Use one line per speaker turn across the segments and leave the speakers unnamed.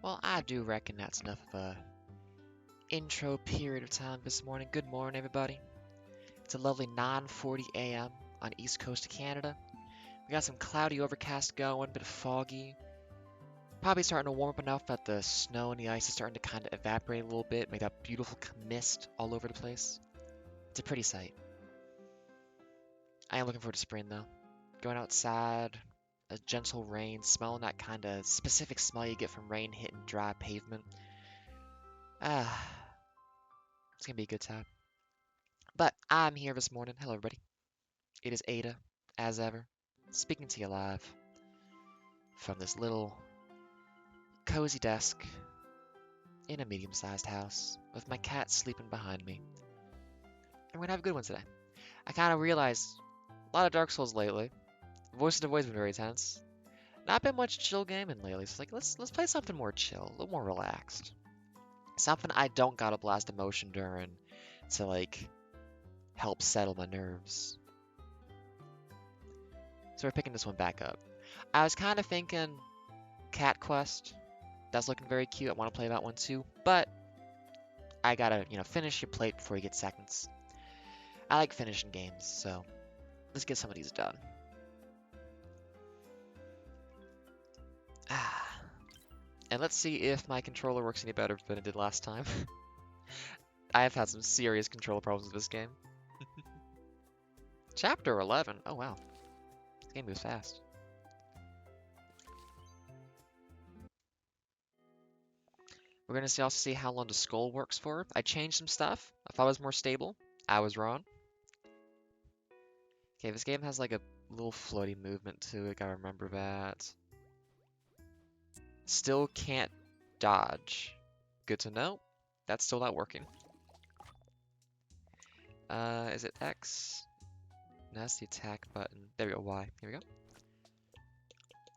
Well, I do reckon that's enough of a intro period of time this morning. Good morning, everybody. It's a lovely 9:40 a.m. on East Coast of Canada. We got some cloudy overcast going, bit of foggy. Probably starting to warm up enough that the snow and the ice is starting to kind of evaporate a little bit, make that beautiful mist all over the place. It's a pretty sight. I am looking forward to spring though. Going outside, a gentle rain, smelling that kind of specific smell you get from rain hitting dry pavement. It's gonna be a good time. But I'm here this morning. Hello, everybody. It is Ada, as ever, speaking to you live from this little cozy desk in a medium-sized house with my cat sleeping behind me. And we're gonna have a good one today. I kind of realized a lot of Dark Souls lately. Voice of the Void's been very tense. Not been much chill gaming lately. So like, let's play something more chill, a little more relaxed. Something I don't gotta blast emotion during to like help settle my nerves. So we're picking this one back up. I was kind of thinking Cat Quest. That's looking very cute. I want to play that one too, but I gotta, finish your plate before you get seconds. I like finishing games, so let's get some of these done. And let's see if my controller works any better than it did last time. I have had some serious controller problems with this game. Chapter 11. Oh, wow. This game moves fast. We're going to also see how long the skull works for. I changed some stuff. I thought it was more stable. I was wrong. Okay, this game has like a little floaty movement to it. Gotta remember that. Still can't dodge. Good to know. That's still not working. Is it X? No, that's the attack button. There we go, Y. Here we go.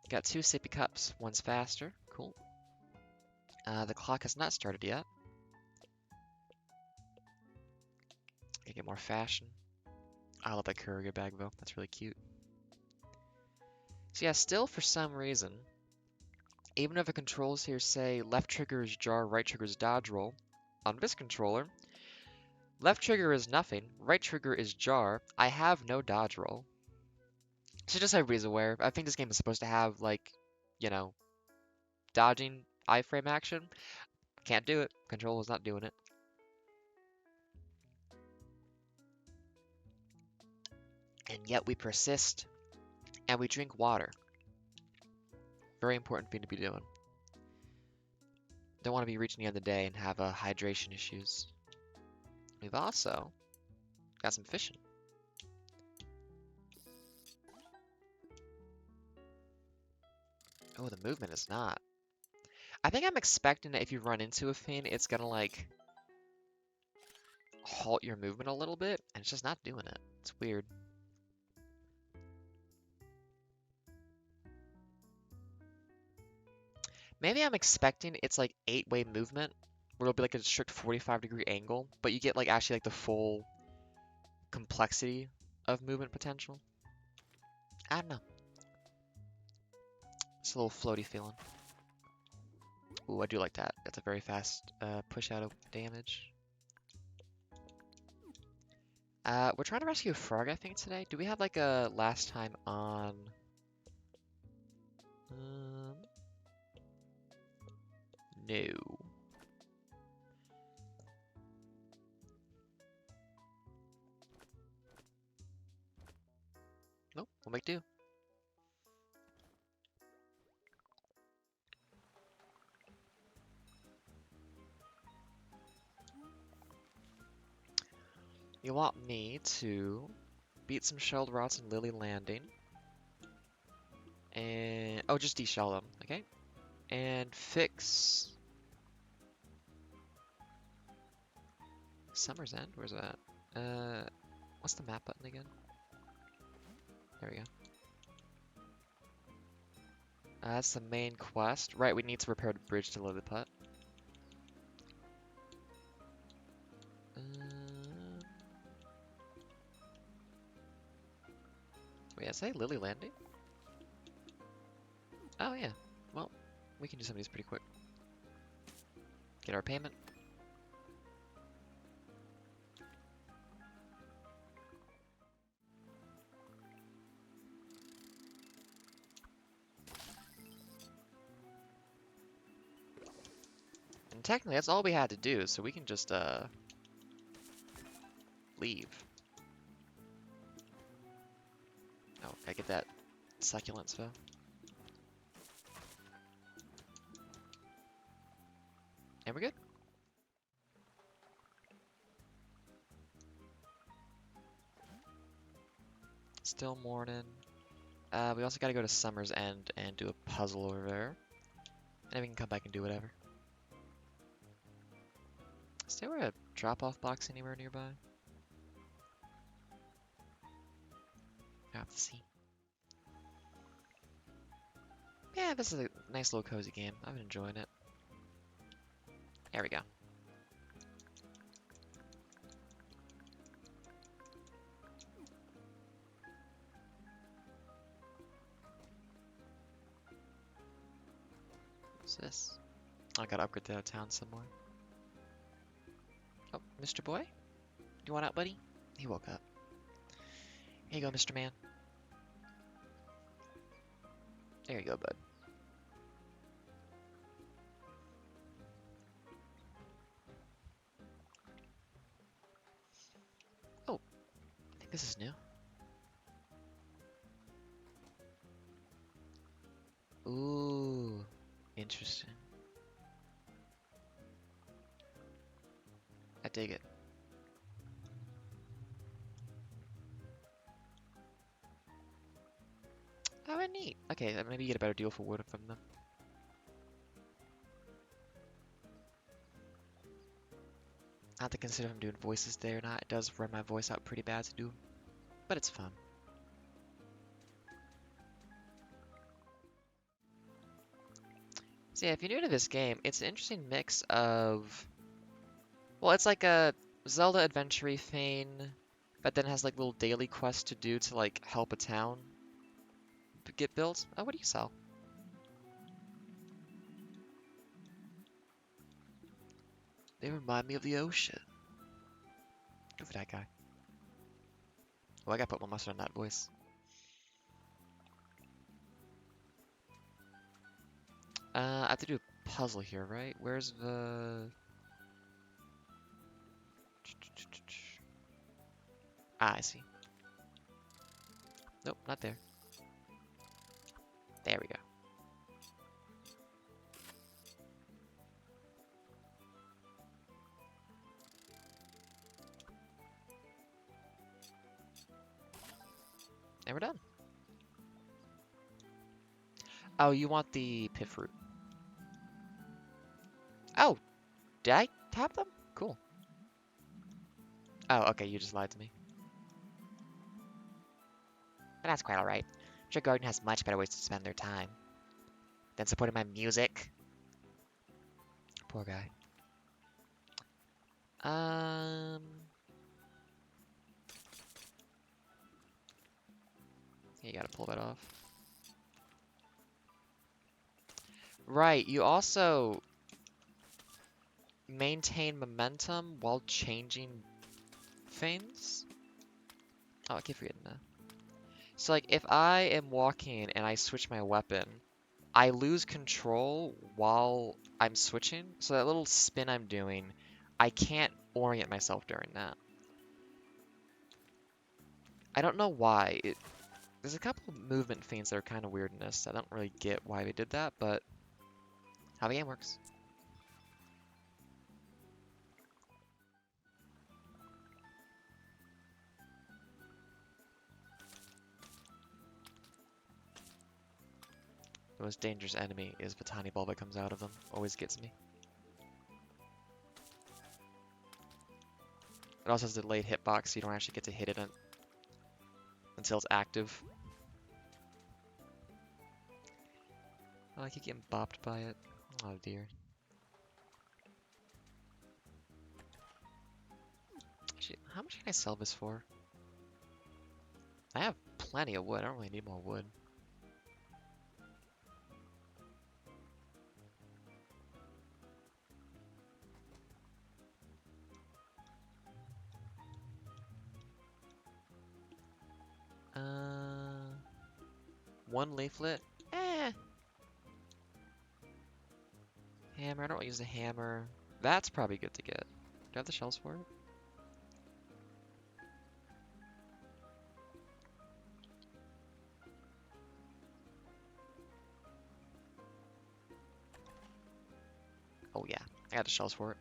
Got two sippy cups. One's faster. Cool. The clock has not started yet. Gotta get more fashion. I love that courier bag though. That's really cute. So yeah, still for some reason, even if the controls here say left trigger is jar, right trigger is dodge roll, on this controller, left trigger is nothing, right trigger is jar. I have no dodge roll. So just so everybody's aware, I think this game is supposed to have like, dodging iframe action. Can't do it. Controller's not doing it. And yet we persist and we drink water. Very important thing to be doing. Don't want to be reaching the end of the day and have hydration issues. We've also got some fishing. Oh, the movement is not. I think I'm expecting that if you run into a thing, it's gonna like halt your movement a little bit, and it's just not doing it. It's weird. Maybe I'm expecting it's like 8-way movement, where it'll be like a strict 45-degree angle, but you get like actually like the full complexity of movement potential. I don't know. It's a little floaty feeling. Ooh, I do like that. That's a very fast push out of damage. We're trying to rescue a frog, I think, today. Do we have like a last time on... No. Nope, we'll make do. You want me to beat some shelled rots in Lily Landing. And... oh, just deshell them, okay? And fix... Summer's End? Where's that? What's the map button again? There we go. That's the main quest. Right, we need to repair the bridge to Lilliput. Wait, I say Lily Landing? Oh yeah. Well, we can do some of these pretty quick. Get our payment. And technically, that's all we had to do, so we can just, leave. Oh, I get that succulents, though. And we're good. Still morning. We also gotta go to Summer's End and do a puzzle over there. And then we can come back and do whatever. Is there a drop-off box anywhere nearby? I have to see. Yeah, this is a nice little cozy game. I've been enjoying it. There we go. What's this? I gotta upgrade to town somewhere. Oh, Mr. Boy? You want out, buddy? He woke up. Here you go, Mr. Man. There you go, bud. Oh, I think this is new. Ooh, interesting. I dig it. Oh, neat. Okay, maybe you get a better deal for wood from them. I have to consider if I'm doing voices there or not. It does run my voice out pretty bad to do, but it's fun. So yeah, if you're new to this game, it's an interesting mix of... Well, it's like a Zelda adventure thing, but then has like little daily quests to do to like help a town get built. Oh, what do you sell? They remind me of the ocean. Good for that guy. Oh, I gotta put my mustard on that voice. I have to do a puzzle here, right? Where's the... Ah, I see. Nope, not there. There we go. And we're done. Oh, you want the pith fruit. Oh, did I tap them? Cool. Oh, okay, you just lied to me. But that's quite alright. Your garden has much better ways to spend their time than supporting my music. Poor guy. You gotta pull that off. Right, you also maintain momentum while changing things. Oh, I keep forgetting that. So, like, if I am walking and I switch my weapon, I lose control while I'm switching. So that little spin I'm doing, I can't orient myself during that. I don't know why. There's a couple of movement themes that are kind of weird in this. I don't really get why they did that, but how the game works. The most dangerous enemy is the tiny ball that comes out of them. Always gets me. It also has a delayed hitbox, so you don't actually get to hit it until it's active. Oh, I keep getting bopped by it. Oh dear. Actually, how much can I sell this for? I have plenty of wood. I don't really need more wood. One leaflet? Eh. Hammer. I don't use the hammer. That's probably good to get. Do I have the shells for it? Oh yeah, I got the shells for it.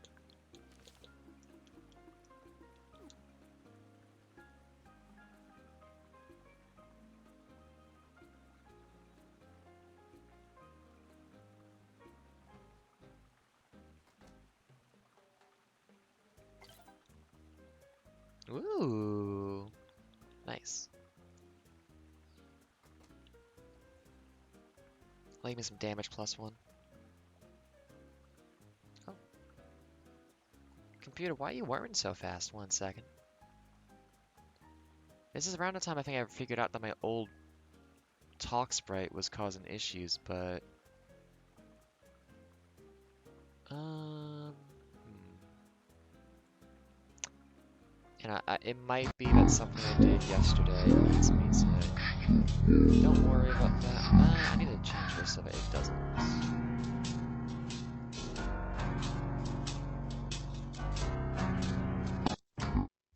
Ooh, nice. Leave me some damage +1. Oh, computer, why are you whirring so fast? 1 second. This is around the time I think I figured out that my old talk sprite was causing issues, but um, and it might be that something I did yesterday needs me to. Don't worry about that. I need to change this so that it doesn't.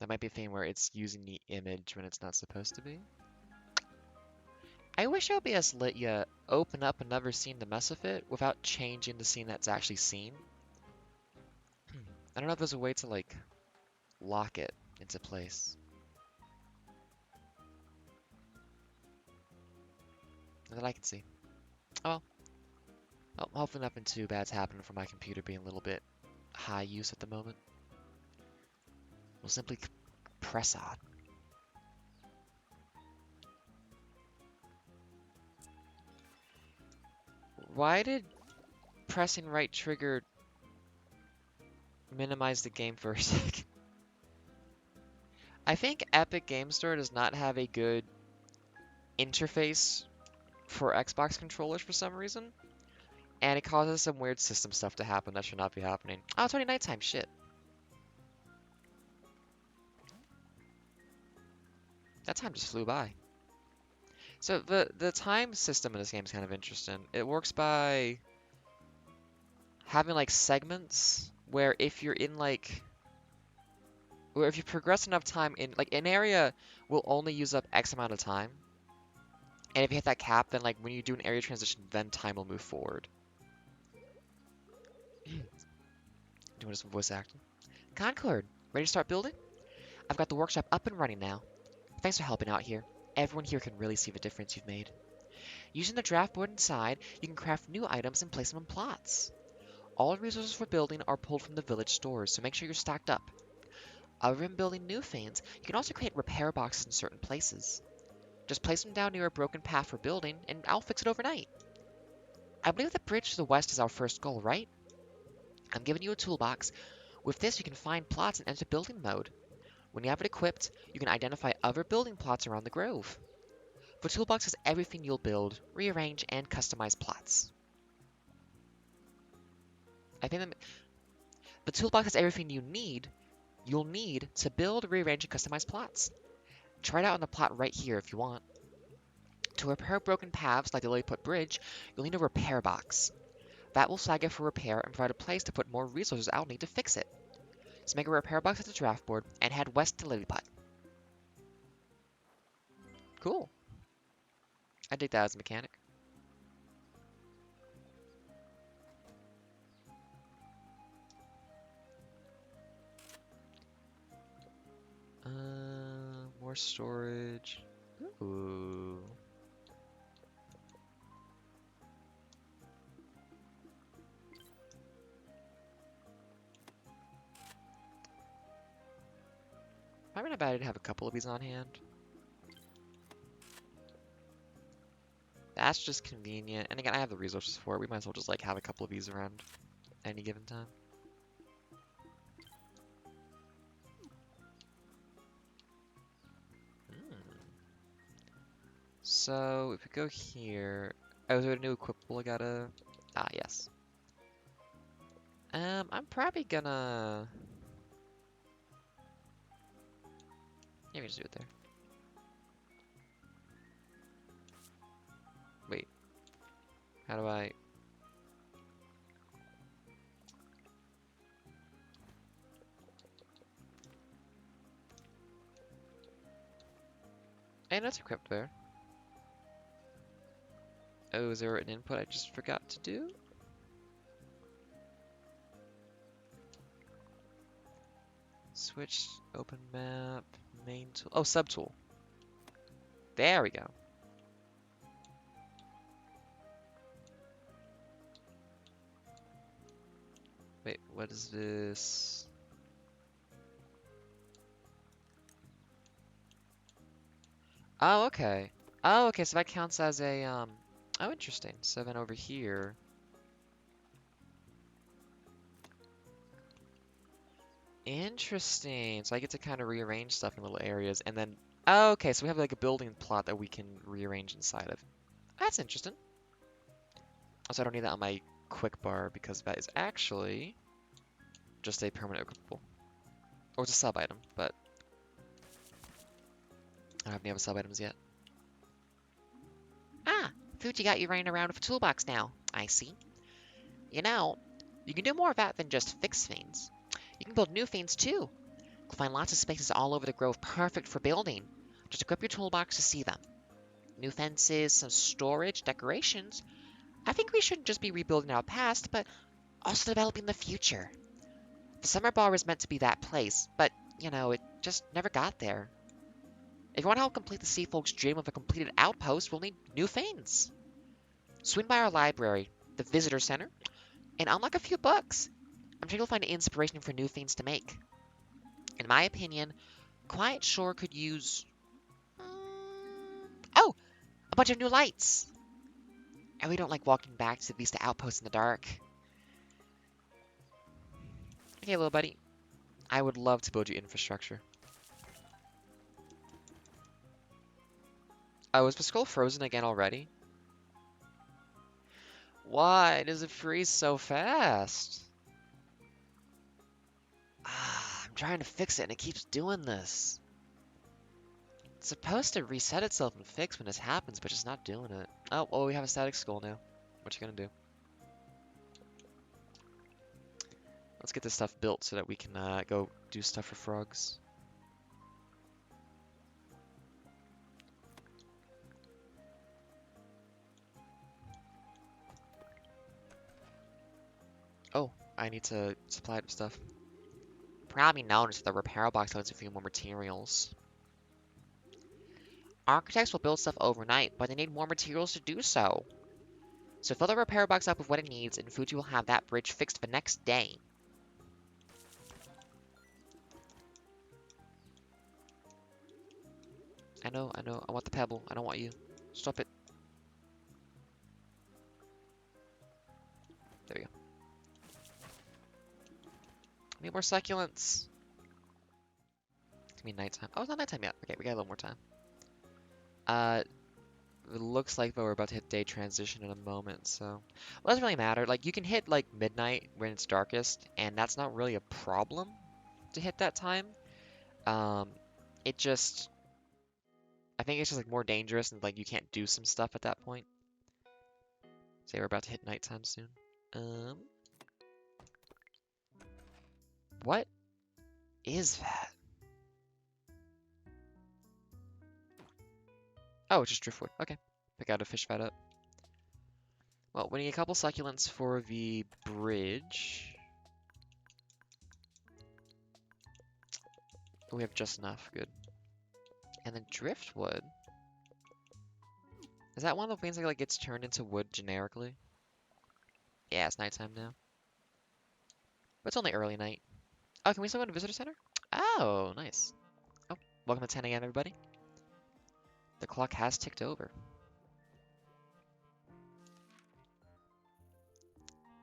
That might be a thing where it's using the image when it's not supposed to be. I wish OBS let you open up another scene to mess with it without changing the scene that's actually seen. I don't know if there's a way to like lock it into place. Not that I can see. Oh well, hopefully nothing too bad's happening from my computer being a little bit high use at the moment. We'll simply press on. Why did pressing right trigger minimize the game for a second? I think Epic Game Store does not have a good interface for Xbox controllers for some reason, and it causes some weird system stuff to happen that should not be happening. Oh, it's already nighttime, shit. That time just flew by. So the time system in this game is kind of interesting. It works by having like segments where if you're in like where if you progress enough time in like an area will only use up X amount of time. And if you hit that cap, then like when you do an area transition, then time will move forward. Doing some voice acting. Concord, ready to start building? I've got the workshop up and running now. Thanks for helping out here. Everyone here can really see the difference you've made. Using the draft board inside, you can craft new items and place them in plots. All resources for building are pulled from the village stores, so make sure you're stocked up. Other than building new things, you can also create repair boxes in certain places. Just place them down near a broken path for building, and I'll fix it overnight. I believe the bridge to the west is our first goal, right? I'm giving you a toolbox. With this, you can find plots and enter building mode. When you have it equipped, you can identify other building plots around the grove. The toolbox has everything you'll build, rearrange, and customize plots. I think the toolbox has everything you'll need to build, rearrange, and customize plots. Try it out on the plot right here if you want. To repair broken paths like the Lilliput Bridge, you'll need a repair box. That will flag it for repair and provide a place to put more resources I'll need to fix it. So make a repair box at the draft board and head west to Lilliput. Cool. I dig that as a mechanic. More storage. Ooh. Probably not bad to have a couple of these on hand. That's just convenient. And again, I have the resources for it. We might as well just like have a couple of these around any given time. So if we go here, oh, is there a new equipable I gotta? Ah, yes. I'm probably gonna. Maybe just do it there. How do I... Hey, that's equipped there. Oh, is there an input I just forgot to do? Switch, open map, main tool. Oh, subtool. There we go. Wait, what is this? Oh, okay. Oh, okay, so that counts as a, Oh, interesting. So then over here... Interesting. So I get to kind of rearrange stuff in little areas, and then... Oh, okay, so we have like a building plot that we can rearrange inside of. That's interesting. Also, I don't need that on my quick bar, because that is actually just a permanent equipable. Or it's a sub-item, but I don't have any other sub-items yet. Ah, Fuji got you running around with a toolbox now. I see. You know, you can do more of that than just fix things. You can build new things too. You'll find lots of spaces all over the grove perfect for building. Just equip your toolbox to see them. New fences, some storage, decorations. I think we shouldn't just be rebuilding our past, but also developing the future. The summer bar was meant to be that place, but, you know, it just never got there. If you want to help complete the Sea Folks' dream of a completed outpost, we'll need new things. Swing by our library, the visitor center, and unlock a few books. I'm sure you'll find inspiration for new things to make. In my opinion, Quiet Shore could use... Oh! A bunch of new lights! I really don't like walking back to the Vista Outpost in the dark. Okay, little buddy. I would love to build you infrastructure. Oh, is the scroll frozen again already? Why does it freeze so fast? Ah, I'm trying to fix it and it keeps doing this. It's supposed to reset itself and fix when this happens, but it's not doing it. Oh, well, we have a static scroll now. What you gonna do? Let's get this stuff built so that we can go do stuff for frogs. Oh, I need to supply it with stuff. Probably noticed that the repair box loads a few more materials. Architects will build stuff overnight, but they need more materials to do so. So fill the repair box up with what it needs, and Fuji will have that bridge fixed the next day. I know. I want the pebble. I don't want you. Stop it. There we go. Need more succulents. It's gonna be nighttime. Oh, it's not nighttime yet. Okay, we got a little more time. It looks like though we're about to hit day transition in a moment, so... Well, it doesn't really matter. Like, you can hit, like, midnight when it's darkest, and that's not really a problem to hit that time. It just... I think it's just, like, more dangerous, and, like, you can't do some stuff at that point. Say we're about to hit nighttime soon. What is that? Oh, it's just driftwood. Okay. Pick out a fish fight up. Well, we need a couple succulents for the bridge. We have just enough. Good. And then driftwood. Is that one of the things that like gets turned into wood generically? Yeah, it's nighttime now. But it's only early night. Oh, can we still go to visitor center? Oh, nice. Oh, welcome to 10 a.m. everybody. The clock has ticked over.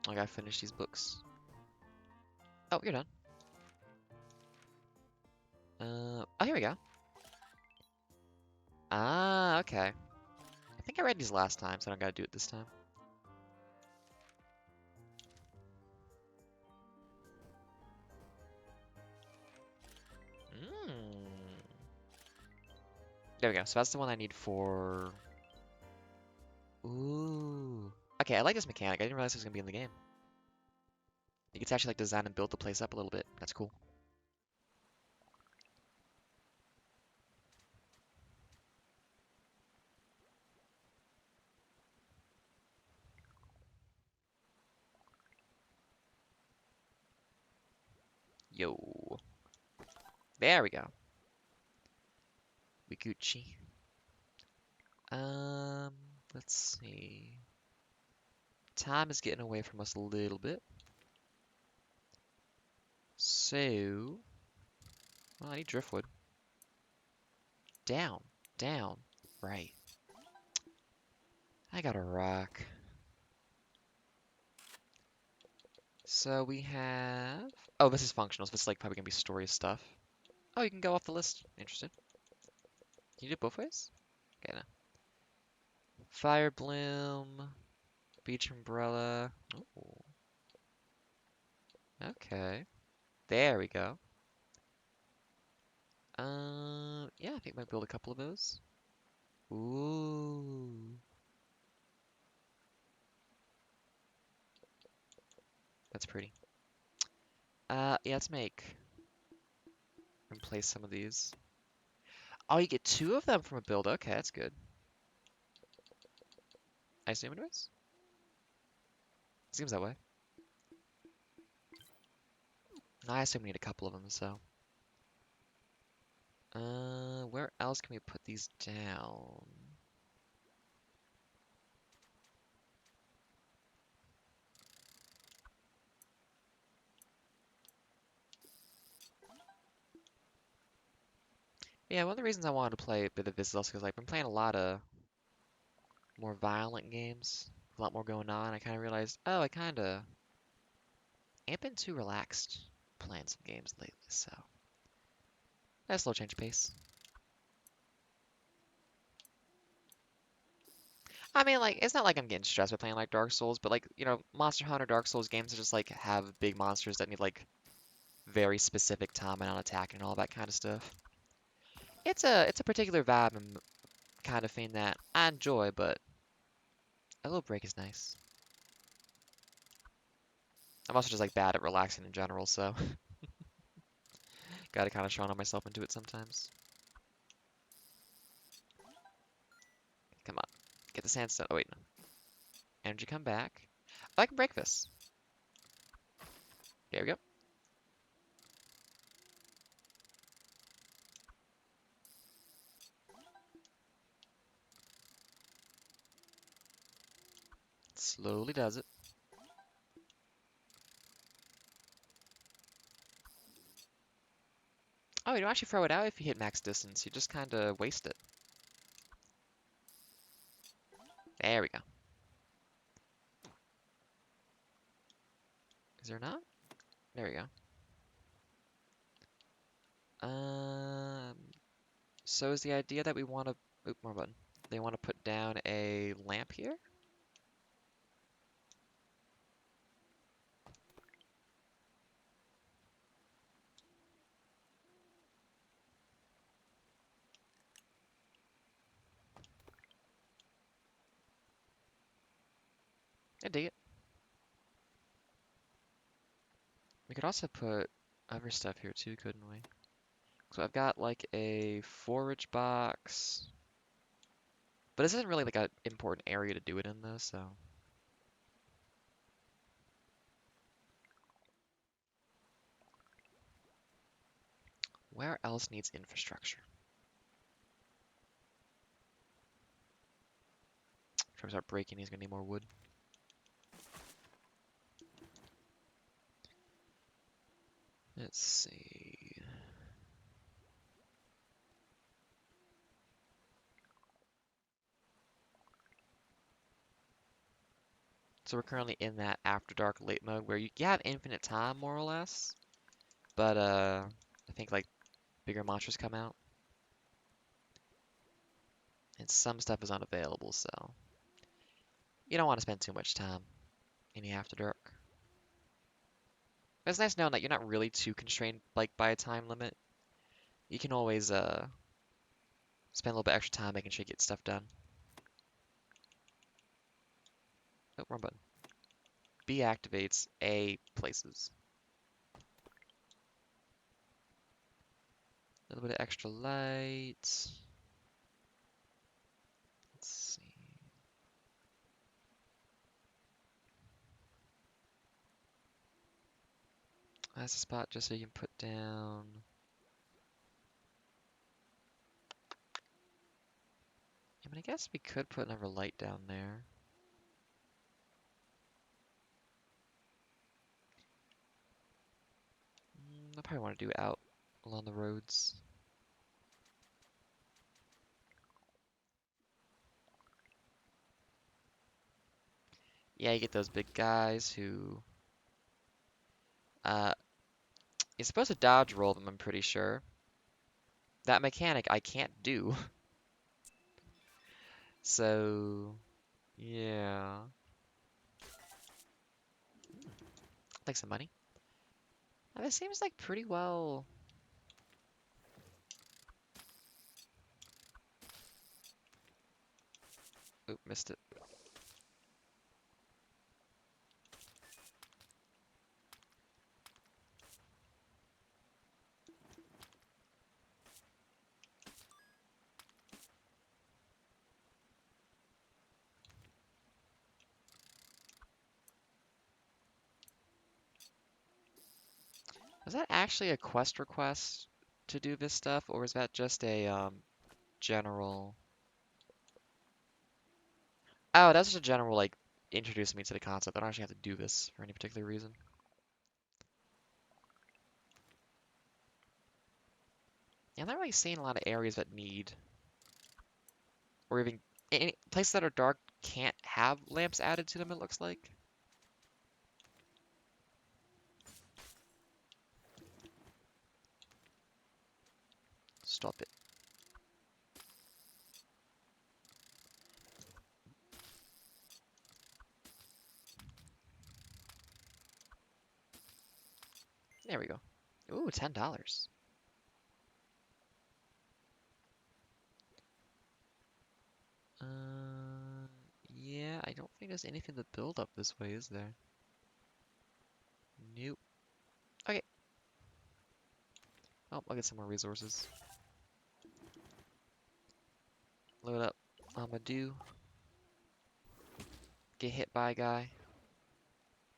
I gotta finish these books. Oh, you're done. Oh, here we go. Ah, okay. I think I read these last time, so I don't gotta do it this time. There we go. So that's the one I need for... Ooh. Okay, Okay, I like this mechanic. I didn't realize it was gonna be in the game. You get to actually like design and build the place up a little bit. That's cool. Yo. There we go. We Gucci. Um, let's see. Time is getting away from us a little bit. So, well, I need driftwood. Down, down, right. I got a rock. So we have. Oh, this is functional. So this is like probably gonna be story stuff. Oh, you can go off the list. Interested? Can you do it both ways? Okay, no. Fire bloom, beach umbrella. Oh, okay. There we go. Yeah, I think I might build a couple of those. Ooh, that's pretty. Yeah, let's make replace some of these. Oh, you get two of them from a build. Okay, that's good. I assume it was. Seems that way. No, I assume we need a couple of them, so. Where else can we put these down? Yeah, one of the reasons I wanted to play a bit of this is also because I've been playing a lot of more violent games, a lot more going on. I kind of realized, oh, I kind of ain't been too relaxed playing some games lately, so that's a little change of pace. I mean, like, it's not like I'm getting stressed with playing like Dark Souls, but like, Monster Hunter, Dark Souls games are just like have big monsters that need like very specific timing on attacking and all that kind of stuff. It's a particular vibe and kind of thing that I enjoy, but a little break is nice. I'm also just like bad at relaxing in general, so gotta kind of shaun myself into it sometimes. Come on, get the sandstone. Oh wait, no. Energy come back. Oh, I can break this. There we go. Slowly does it. Oh, you don't actually throw it out if you hit max distance. You just kind of waste it. There we go. Is there not? There we go. Um, so is the idea that we want to, oop, more button. They want to put down a lamp here? I dig it. We could also put other stuff here too, couldn't we? So I've got like a forage box, but this isn't really like an important area to do it in though, so. Where else needs infrastructure? If I start breaking, he's gonna need more wood. Let's see. So we're currently in that after dark late mode where you have infinite time more or less, but I think like bigger monsters come out and some stuff is unavailable, so you don't want to spend too much time in the after dark. But it's nice knowing that you're not really too constrained like by a time limit. You can always spend a little bit extra time making sure you get stuff done. Oh, wrong button. B activates, A places. A little bit of extra light. Let's see. That's a spot just so you can put down. I mean, I guess we could put another light down there. I probably want to do it out along the roads. Yeah, you get those big guys who uh you're supposed to dodge roll them, I'm pretty sure. That mechanic I can't do. So yeah. Like some money. Now, this seems like pretty well. Oop, missed it. Was that actually a quest request to do this stuff, or is that just a general? Oh, that's just a general like introducing me to the concept. I don't actually have to do this for any particular reason. Yeah, I'm not really seeing a lot of areas that need, or even any places that are dark can't have lamps added to them, it looks like. Stop it. There we go. Ooh, $10. Yeah, I don't think there's anything to build up this way, is there? Nope. Okay. Oh, I'll get some more resources. Load up. Amadou. Get hit by a guy.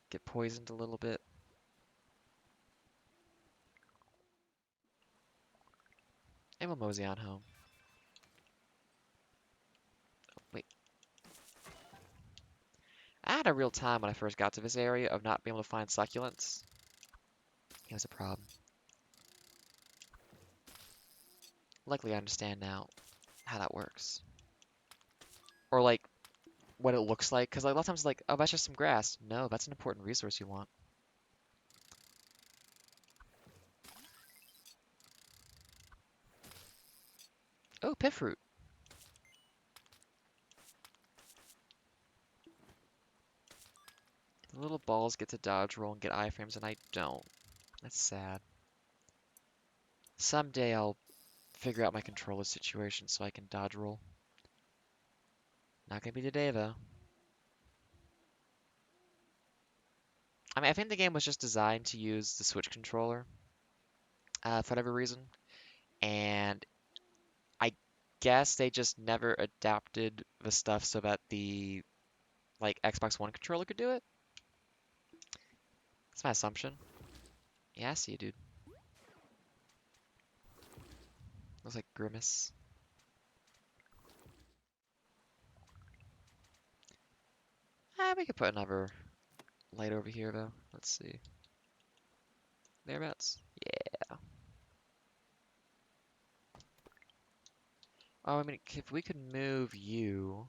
Get poisoned a little bit. And we'll mosey on home. Oh, wait. I had a real time when I first got to this area of not being able to find succulents. It was a problem. Luckily, I understand now how that works. Or, like, what it looks like. Because like, a lot of times, like, oh, that's just some grass. No, that's an important resource you want. Oh, pit fruit. The little balls get to dodge roll and get iframes, and I don't. That's sad. Someday I'll figure out my controller situation so I can dodge roll. Not gonna be today, though. I mean, I think the game was just designed to use the Switch controller for whatever reason, and I guess they just never adapted the stuff so that the like Xbox One controller could do it. That's my assumption. Yeah, I see you, dude. Looks like Grimace. We could put another light over here, though. Let's see. Thereabouts. Yeah. Oh, I mean, if we could move you.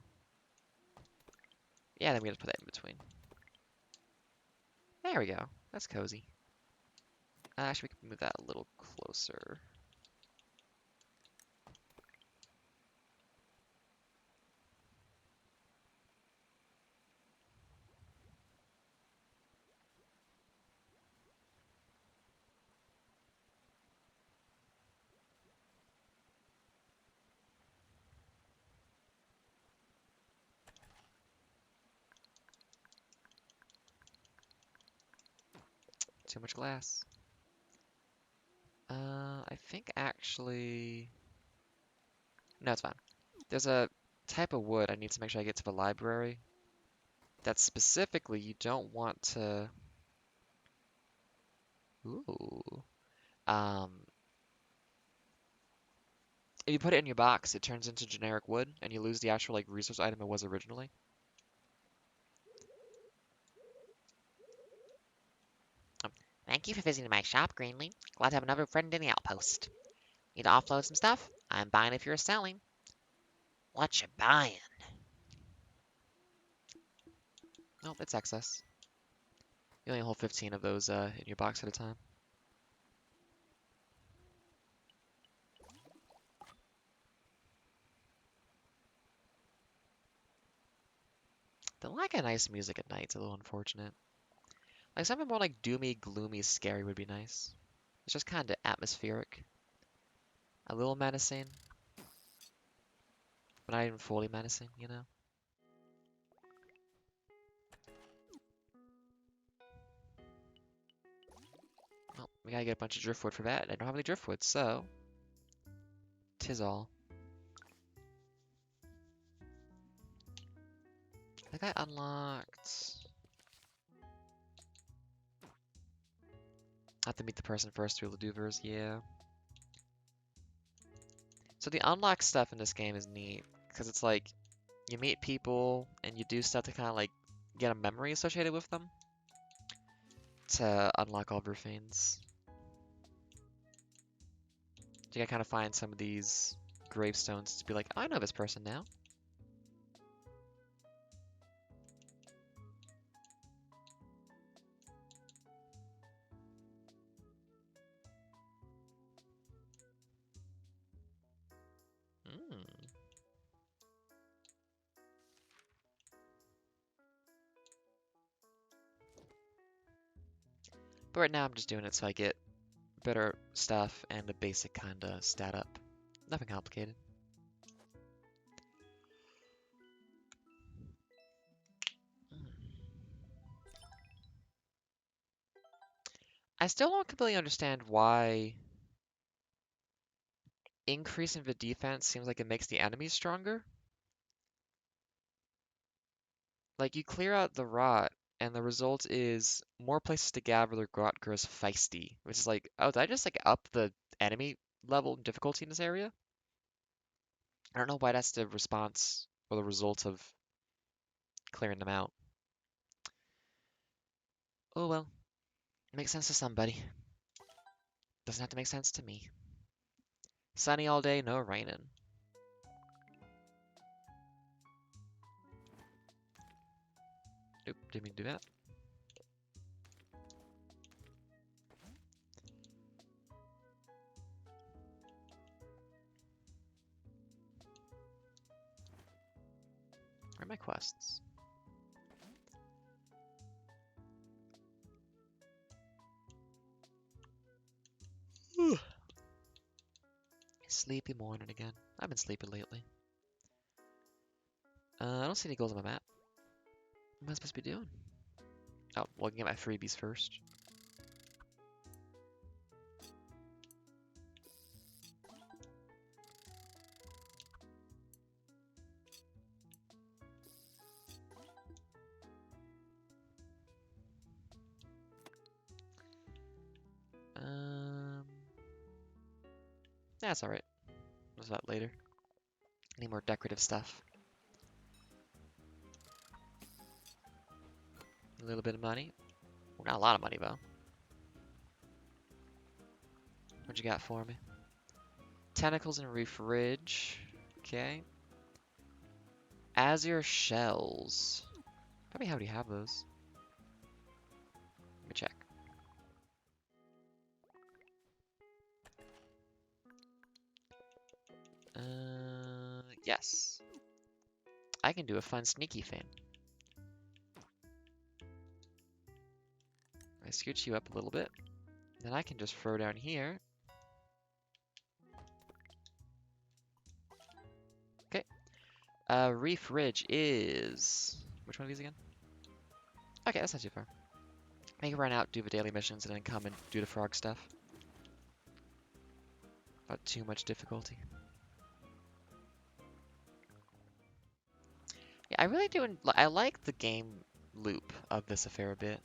Yeah, then we have to put that in between. There we go. That's cozy. Actually, we can move that a little closer. Too much glass. I think actually... No, it's fine. There's a type of wood I need to make sure I get to the library that specifically you don't want to... Ooh. Um, if you put it in your box, it turns into generic wood, and you lose the actual like resource item it was originally.
Thank you for visiting my shop, Greenlee. Glad to have another friend in the outpost. Need to offload some stuff? I'm buying if you're selling. What you buying?
Nope, it's excess. You only hold 15 of those in your box at a time. The lack of nice music at night is a little unfortunate. Like something more like doomy, gloomy, scary would be nice. It's just kind of atmospheric. A little menacing, but not even fully menacing, you know? Well, we gotta get a bunch of driftwood for that. I don't have any driftwood, so... 'Tis all. I think I unlocked... I have to meet the person first through the Duvers, yeah. So the unlock stuff in this game is neat, because it's like, you meet people, and you do stuff to kind of like, get a memory associated with them, to unlock all of your fiends. You gotta kind of find some of these gravestones to be like, I know this person now. Mm. But right now I'm just doing it so I get better stuff and a basic kind of stat up. Nothing complicated. I still don't completely understand why increasing the defense seems like it makes the enemies stronger. Like, you clear out the rot, and the result is more places to gather the rot grows feisty, which is like, oh, did I just like up the enemy level difficulty in this area? I don't know why that's the response or the result of clearing them out. Oh well, makes sense to somebody. Doesn't have to make sense to me. Sunny all day, no raining. Nope, didn't mean to do that. Where are my quests? Sleepy morning again. I've been sleepy lately. I don't see any goals on my map. What am I supposed to be doing? Oh, well, I can get my freebies first. Um, that's alright. What's that later? Any more decorative stuff? A little bit of money. Well, not a lot of money, though. What you got for me? Tentacles and reef ridge. Okay. Azure shells. Probably already have those. Let me check. Yes. I can do a fun sneaky thing. I scoot you up a little bit. Then I can just throw down here. Okay. Reef Ridge is... Which one of these again? Okay, that's not too far. Maybe run out, do the daily missions, and then come and do the frog stuff. Not too much difficulty. Yeah, I really do. I like the game loop of this a fair bit.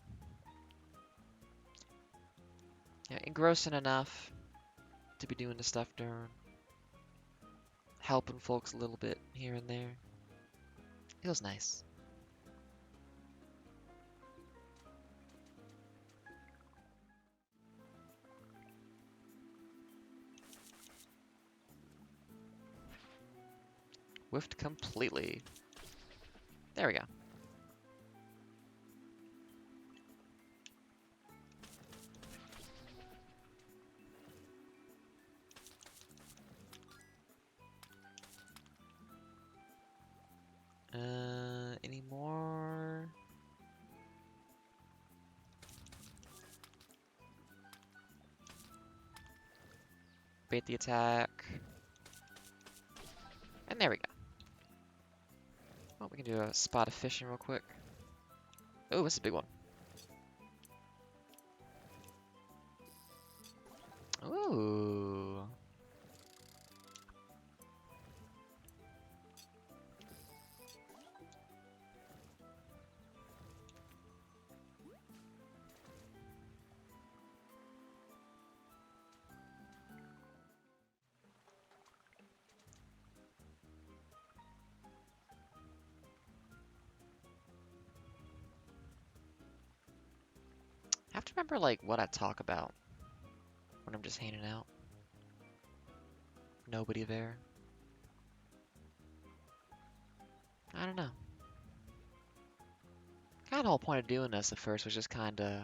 Yeah, engrossing enough to be doing the stuff during. Helping folks a little bit here and there. Feels nice. Whiffed completely. There we go. Any more? Bait the attack. And there we go. Well, we can do a spot of fishing real quick. Oh, this is a big one. Ooh. I have to remember, like, what I talk about when I'm just hanging out. Nobody there. I don't know. Kind of the whole point of doing this at first was just kind of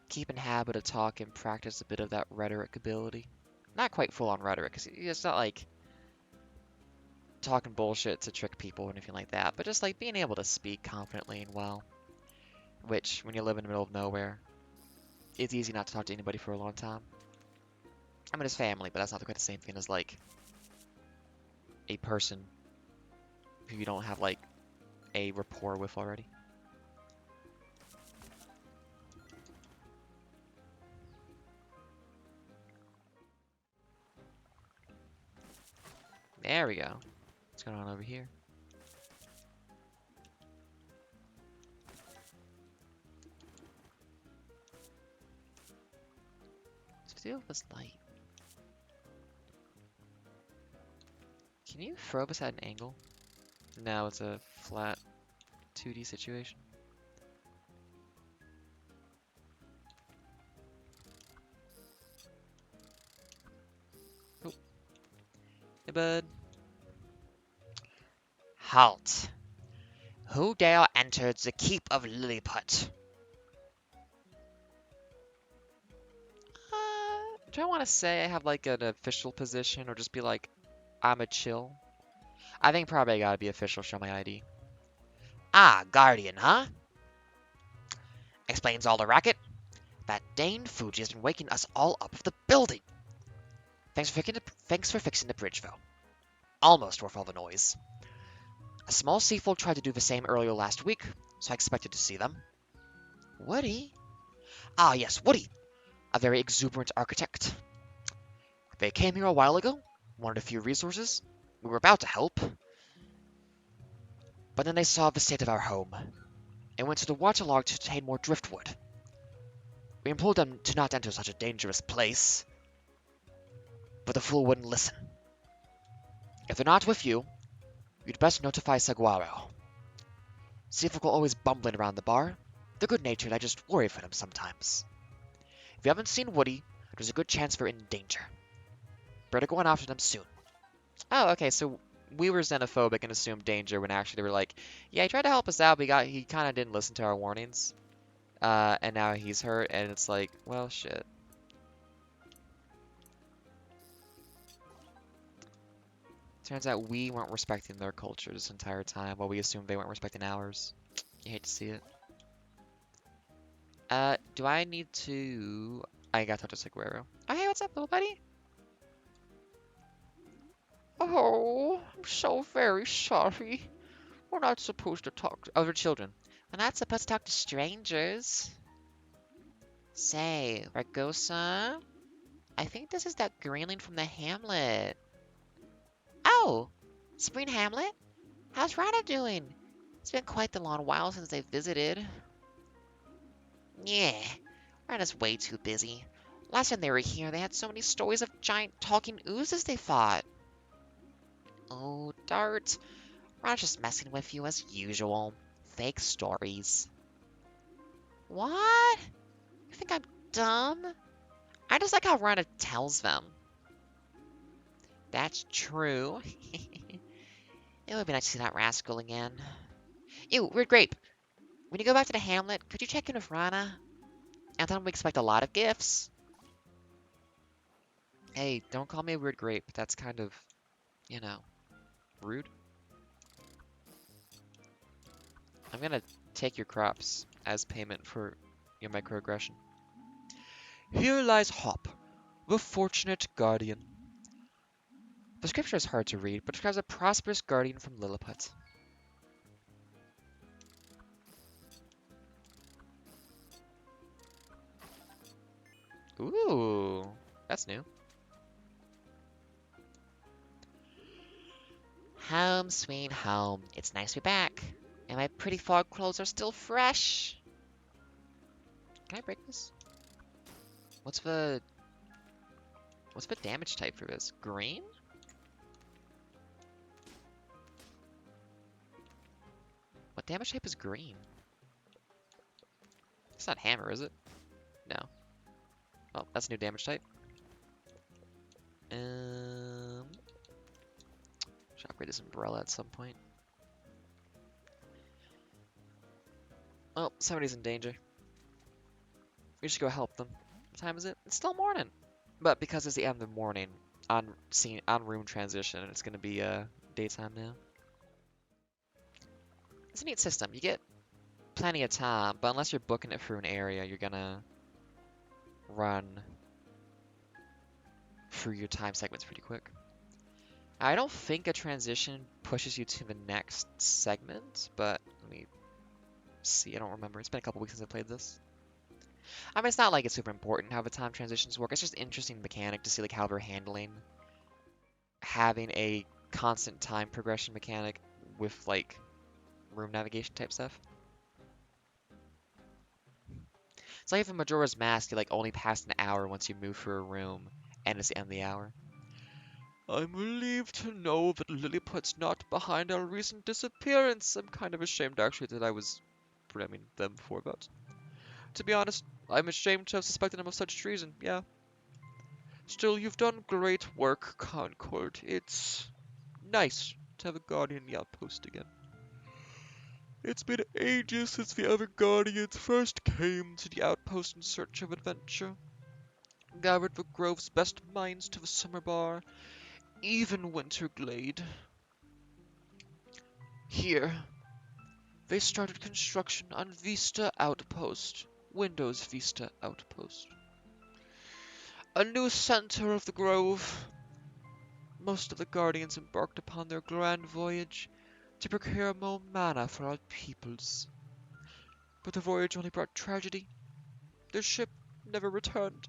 keep in habit of talk and practice a bit of that rhetoric ability. Not quite full on rhetoric, because it's not like talking bullshit to trick people or anything like that, but just like being able to speak confidently and well. Which, when you live in the middle of nowhere, it's easy not to talk to anybody for a long time. I mean, it's family, but that's not quite the same thing as like a person who you don't have like a rapport with already. There we go. What's going on over here? Let's deal with this light. Can you throw this at an angle? No, it's a flat 2D situation. Oh. Hey, bud.
Halt! Who dare enter the keep of Lilliput?
Do I want to say I have like an official position or just be like, I'm a chill? I think probably I gotta be official, show my ID.
Ah, Guardian, huh? Explains all the racket. That Dane Fuji has been waking us all up with the building. Thanks for fixing the bridge, though. Almost worth all the noise. A small seafold tried to do the same earlier last week, so I expected to see them.
Woody?
Ah, yes, Woody, a very exuberant architect. They came here a while ago, wanted a few resources. We were about to help. But then they saw the state of our home, and went to the waterlog to obtain more driftwood. We implored them to not enter such a dangerous place, but the fool wouldn't listen. If they're not with you, you'd best notify Saguaro. Seafolk are always bumbling around the bar. They're good-natured, I just worry for them sometimes. If you haven't seen Woody, there's a good chance they're in danger. Better go on after them soon.
Oh, okay, so we were xenophobic and assumed danger when actually they were like, yeah, he tried to help us out, but he kind of didn't listen to our warnings. And now he's hurt, and it's like, well, shit. Turns out we weren't respecting their culture this entire time, while we assumed they weren't respecting ours. You hate to see it. Do I need to... I gotta talk to Saguaro. Oh, hey, what's up, little buddy? Oh, I'm so very sorry. We're not supposed to talk to other children.
We're not supposed to talk to strangers.
Say, Ragosa? I think this is that greenling from the hamlet. Oh! Spring Hamlet? How's Rana doing? It's been quite the long while since they've visited. Yeah, Rana's way too busy. Last time they were here, they had so many stories of giant talking oozes they fought. Oh, Dart. Rana's just messing with you as usual. Fake stories. What? You think I'm dumb? I just like how Rana tells them. That's true. It would be nice to see that rascal again. Ew, weird grape. When you go back to the hamlet, could you check in with Rana? And tell him we expect a lot of gifts. Hey, don't call me a weird grape. That's kind of, you know, rude. I'm gonna take your crops as payment for your microaggression. Here lies Hop, the fortunate guardian. The scripture is hard to read, but describes a prosperous guardian from Lilliput. Ooh, that's new. Home, sweet home. It's nice to be back. And my pretty fog clothes are still fresh. Can I break this? What's the damage type for this? Green? What damage type is green? It's not hammer, is it? No. Oh, that's a new damage type. Should upgrade this umbrella at some point. Oh, somebody's in danger. We should go help them. What time is it? It's still morning. But because it's the end of the morning, on room transition, it's gonna be daytime now. It's a neat system. You get plenty of time, but unless you're booking it through an area, you're gonna run through your time segments pretty quick. I don't think a transition pushes you to the next segment, but let me see. I don't remember. It's been a couple weeks since I played this. I mean, it's not like it's super important how the time transitions work. It's just an interesting mechanic to see like how they're handling having a constant time progression mechanic with like room navigation type stuff. It's like if in Majora's Mask, you like only pass an hour once you move through a room, and it's the end of the hour. I'm relieved to know that Lilliput's not behind our recent disappearance. I'm kind of ashamed actually that I was blaming them for that. To be honest, I'm ashamed to have suspected them of such treason, yeah. Still, you've done great work, Concord. It's nice to have a guardian in the outpost again. It's been ages since the other guardians first came to the outpost in search of adventure. Gathered the Grove's best minds to the summer bar, even Winterglade. Here, they started construction on Vista Outpost, Windows Vista Outpost. A new center of the Grove. Most of the Guardians embarked upon their grand voyage to procure more mana for our peoples. But the voyage only brought tragedy. Their ship never returned,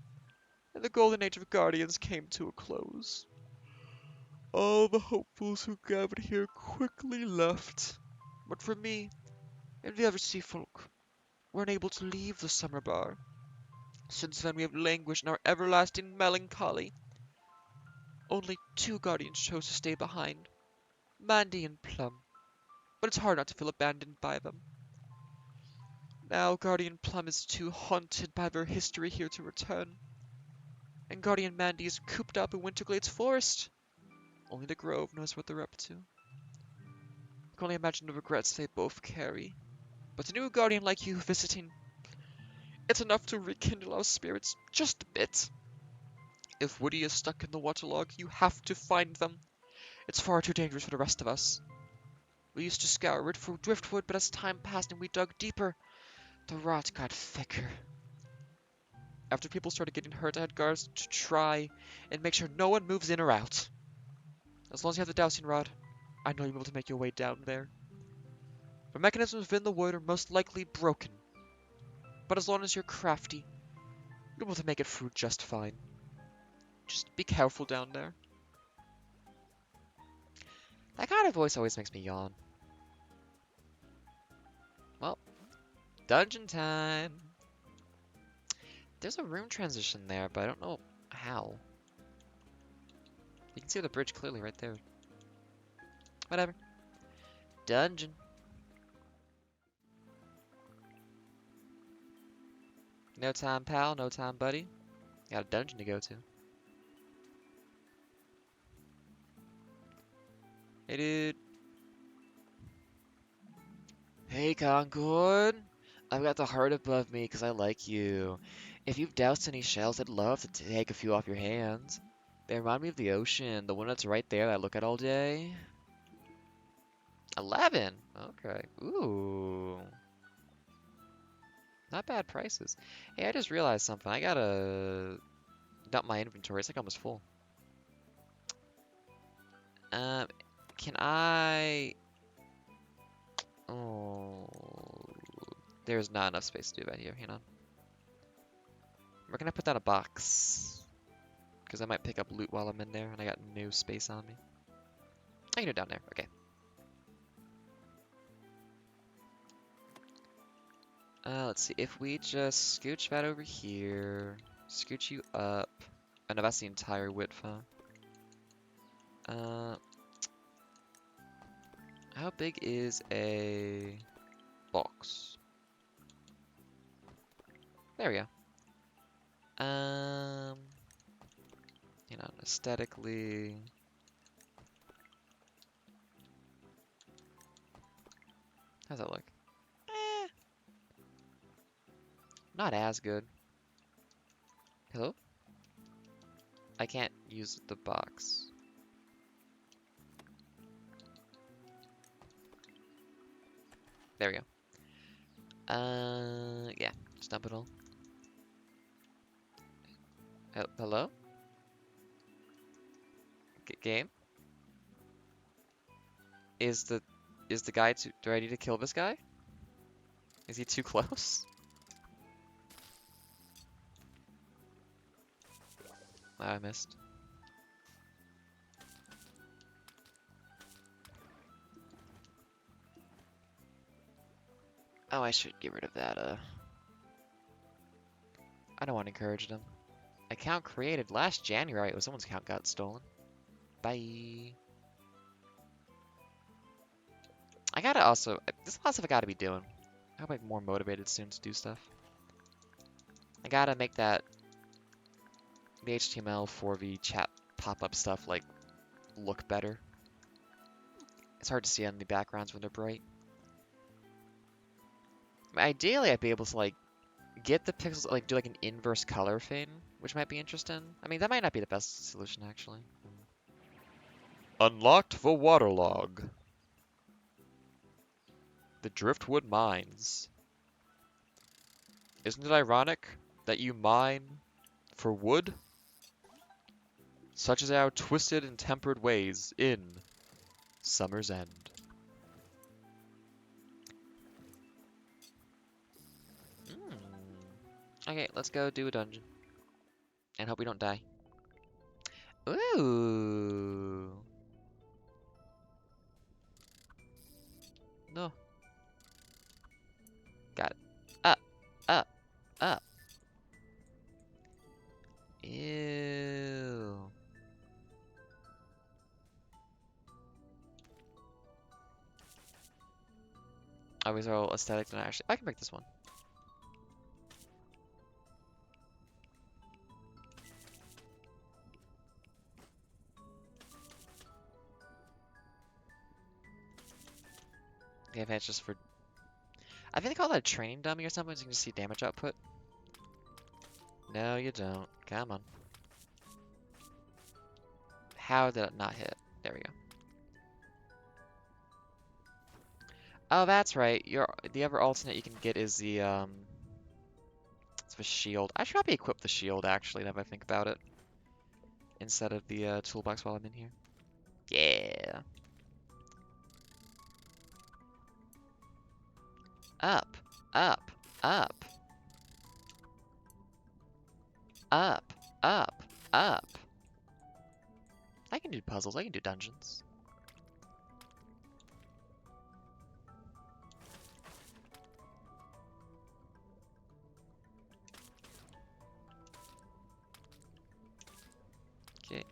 and the golden age of Guardians came to a close. All the hopefuls who gathered here quickly left. But for me, and the other sea folk, were unable to leave the summer bar. Since then we have languished in our everlasting melancholy. Only two Guardians chose to stay behind, Mandy and Plum. But it's hard not to feel abandoned by them. Now Guardian Plum is too haunted by their history here to return. And Guardian Mandy is cooped up in Winterglade's forest. Only the Grove knows what they're up to. I can only imagine the regrets they both carry. But a new Guardian like you visiting, it's enough to rekindle our spirits just a bit. If Woody is stuck in the waterlog, you have to find them. It's far too dangerous for the rest of us. We used to scour it for driftwood, but as time passed and we dug deeper, the rot got thicker. After people started getting hurt, I had guards to try and make sure no one moves in or out. As long as you have the dowsing rod, I know you'll be able to make your way down there. The mechanisms within the wood are most likely broken. But as long as you're crafty, You're able to make it through just fine. Just be careful down there. That kind of voice always makes me yawn. Well, dungeon time. There's a room transition there, but I don't know how. You can see the bridge clearly right there. Whatever. Dungeon. No time, pal. No time, buddy. Got a dungeon to go to. Hey, dude. Hey, Concord. I've got the heart above me because I like you. If you've doused any shells, I'd love to take a few off your hands. They remind me of the ocean, the one that's right there that I look at all day. 11. Okay. Ooh. Not bad prices. Hey, I just realized something. I gotta dump my inventory. It's like almost full. Um, can I... Oh, there's not enough space to do that here. Hang on. We're gonna put that in a box. Because I might pick up loot while I'm in there, and I got no space on me. I can do it down there. Okay. Let's see. If we just scooch that over here, scooch you up. I know that's the entire width, huh? How big is a box? There we go. You know, aesthetically. How's that look? Eh, not as good. Hello? I can't use the box. There we go. Yeah, just dump it all. Hello? Game? Is the guy too ready to kill this guy? Is he too close? Oh, I missed. Oh, I should get rid of that, I don't want to encourage them. Account created last January. It was someone's account got stolen. Bye. I gotta also... There's a lot of stuff I gotta be doing. I hope I'm more motivated soon to do stuff. I gotta make that... The HTML for the chat pop-up stuff, like, look better. It's hard to see on the backgrounds when they're bright. Ideally, I'd be able to, like, get the pixels, like, do, like, an inverse color thing, which might be interesting. I mean, that might not be the best solution, actually. Unlocked the waterlog. The driftwood mines. Isn't it ironic that you mine for wood? Such as our twisted and tempered ways in Summer's End. Okay, let's go do a dungeon. And hope we don't die. Ooh. No. Got it. Up, up, up. Ew. Oh, these are all aesthetic and actually I can make this one. Okay, that's just for... I think they call that a training dummy or something, so you can just see damage output. No, you don't. Come on. How did it not hit? There we go. Oh, that's right. The other alternate you can get is the it's the shield. I should probably equip the shield actually, now that I think about it. Instead of the toolbox while I'm in here. Yeah. Up, up, up. I can do puzzles. I can do dungeons. Okay.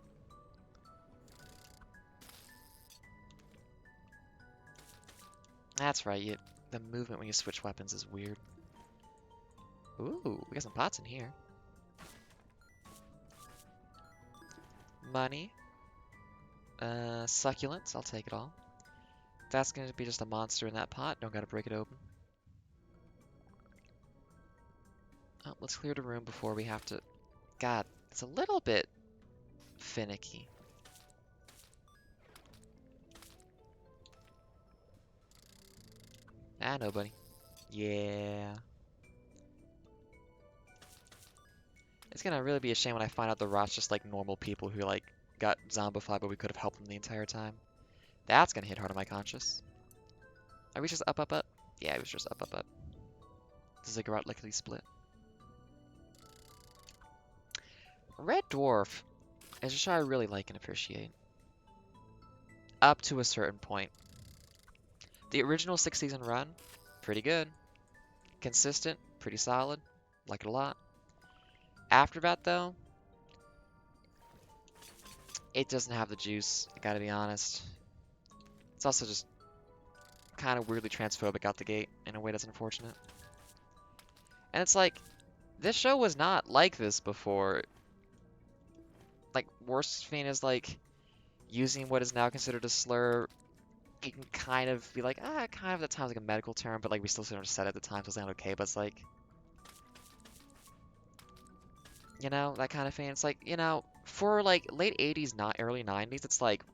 That's right. The movement when you switch weapons is weird. Ooh, we got some pots in here. Money. Succulents. I'll take it all. That's gonna be just a monster in that pot. Don't gotta break it open. Oh, let's clear the room before we have to... God, it's a little bit finicky. Ah, nobody. Yeah. It's gonna really be a shame when I find out the rot's just like normal people who like got zombified, but we could have helped them the entire time. That's gonna hit hard on my conscience. Are we just up, up, up? Yeah, it was just up, up, up. The ziggurat lickety split. Red Dwarf is a show I really like and appreciate. Up to a certain point. The original 6-season run, pretty good. Consistent, pretty solid. Like it a lot. After that, though, it doesn't have the juice, I gotta be honest. It's also just kind of weirdly transphobic out the gate in a way that's unfortunate. And it's like, this show was not like this before. Like, Worst Fiend is like using what is now considered a slur. You can kind of be like, kind of at times like a medical term, but like we still sort of said at the time, so it's not okay. But it's like, you know, that kind of thing. It's like, you know, for like late 80s, not early 90s, it's like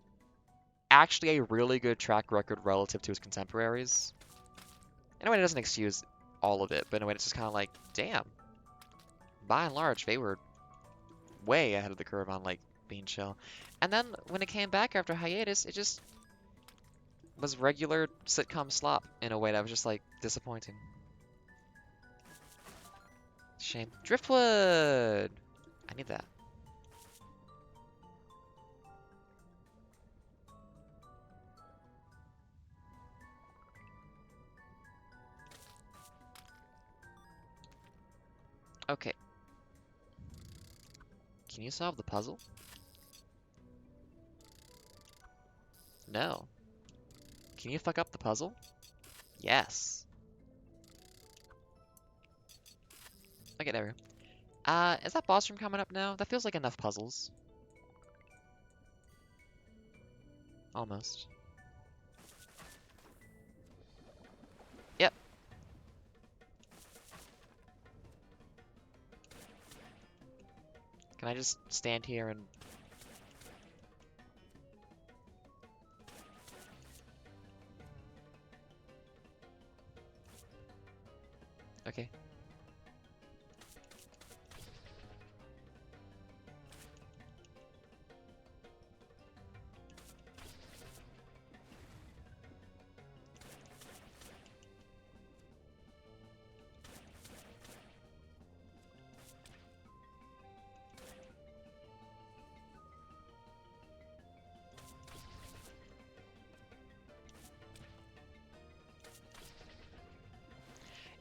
actually a really good track record relative to his contemporaries. In a way, it doesn't excuse all of it, but in a way, it's just kind of like, damn. By and large, they were way ahead of the curve on like being chill. And then when it came back after hiatus, it just was regular sitcom slop in a way that was just like disappointing. Shame. Driftwood! I need that. Okay. Can you solve the puzzle? No. Can you fuck up the puzzle? Yes. Okay, there we go. Is that boss room coming up now? That feels like enough puzzles. Almost. Yep. Can I just stand here and... Okay.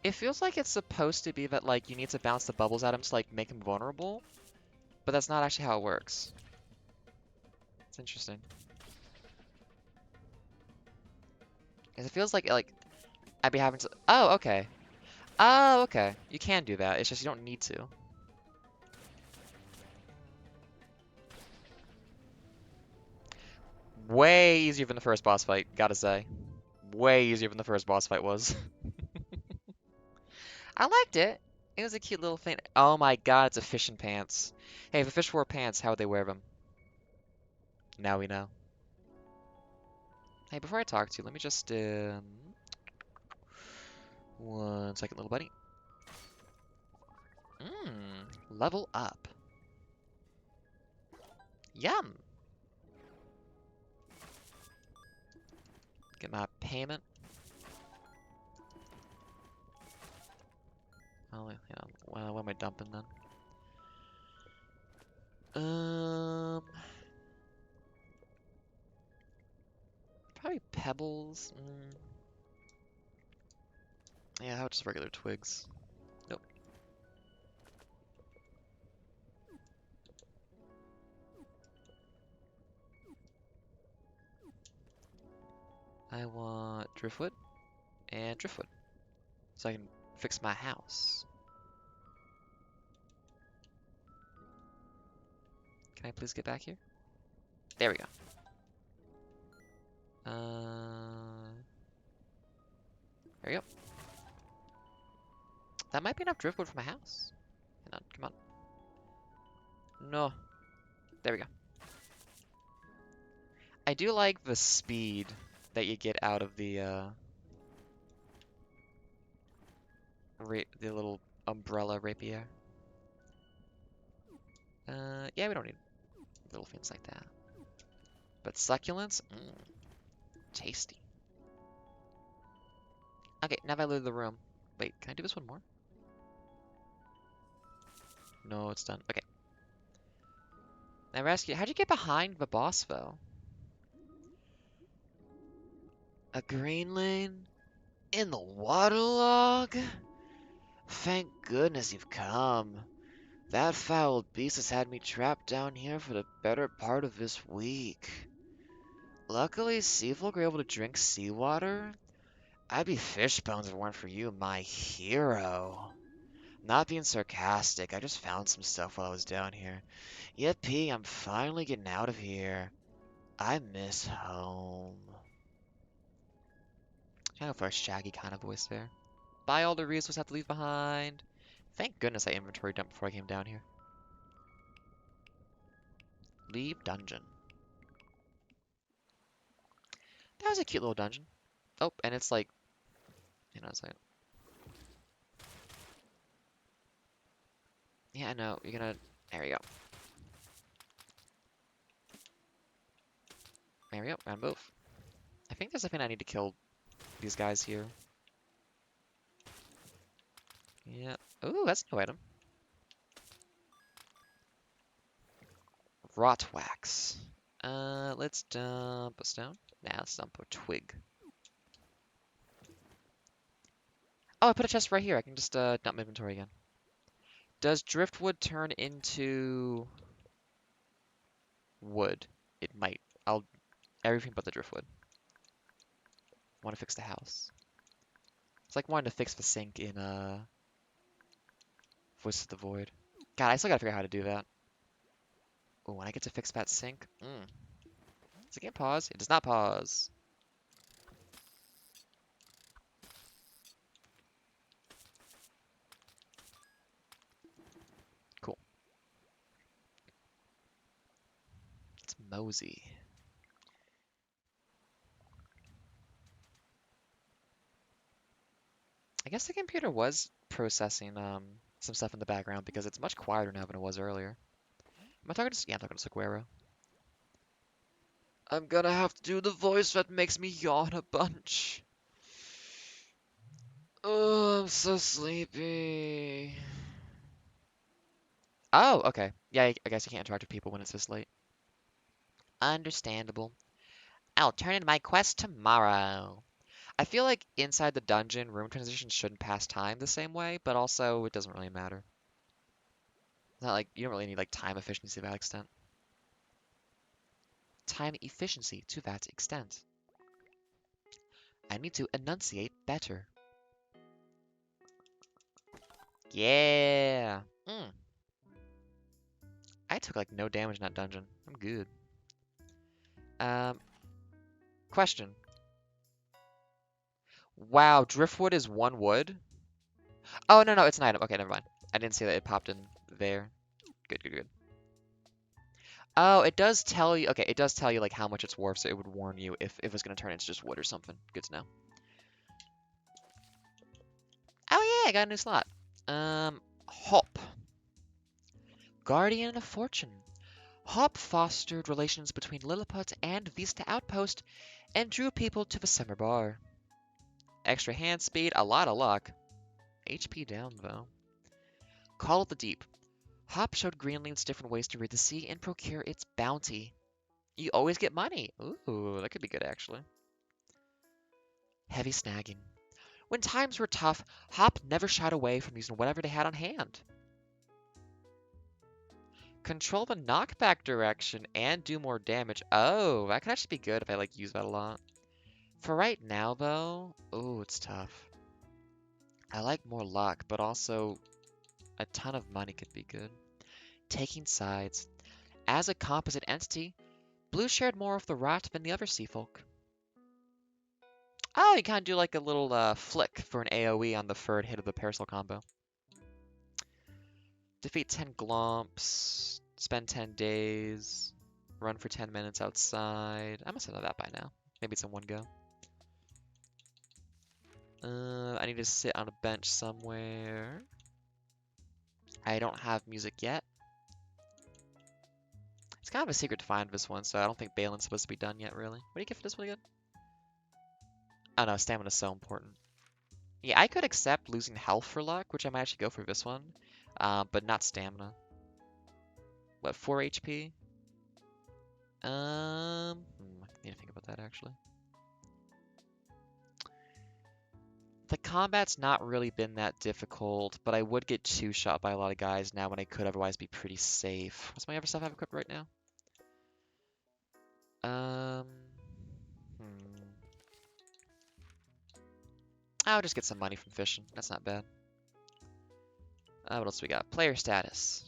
It feels like it's supposed to be that, like, you need to bounce the bubbles at him to, like, make him vulnerable. But that's not actually how it works. It's interesting. 'Cause it feels like, I'd be having to... Oh, okay. Oh, okay. You can do that. It's just you don't need to. Way easier than the first boss fight, gotta say. Way easier than the first boss fight was. I liked it. It was a cute little thing. Oh my god, it's a fish in pants. Hey, if a fish wore pants, how would they wear them? Now we know. Hey, before I talk to you, let me just, 1 second, little buddy. Level up. Yum! Get my payment. Oh, yeah. Well, what am I dumping then? pebbles? Yeah, how about just regular twigs? Nope. I want driftwood and driftwood so I can fix my house. Can I please get back here? There we go. There we go. That might be enough driftwood for my house. Hang on, come on. No. There we go. I do like the speed that you get out of the little umbrella rapier. Yeah, we don't need little things like that. But succulents? Tasty. Okay, now that I leave the room. Wait, can I do this one more? No, it's done. Okay. Now rescue. How'd you get behind the boss, though? A green lane? In the waterlog? Thank goodness you've come. That foul beast has had me trapped down here for the better part of this week. Luckily, seafolk are able to drink seawater. I'd be fish bones if it weren't for you, my hero. Not being sarcastic, I just found some stuff while I was down here. Yippee, I'm finally getting out of here. I miss home. Kind of a shaggy kind of voice there. Buy all the resources I have to leave behind. Thank goodness I inventory dumped before I came down here. Leave dungeon. That was a cute little dungeon. Oh, and it's like, it's like, yeah, no, you're gonna, there we go. There we go, and both. I think there's something I need to kill these guys here. Yeah. Ooh, that's a new item. Rot wax. Let's dump a stone. Now let's dump a twig. Oh, I put a chest right here. I can just dump my inventory again. Does driftwood turn into wood? It might. Everything but the driftwood. I want to fix the house. It's like wanting to fix the sink in Voice of the Void. God, I still gotta figure out how to do that. Oh, when I get to fix that sink. Does the game pause? It does not pause. Cool. It's mosey. I guess the computer was processing some stuff in the background because it's much quieter now than it was earlier. Am I talking to? Yeah, I'm talking to Seguero. I'm gonna have to do the voice that makes me yawn a bunch. Oh, I'm so sleepy. Oh, okay. Yeah, I guess you can't interact with people when it's this late. Understandable. I'll turn in my quest tomorrow. I feel like inside the dungeon, room transitions shouldn't pass time the same way, but also it doesn't really matter. It's not like you don't really need like time efficiency to that extent. Time efficiency to that extent. I need to enunciate better. Yeah. I took like no damage in that dungeon. I'm good. Um, question. Wow, driftwood is one wood? Oh, no, no, it's an item. Okay, never mind. I didn't see that it popped in there. Good, good, good. Oh, it does tell you. Okay, it does tell you like how much it's worth, so it would warn you if it was gonna turn into just wood or something. Good to know. Oh yeah, I got a new slot. Hop. Guardian of Fortune. Hop fostered relations between Lilliput and Vista Outpost and drew people to the summer bar. Extra hand speed, a lot of luck. HP down though. Call of the Deep. Hop showed Greenland's different ways to rid the sea and procure its bounty. You always get money. Ooh, that could be good actually. Heavy snagging. When times were tough, Hop never shied away from using whatever they had on hand. Control the knockback direction and do more damage. Oh, that could actually be good if I like use that a lot. For right now though, oh, it's tough. I like more luck, but also a ton of money could be good. Taking sides. As a composite entity, Blue shared more of the rat than the other sea folk. Oh, you kind of do like a little flick for an AoE on the third hit of the Parasol combo. Defeat 10 glomps, spend 10 days, run for 10 minutes outside. I must have done that by now. Maybe it's in one go. I need to sit on a bench somewhere. I don't have music yet. It's kind of a secret to find this one, so I don't think Balin's supposed to be done yet, really. What do you get for this one again? Oh no, stamina's so important. Yeah, I could accept losing health for luck, which I might actually go for this one, but not stamina. What, 4 HP? I need to think about that actually. The combat's not really been that difficult, but I would get two-shot by a lot of guys now when I could otherwise be pretty safe. What's my other stuff I have equipped right now? I'll just get some money from fishing. That's not bad. What else we got? Player status.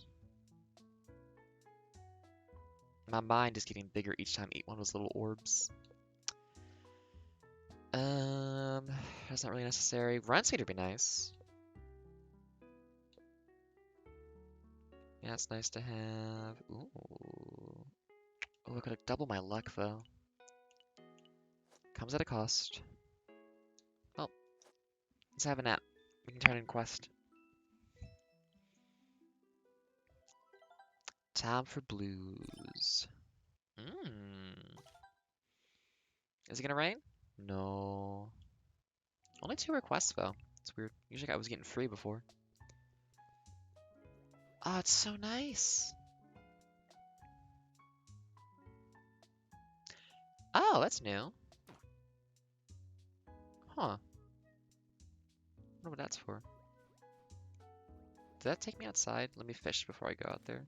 My mind is getting bigger each time I eat one of those little orbs. That's not really necessary. Run speed would be nice. Yeah, it's nice to have. Ooh. Oh, I could double my luck though. Comes at a cost. Oh, let's have a nap. We can turn in quest. Time for blues. Is it gonna rain? No. Only 2 requests though. It's weird. Usually I was getting free before. Oh, it's so nice. Oh, that's new. Huh. I wonder what that's for. Did that take me outside? Let me fish before I go out there.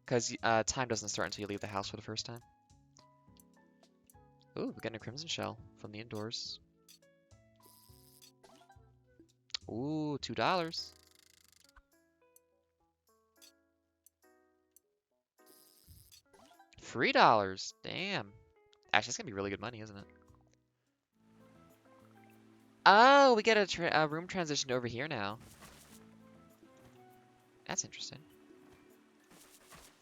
Because time doesn't start until you leave the house for the first time. Ooh, we got a crimson shell from the indoors. Ooh, $2. $3. Damn. Actually, that's gonna be really good money, isn't it? Oh, we get a room transitioned over here now. That's interesting.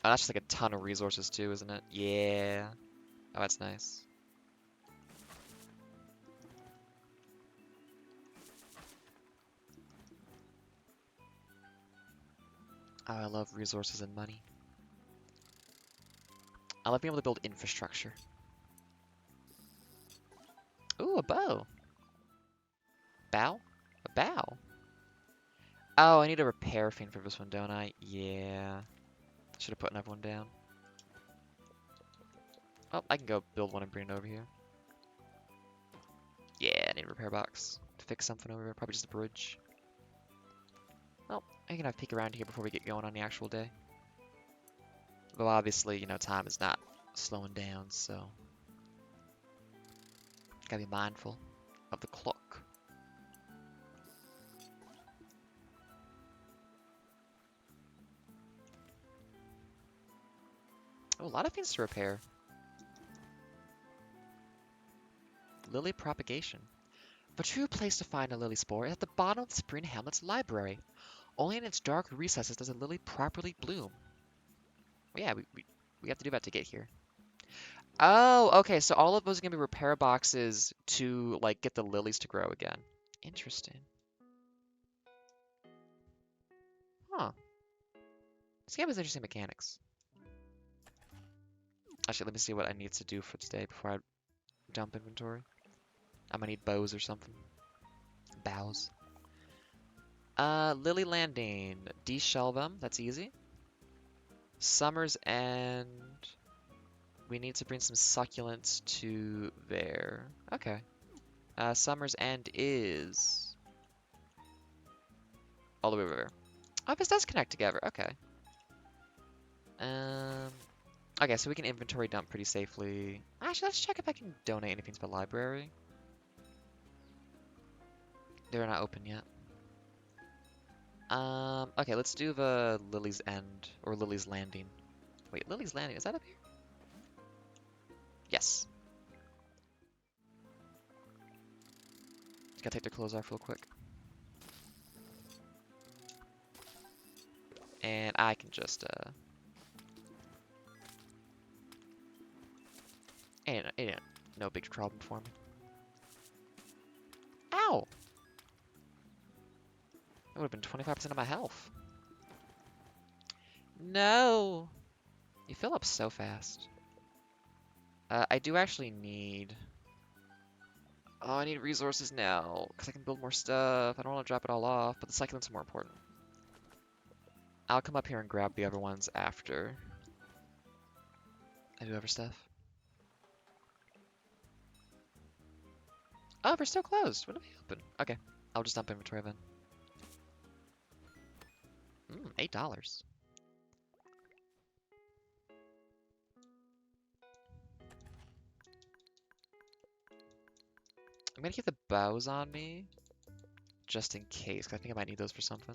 Oh, that's just like a ton of resources too, isn't it? Yeah. Oh, that's nice. Oh, I love resources and money. I love being able to build infrastructure. Ooh, a bow. Bow? A bow? Oh, I need a repair thing for this one, don't I? Yeah. Should have put another one down. Oh, I can go build one and bring it over here. Yeah, I need a repair box to fix something over here. Probably just a bridge. Well, I can have a peek around here before we get going on the actual day. Though obviously, you know, time is not slowing down, so gotta be mindful of the clock. Oh, a lot of things to repair. Lily propagation. The true place to find a lily spore is at the bottom of the Spring Hamlet's library. Only in its dark recesses does a lily properly bloom. Well, yeah, we have to do that to get here. Oh, okay, so all of those are gonna be repair boxes to, like, get the lilies to grow again. Interesting. Huh. This game has interesting mechanics. Actually, let me see what I need to do for today before I dump inventory. I'm gonna need bows or something. Bows. Lily Landing. De-shell them. That's easy. Summer's End. We need to bring some succulents to there. Okay. Summer's End is all the way over. Oh, this does connect together. Okay. Um. Okay, so we can inventory dump pretty safely. Actually, let's check if I can donate anything to the library. They're not open yet. Okay, let's do the Lily's End, or Lily's Landing. Wait, Lily's Landing, is that up here? Yes. Just gotta take their clothes off real quick. And I can just, ain't no big problem for me. Ow! That would have been 25% of my health. No! You fill up so fast. I do actually need... Oh, I need resources now, because I can build more stuff. I don't want to drop it all off, but the succulents are more important. I'll come up here and grab the other ones after I do other stuff. Oh, they're still closed. When are they open? Okay, I'll just dump inventory then. $8. I'm gonna keep the bows on me, just in case, because I think I might need those for something.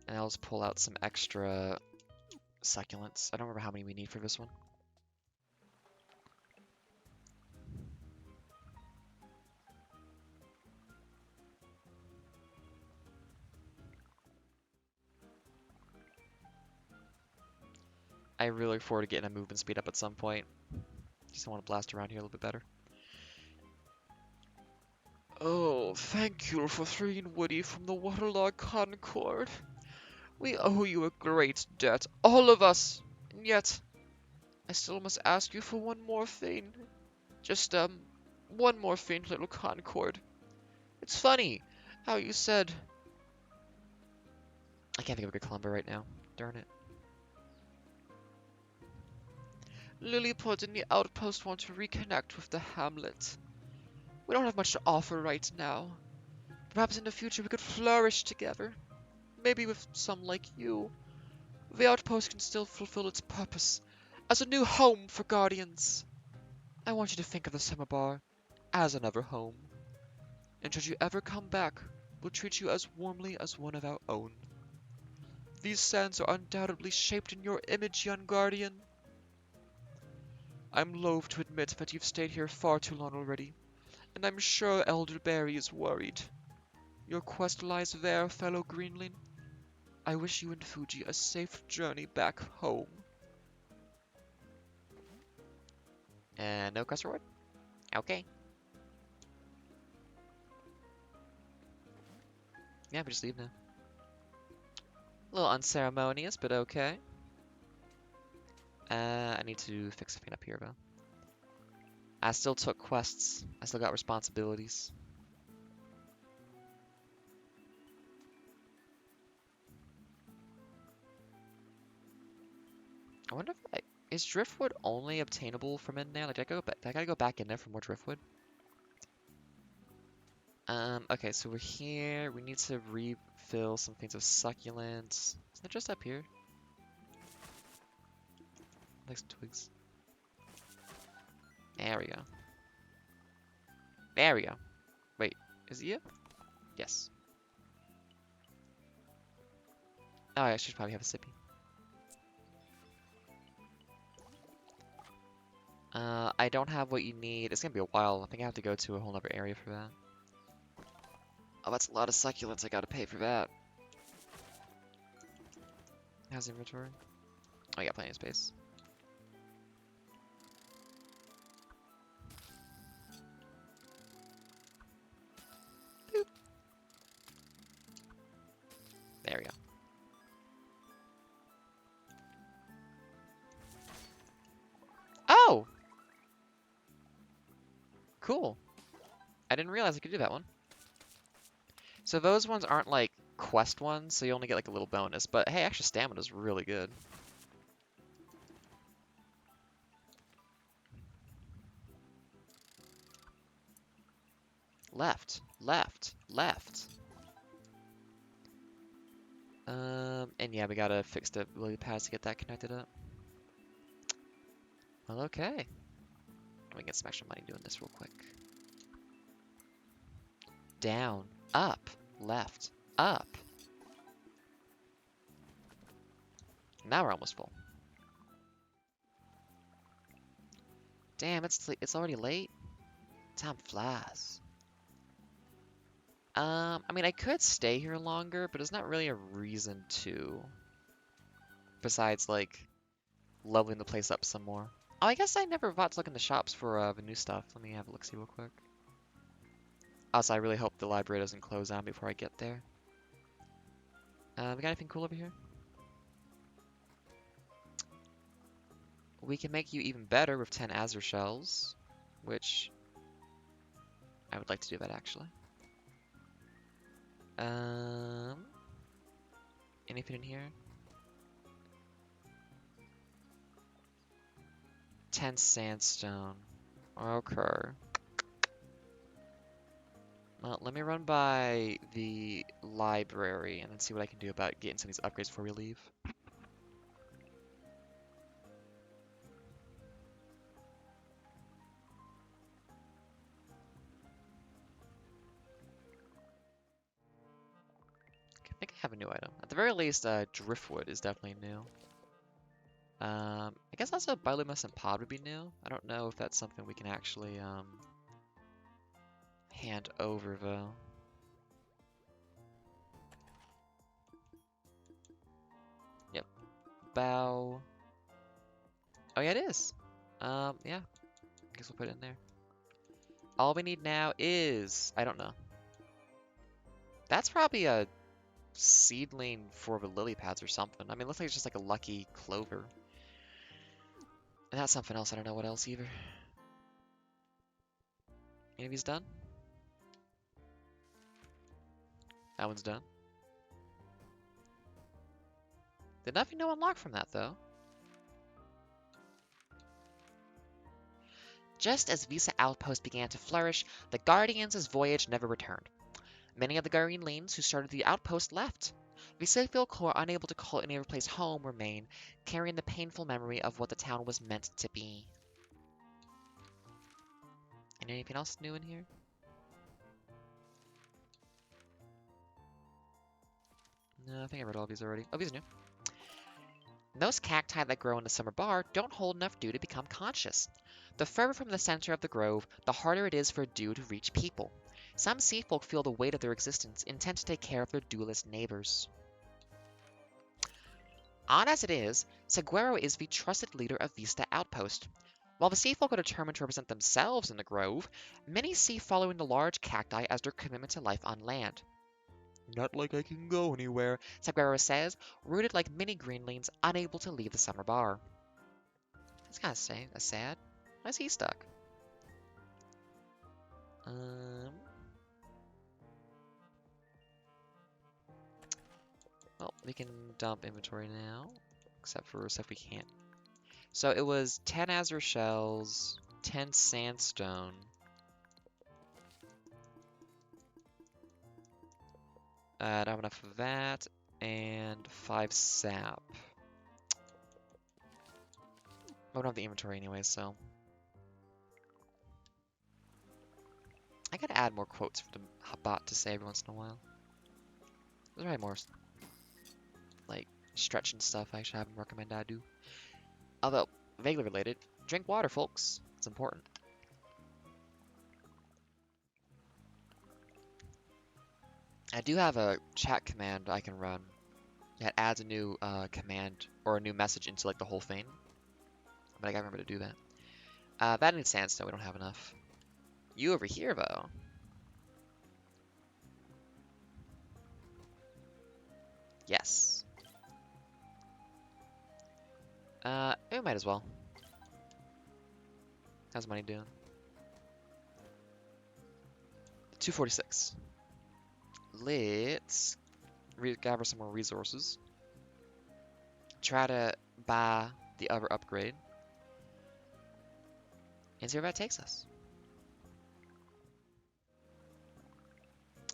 And I'll just pull out some extra succulents. I don't remember how many we need for this one. I really look forward to getting a movement speed up at some point. Just want to blast around here a little bit better. Oh, thank you for freeing Woody from the waterlogged Concord. We owe you a great debt, all of us. And yet, I still must ask you for one more thing. Just, one more thing, little Concord. It's funny how you said... I can't think of a good Columbo right now. Darn it. Lilliput and the outpost want to reconnect with the hamlet. We don't have much to offer right now. Perhaps in the future we could flourish together. Maybe with some like you. The outpost can still fulfill its purpose as a new home for guardians. I want you to think of the summer bar as another home. And should you ever come back, we'll treat you as warmly as one of our own. These sands are undoubtedly shaped in your image, young guardian. I'm loath to admit that you've stayed here far too long already, and I'm sure Elder Barry is worried. Your quest lies there, fellow Greenling. I wish you and Fuji a safe journey back home. And no quest reward? Okay. Yeah, we just leave now. A little unceremonious, but okay. I need to fix something up here, though. I still took quests. I still got responsibilities. I wonder if is driftwood only obtainable from in there? Like, I gotta go back in there for more driftwood? Okay, so we're here. We need to refill some things with succulents. Isn't it just up here? Like some twigs. There we go. There we go. Wait, is he up? Yes. Oh, I should probably have a sippy. I don't have what you need. It's gonna be a while. I think I have to go to a whole other area for that. Oh, that's a lot of succulents. I gotta pay for that. How's the inventory? Oh, I got plenty of space. Boop. There we go. Oh! Cool. I didn't realize I could do that one. So those ones aren't like quest ones, so you only get like a little bonus. But hey, extra stamina is really good. Left. Left. Left. And yeah, we gotta fix the lily pads to get that connected up. Well, okay. Let me get some extra money doing this real quick. Down. Up. Left. Up. Now we're almost full. Damn, it's already late. Time flies. I mean, I could stay here longer, but there's not really a reason to. Besides, like, leveling the place up some more. Oh, I guess I never thought to look in the shops for the new stuff. Let me have a look-see real quick. Also, I really hope the library doesn't close down before I get there. We got anything cool over here? We can make you even better with 10 Azure shells, which I would like to do that actually. Anything in here? 10 sandstone. Okay. Well, let me run by the library and then see what I can do about getting some of these upgrades before we leave. I think I have a new item. At the very least, driftwood is definitely new. I guess also bioluminescent pod would be new. I don't know if that's something we can actually hand over though. Yep. Bow. Oh yeah, it is. Yeah. Guess we'll put it in there. All we need now is, I don't know. That's probably a seedling for the lily pads or something. I mean, it looks like it's just like a lucky clover. And that's something else. I don't know what else either. Any of these done? That one's done. Did nothing to unlock from that though. Just as Visa Outpost began to flourish, the Guardians' voyage never returned. Many of the Guardianlings who started the outpost left. The civil corps, unable to call any other place home, remain, carrying the painful memory of what the town was meant to be. And anything else new in here? No, I think I read all these already. Oh, these are new. Those cacti that grow in the summer bar don't hold enough dew to become conscious. The further from the center of the grove, the harder it is for dew to reach people. Some sea folk feel the weight of their existence, intent to take care of their dewless neighbors. Odd as it is, Saguaro is the trusted leader of Vista Outpost. While the sea folk are determined to represent themselves in the grove, many see following the large cacti as their commitment to life on land. Not like I can go anywhere, Saguaro says, rooted like many greenlings, unable to leave the summer bar. That's kind of sad. Why is he stuck? Well, we can dump inventory now, except for stuff we can't. So it was 10 azure shells, 10 sandstone. I don't have enough of that, and 5 sap. I don't have the inventory anyway, so. I gotta add more quotes for the bot to say every once in a while. There's probably more, like, stretching stuff I should have him recommend I do. Although, vaguely related, drink water, folks. It's important. I do have a chat command I can run that adds a new command or a new message into like the whole thing. But I gotta remember to do that. That needs sandstone, we don't have enough. You over here though. Yes. We might as well. How's money doing? 246. Let's gather some more resources. Try to buy the other upgrade. And see where that takes us.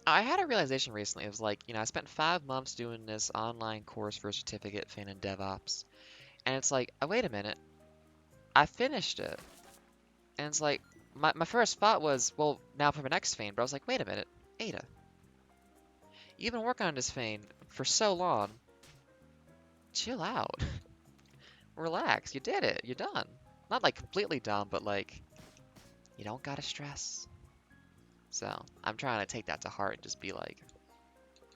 I had a realization recently. It was like, I spent 5 months doing this online course for a certificate fan in DevOps. And it's like, oh, wait a minute. I finished it. And it's like, my first thought was, well, now for my next Fane. But I was like, wait a minute. Ada, you've been working on this Fane for so long. Chill out. Relax. You did it. You're done. Not like completely done, but like, you don't gotta stress. So I'm trying to take that to heart and just be like,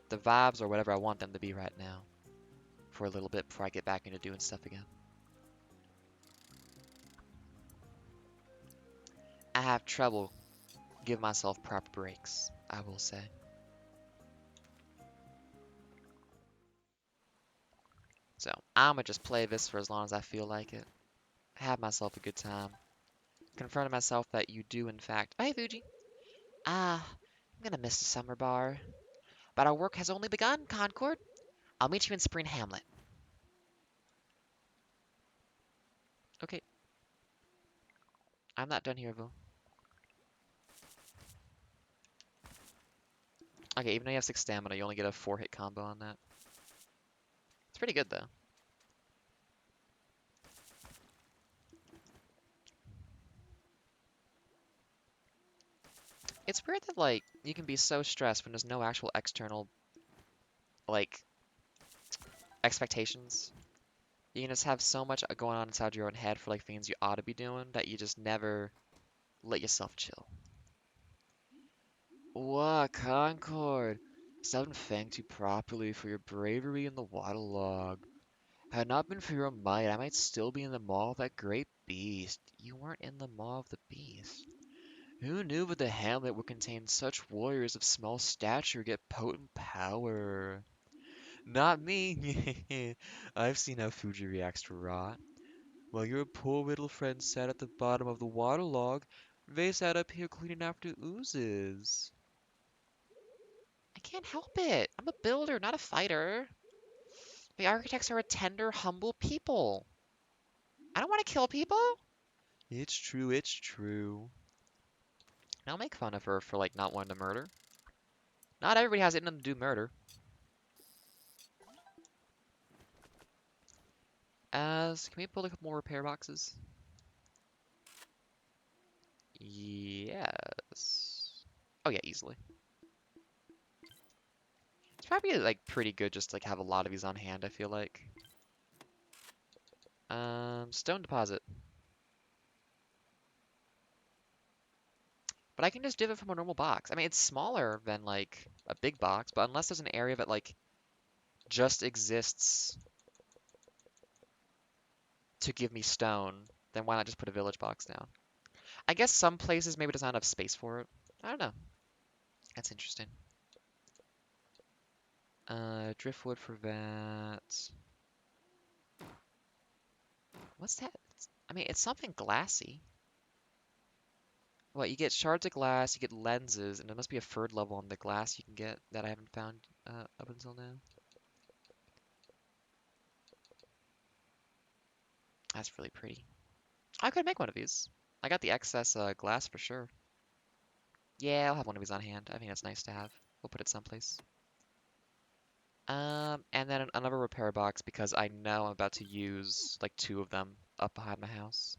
the vibes are whatever I want them to be right now for a little bit before I get back into doing stuff again. I have trouble giving myself proper breaks, I will say. So I'm gonna just play this for as long as I feel like it. Have myself a good time. Confronting myself that you do, in fact. Oh, hey, Fuji. I'm gonna miss the summer bar. But our work has only begun, Concord. I'll meet you in Spring Hamlet. Okay, I'm not done here, though. Okay, even though you have 6 stamina, you only get a 4-hit combo on that. It's pretty good, though. It's weird that, like, you can be so stressed when there's no actual external, like, expectations. You can just have so much going on inside your own head for, like, things you ought to be doing that you just never let yourself chill. What, Concord? Still haven't thanked you properly for your bravery in the waterlog. Had it not been for your might, I might still be in the maw of that great beast. You weren't in the maw of the beast. Who knew that the hamlet would contain such warriors of small stature get potent power? Not me. I've seen how Fuji reacts to rot. While your poor little friends sat at the bottom of the waterlog, they sat up here cleaning after oozes. I can't help it. I'm a builder, not a fighter. The architects are a tender, humble people. I don't want to kill people. It's true, it's true. I'll make fun of her for, like, not wanting to murder. Not everybody has it in them to do murder. Can we pull a couple more repair boxes? Yes. Oh yeah, easily. It's probably, like, pretty good just to, like, have a lot of these on hand, I feel like. Stone deposit. But I can just do it from a normal box. I mean, it's smaller than, like, a big box, but unless there's an area that, like, just exists to give me stone, then why not just put a village box down? I guess some places maybe doesn't have enough space for it. I don't know. That's interesting. Driftwood for that. What's that? I mean, it's something glassy. What, you get shards of glass, you get lenses, and there must be a third level on the glass you can get that I haven't found up until now. That's really pretty. I could make one of these. I got the excess glass for sure. Yeah, I'll have one of these on hand. I think that's nice to have. We'll put it someplace. And then another repair box because I know I'm about to use like 2 of them up behind my house.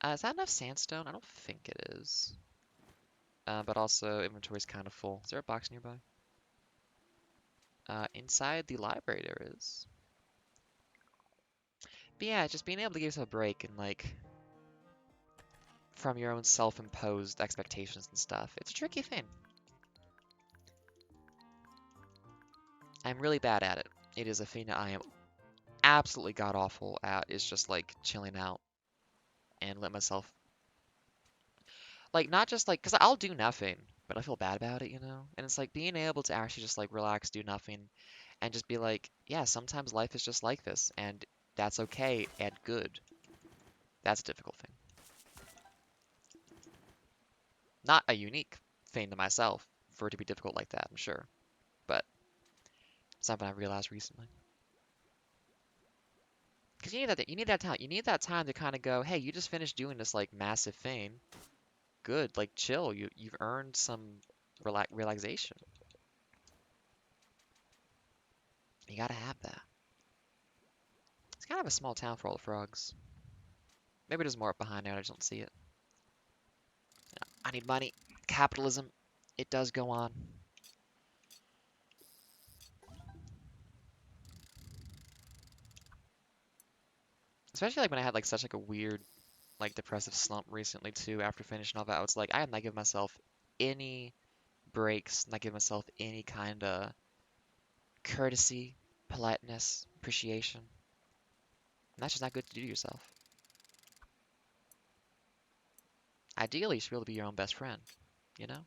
Is that enough sandstone? I don't think it is. But also inventory's kind of full. Is there a box nearby? Inside the library there is. But yeah, just being able to give yourself a break and like from your own self-imposed expectations and stuff. It's a tricky thing. I'm really bad at it. It is a thing that I am absolutely god awful at, is just like chilling out and let myself like not just like because I'll do nothing, but I feel bad about it, you know? And it's like being able to actually just like relax, do nothing, and just be like, yeah, sometimes life is just like this, and that's okay and good. That's a difficult thing. Not a unique thing to myself for it to be difficult like that, I'm sure, but something I realized recently. Because you need that time. You need that time to kind of go, hey, you just finished doing this like massive thing. good. Like, chill. You've earned some relaxation. You gotta have that. It's kind of a small town for all the frogs. Maybe there's more up behind there. I just don't see it. I need money. Capitalism. It does go on. Especially like when I had like such like a weird like depressive slump recently too after finishing all that. I was like, I am not giving myself any breaks, not giving myself any kind of courtesy, politeness, appreciation. And that's just not good to do to yourself. Ideally, you should be able to be your own best friend, you know?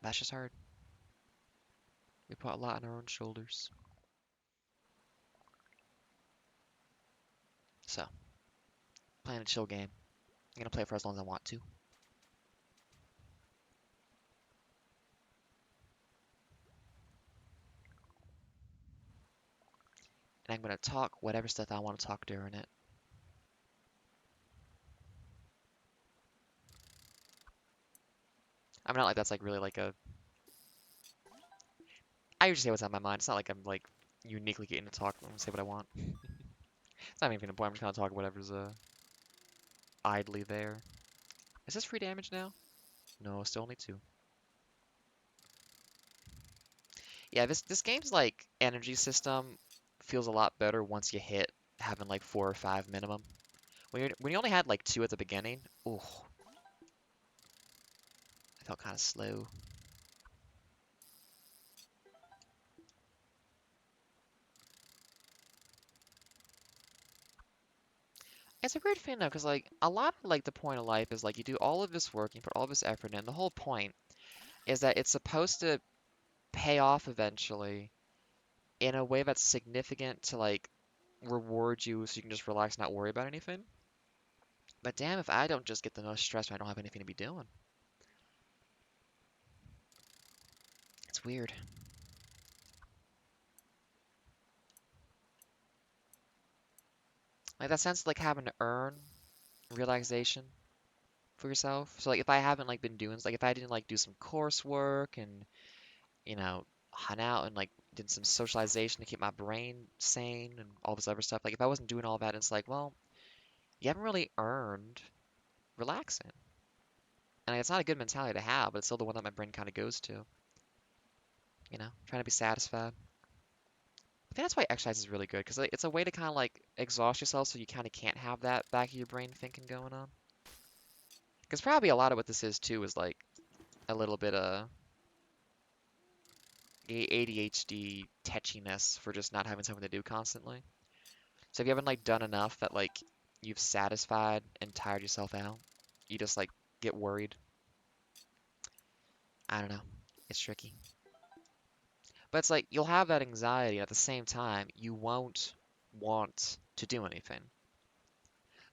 That's just hard. We put a lot on our own shoulders. So, playing a chill game. I'm gonna play it for as long as I want to. And I'm gonna talk whatever stuff I want to talk during it. I'm not like that's like really like a. I usually say what's on my mind. It's not like I'm like uniquely getting to talk and say what I want. It's not even important. I'm just gonna talk whatever's idly there. Is this free damage now? No, still only two. Yeah, this game's like energy system feels a lot better once you hit having like 4 or 5 minimum. When you only had like two at the beginning, ooh, I felt kind of slow. It's a weird thing though, because like a lot of like the point of life is like you do all of this work, you put all this effort in. The whole point is that it's supposed to pay off eventually in a way that's significant to like reward you so you can just relax and not worry about anything. But damn if I don't just get the most stress when I don't have anything to be doing. It's weird. Like that sense of like having to earn relaxation for yourself. So like if I haven't like been doing like if I didn't like do some coursework and hunt out and like did some socialization to keep my brain sane and all this other stuff. Like if I wasn't doing all that, it's like, well, you haven't really earned relaxing. And it's not a good mentality to have, but it's still the one that my brain kind of goes to. Trying to be satisfied. I think that's why exercise is really good because it's a way to kind of like exhaust yourself so you kind of can't have that back of your brain thinking going on. Because probably a lot of what this is too is like a little bit of ADHD tetchiness for just not having something to do constantly. So if you haven't like done enough that like you've satisfied and tired yourself out, you just like get worried. I don't know. It's tricky. But it's like you'll have that anxiety at the same time you won't want to do anything.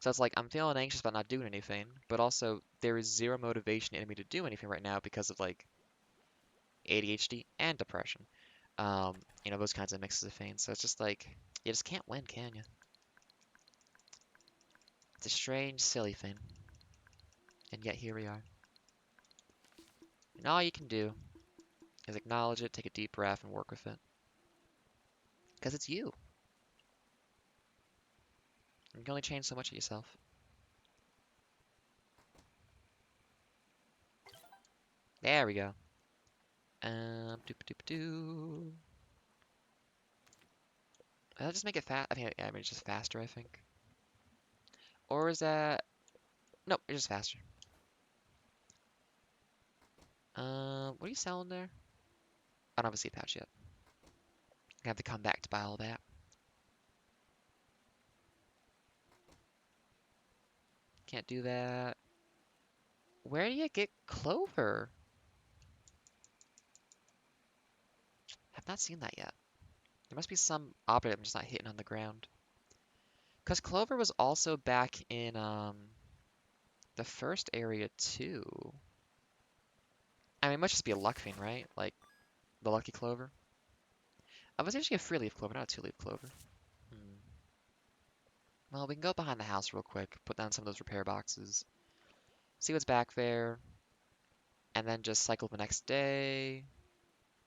So it's like I'm feeling anxious about not doing anything, but also there is zero motivation in me to do anything right now because of like ADHD and depression. Those kinds of mixes of things. So it's just like you just can't win, can you? It's a strange, silly thing. And yet here we are. And all you can do is acknowledge it, take a deep breath, and work with it. Because it's you. You can only change so much of yourself. There we go. Doop doop doo. I'll just make it fast. I mean, it's just faster, I think. Or is that? Nope, it's just faster. What are you selling there? I don't have a seed pouch yet. I have to come back to buy all that. Can't do that. Where do you get clover? I've not seen that yet. There must be some operative I'm just not hitting on the ground. Because clover was also back in the first area too. I mean, it must just be a luck thing, right? Like the lucky clover. I was actually a free leaf clover, not a two-leaf clover. Hmm. Well, we can go behind the house real quick, put down some of those repair boxes, see what's back there, and then just cycle the next day.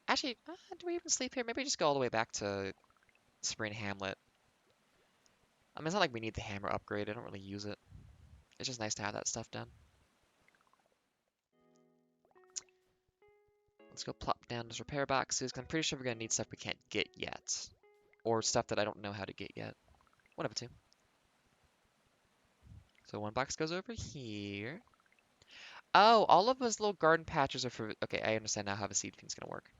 Actually, do we even sleep here? Maybe just go all the way back to Spring Hamlet. I mean, it's not like we need the hammer upgrade. I don't really use it. It's just nice to have that stuff done. Let's go plop down those repair boxes, 'cause I'm pretty sure we're gonna need stuff we can't get yet. Or stuff that I don't know how to get yet. One of the two. So one box goes over here. Oh, all of those little garden patches are for... Okay, I understand now how the seed thing's gonna work.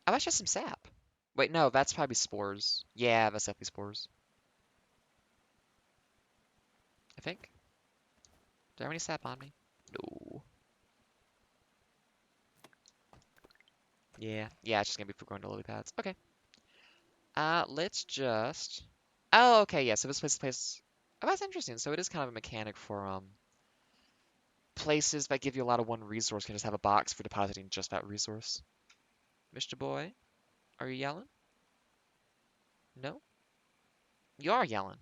Oh, that's just some sap. Wait, no, that's probably spores. Yeah, that's definitely spores. I think. Do I have any sap on me? No. Yeah, it's just gonna be for growing to lily pads. Okay. Let's just... Oh, okay, yeah, so this place... Oh, that's interesting. So it is kind of a mechanic for, places that give you a lot of one resource can just have a box for depositing just that resource. Mr. Boy, are you yelling? No? You are yelling.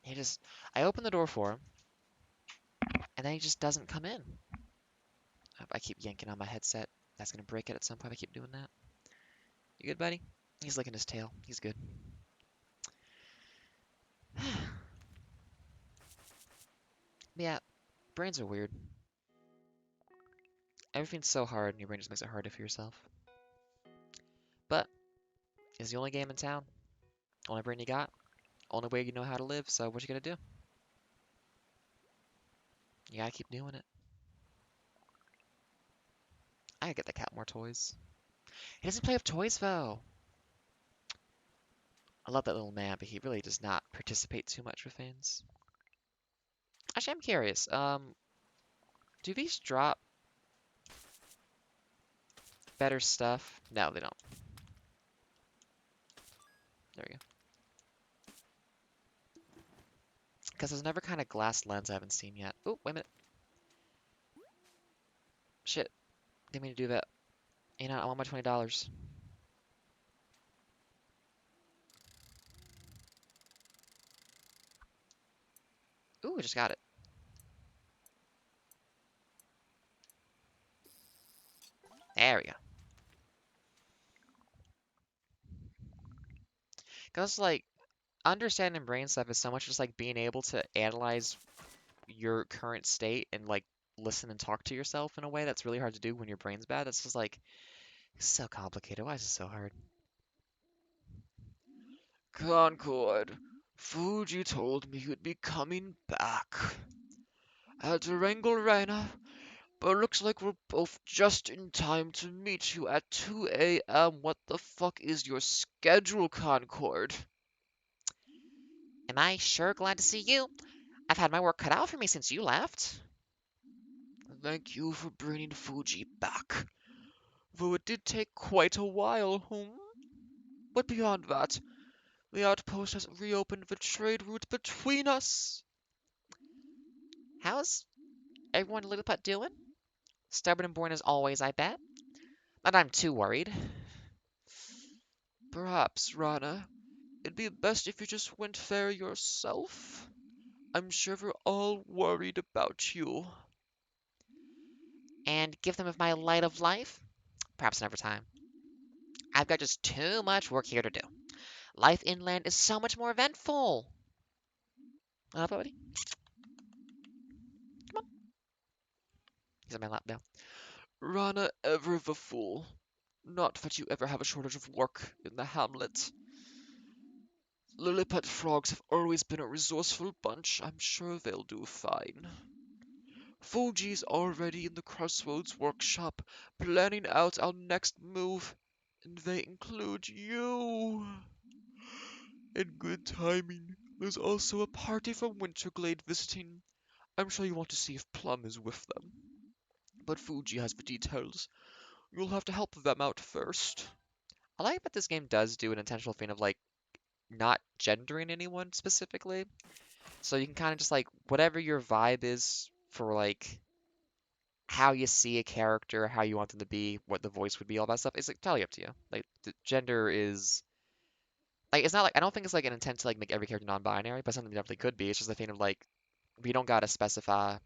He just... I open the door for him, and then he just doesn't come in. I keep yanking on my headset. That's gonna break it at some point. I keep doing that. You good, buddy? He's licking his tail. He's good. Yeah, brains are weird. Everything's so hard, and your brain just makes it harder for yourself. But it's the only game in town. Only brain you got. Only way you know how to live. So what you gonna do? You gotta keep doing it. I gotta get the cat more toys. He doesn't play with toys though. I love that little man, but he really does not participate too much with things. Actually, I'm curious. Do these drop better stuff? No, they don't. There we go. Because there's never kind of glass lens I haven't seen yet. Oh, wait a minute. Shit. Didn't mean to do that. You know, I want my $20. Ooh, I just got it. There we go. Because, like, understanding brain stuff is so much just like being able to analyze your current state and, like, listen and talk to yourself in a way that's really hard to do when your brain's bad. That's just, like, so complicated. Why is it so hard? Concord, Fuji told me you'd be coming back. I had to wrangle Raina, but looks like we're both just in time to meet you at 2 a.m. What the fuck is your schedule, Concord? Am I sure glad to see you? I've had my work cut out for me since you left. Thank you for bringing Fuji back. Though it did take quite a while, But beyond that, the outpost has reopened the trade route between us. How's everyone in Lilliput doing? Stubborn and born as always, I bet. Not I'm too worried. Perhaps, Rana, it'd be best if you just went there yourself. I'm sure we're all worried about you. And give them of my light of life? Perhaps another time. I've got just too much work here to do. Life inland is so much more eventful. Buddy? Come on. He's on my lap now. Rana ever the fool. Not that you ever have a shortage of work in the hamlet. Lilliput frogs have always been a resourceful bunch. I'm sure they'll do fine. Fuji's already in the Crossroads workshop, planning out our next move, and they include you. In good timing, there's also a party from Winterglade visiting. I'm sure you want to see if Plum is with them. But Fuji has the details. You'll have to help them out first. I like that this game does do an intentional thing of, like, not gendering anyone specifically. So you can kind of just, like, whatever your vibe is for, like, how you see a character, how you want them to be, what the voice would be, all that stuff, is, like, entirely up to you. Like, the gender is... Like, it's not like... I don't think it's, like, an intent to, like, make every character non-binary, but something definitely could be. It's just a thing of, like, we don't gotta specify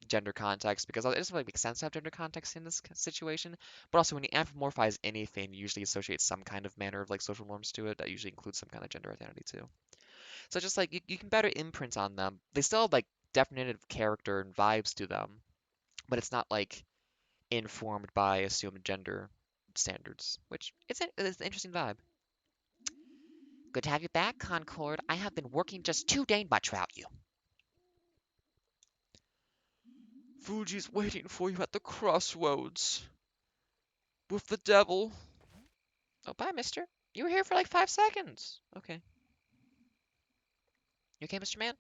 gender context because it doesn't really make sense to have gender context in this situation. But also, when you anthropomorphize anything, you usually associate some kind of manner of like social norms to it that usually includes some kind of gender identity too. So just like you can better imprint on them. They still have like definitive character and vibes to them, but it's not like informed by assumed gender standards, which it's an interesting vibe. Good to have you back, Concord. I have been working just too dang much without you. Fuji's waiting for you at the crossroads with the devil. Oh, bye, mister. You were here for like 5 seconds. Okay. You okay, Mr. Man?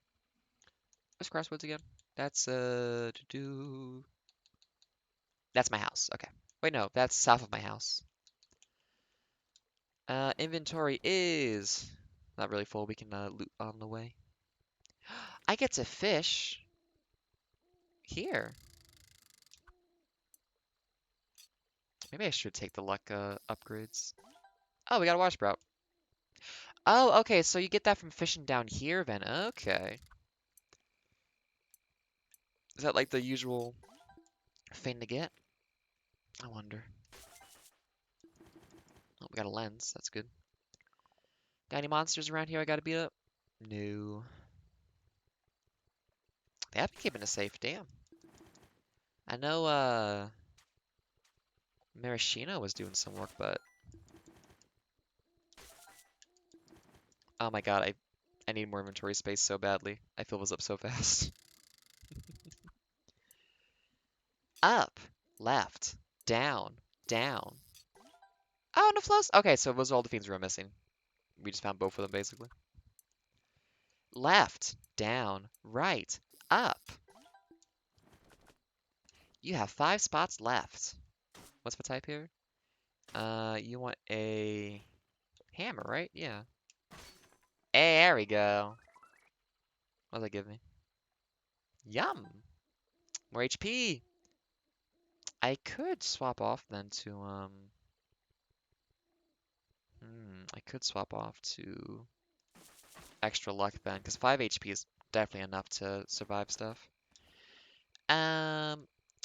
Where's crossroads again? That's, That's my house. Okay. Wait, no, that's south of my house. Inventory is not really full. We can loot on the way. I get to fish here. Maybe I should take the luck upgrades. Oh, we got a water sprout. Oh, okay, so you get that from fishing down here then. Okay. Is that like the usual thing to get? I wonder. Oh, we got a lens. That's good. Got any monsters around here I gotta beat up? No. They have been keeping us safe. Damn. I know, Maraschino was doing some work, but... Oh my god, I need more inventory space so badly. I fill this up so fast. Up, left, down, down. Oh, no flows. Okay, so those are all the fiends we were missing. We just found both of them, basically. Left, down, right, up. You have 5 spots left. What's the type here? You want a hammer, right? Yeah. Hey, there we go. What does that give me? Yum! More HP! I could swap off then to, I could swap off to extra luck then, because 5 HP is definitely enough to survive stuff. I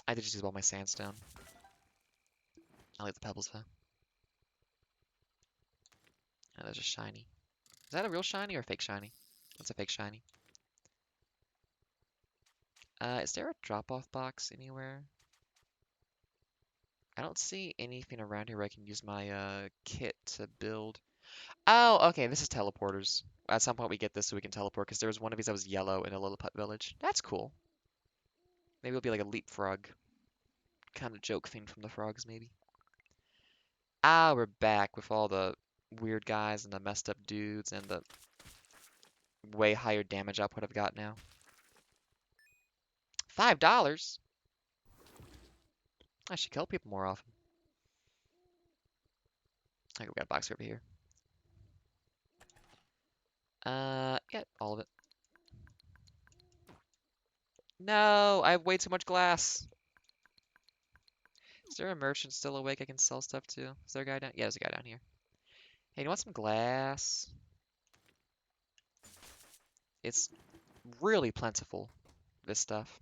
did just use all my sandstone. I'll leave the pebbles though. Oh, there's a shiny. Is that a real shiny or a fake shiny? That's a fake shiny. Is there a drop-off box anywhere? I don't see anything around here where I can use my kit to build. Oh, okay, this is teleporters. At some point we get this so we can teleport, because there was one of these that was yellow in a Lilliput village. That's cool. Maybe it'll be like a leapfrog kind of joke thing from the frogs, maybe. Ah, we're back with all the weird guys and the messed up dudes and the way higher damage output I've got now. $5? I should kill people more often. I we got a box over here. Yeah, all of it. No, I have way too much glass. Is there a merchant still awake I can sell stuff to? Is there a guy down? Yeah, there's a guy down here. Hey, you want some glass? It's really plentiful, this stuff.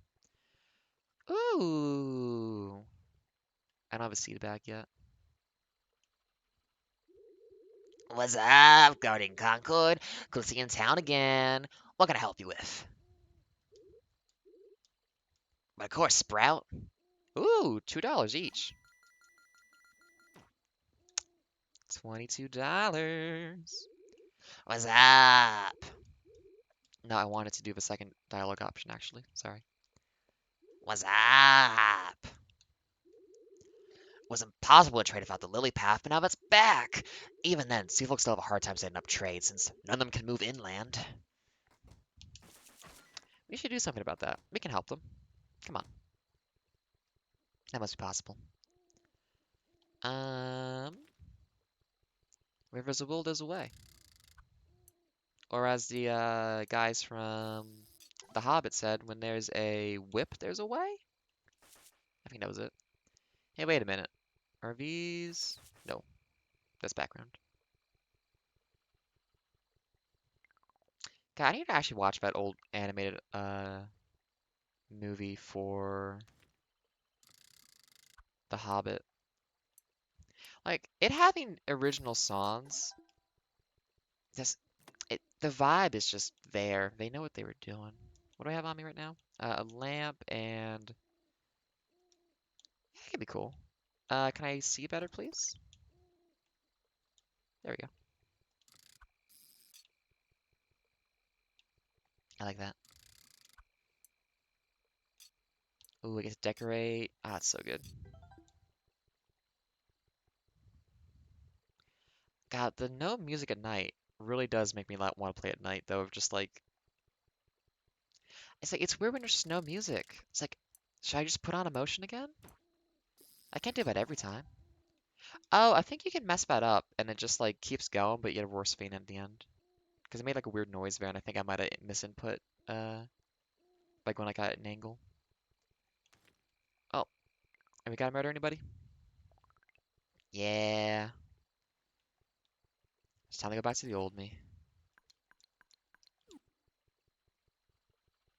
Ooh. I don't have a seed bag yet. What's up, Guardian Concord? Cool to see you in town again. What can I help you with? But of course, Sprout. Ooh, $2 each. $22. What's up? No, I wanted to do the second dialogue option, actually. Sorry. What's up? It was impossible to trade without the lily path, but now that's back. Even then, sea folks still have a hard time setting up trade, since none of them can move inland. We should do something about that. We can help them. Come on. That must be possible. Where there's a will, there's a way. Or as the guys from The Hobbit said, when there's a whip, there's a way? I think that was it. Hey, wait a minute. Are these... No, that's background. God, I need to actually watch that old animated movie for The Hobbit. Like, it having original songs, just the vibe is just there. They know what they were doing. What do I have on me right now? A lamp and it could be cool. Can I see better, please? There we go. I like that. Ooh, I get to decorate. Ah, it's so good. God, the no music at night really does make me want to play at night, though. Of just like, it's like it's weird when there's just no music. It's like, should I just put on emotion again? I can't do that every time. Oh, I think you can mess that up, and it just like keeps going, but you get a worse thing at the end. Because it made like a weird noise there, and I think I might have misinput, uh, like when I got an angle. Oh, have we got to murder anybody? Yeah. It's time to go back to the old me.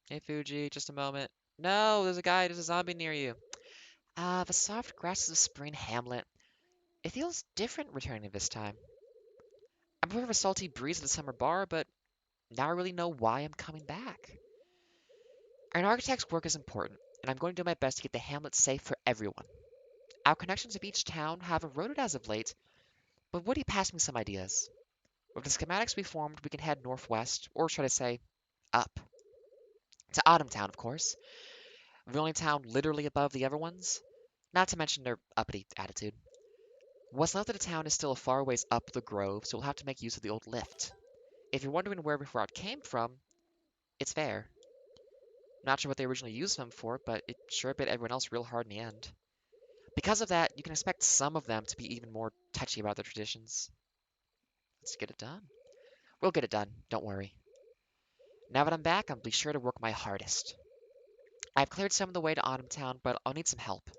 Hey, Fuji, just a moment. No, there's a zombie near you. Ah, the soft grasses of spring hamlet. It feels different returning this time. I prefer the salty breeze of the summer bar, but now I really know why I'm coming back. An architect's work is important, and I'm going to do my best to get the hamlet safe for everyone. Our connections with each town have eroded as of late, but Woody passed me some ideas. With the schematics we formed, we can head northwest, or should I say, up. To Autumn Town, of course. The only town literally above the other ones, not to mention their uppity attitude. What's left of the town is still a far ways up the grove, so we'll have to make use of the old lift. If you're wondering where the route came from, it's there. Not sure what they originally used them for, but it sure bit everyone else real hard in the end. Because of that, you can expect some of them to be even more touchy about their traditions. Let's get it done. We'll get it done, don't worry. Now that I'm back, I'll be sure to work my hardest. I've cleared some of the way to Autumn Town, but I'll need some help.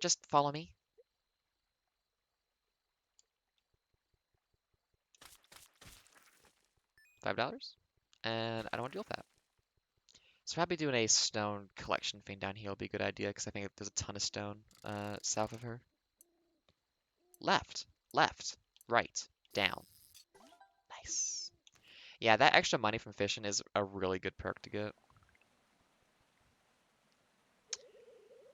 Just follow me. $5? And I don't want to deal with that. So probably doing a stone collection thing down here will be a good idea, because I think there's a ton of stone south of her. Left, left, right, down. Nice. Yeah, that extra money from fishing is a really good perk to get.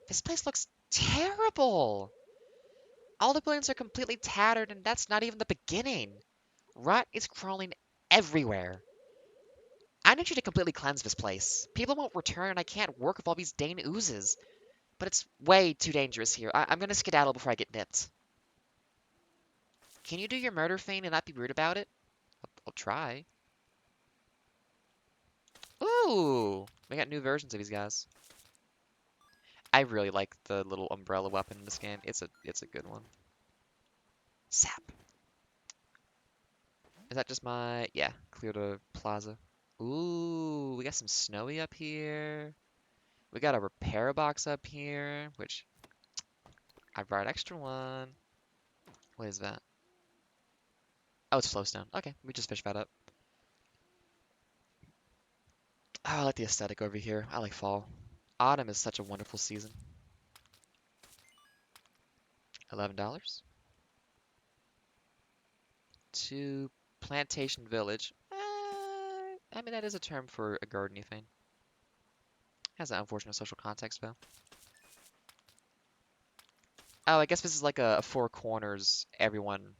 This place looks terrible. All the buildings are completely tattered, and that's not even the beginning. Rot is crawling everywhere. I need you to completely cleanse this place. People won't return, and I can't work with all these dang oozes. But it's way too dangerous here. I'm gonna skedaddle before I get nipped. Can you do your murder thing and not be rude about it? I'll try. Ooh! We got new versions of these guys. I really like the little umbrella weapon in this game. It's a good one. Sap. Is that just my... Yeah, clear the plaza. Ooh, we got some snowy up here. We got a repair box up here, which I brought an extra one. What is that? Oh, it's flowstone. Okay, we just fished that up. Oh, I like the aesthetic over here. I like fall. Autumn is such a wonderful season. $11. To Plantation Village. I mean, that is a term for a gardeny thing. Has an unfortunate social context, though. Oh, I guess this is like a four corners, everyone's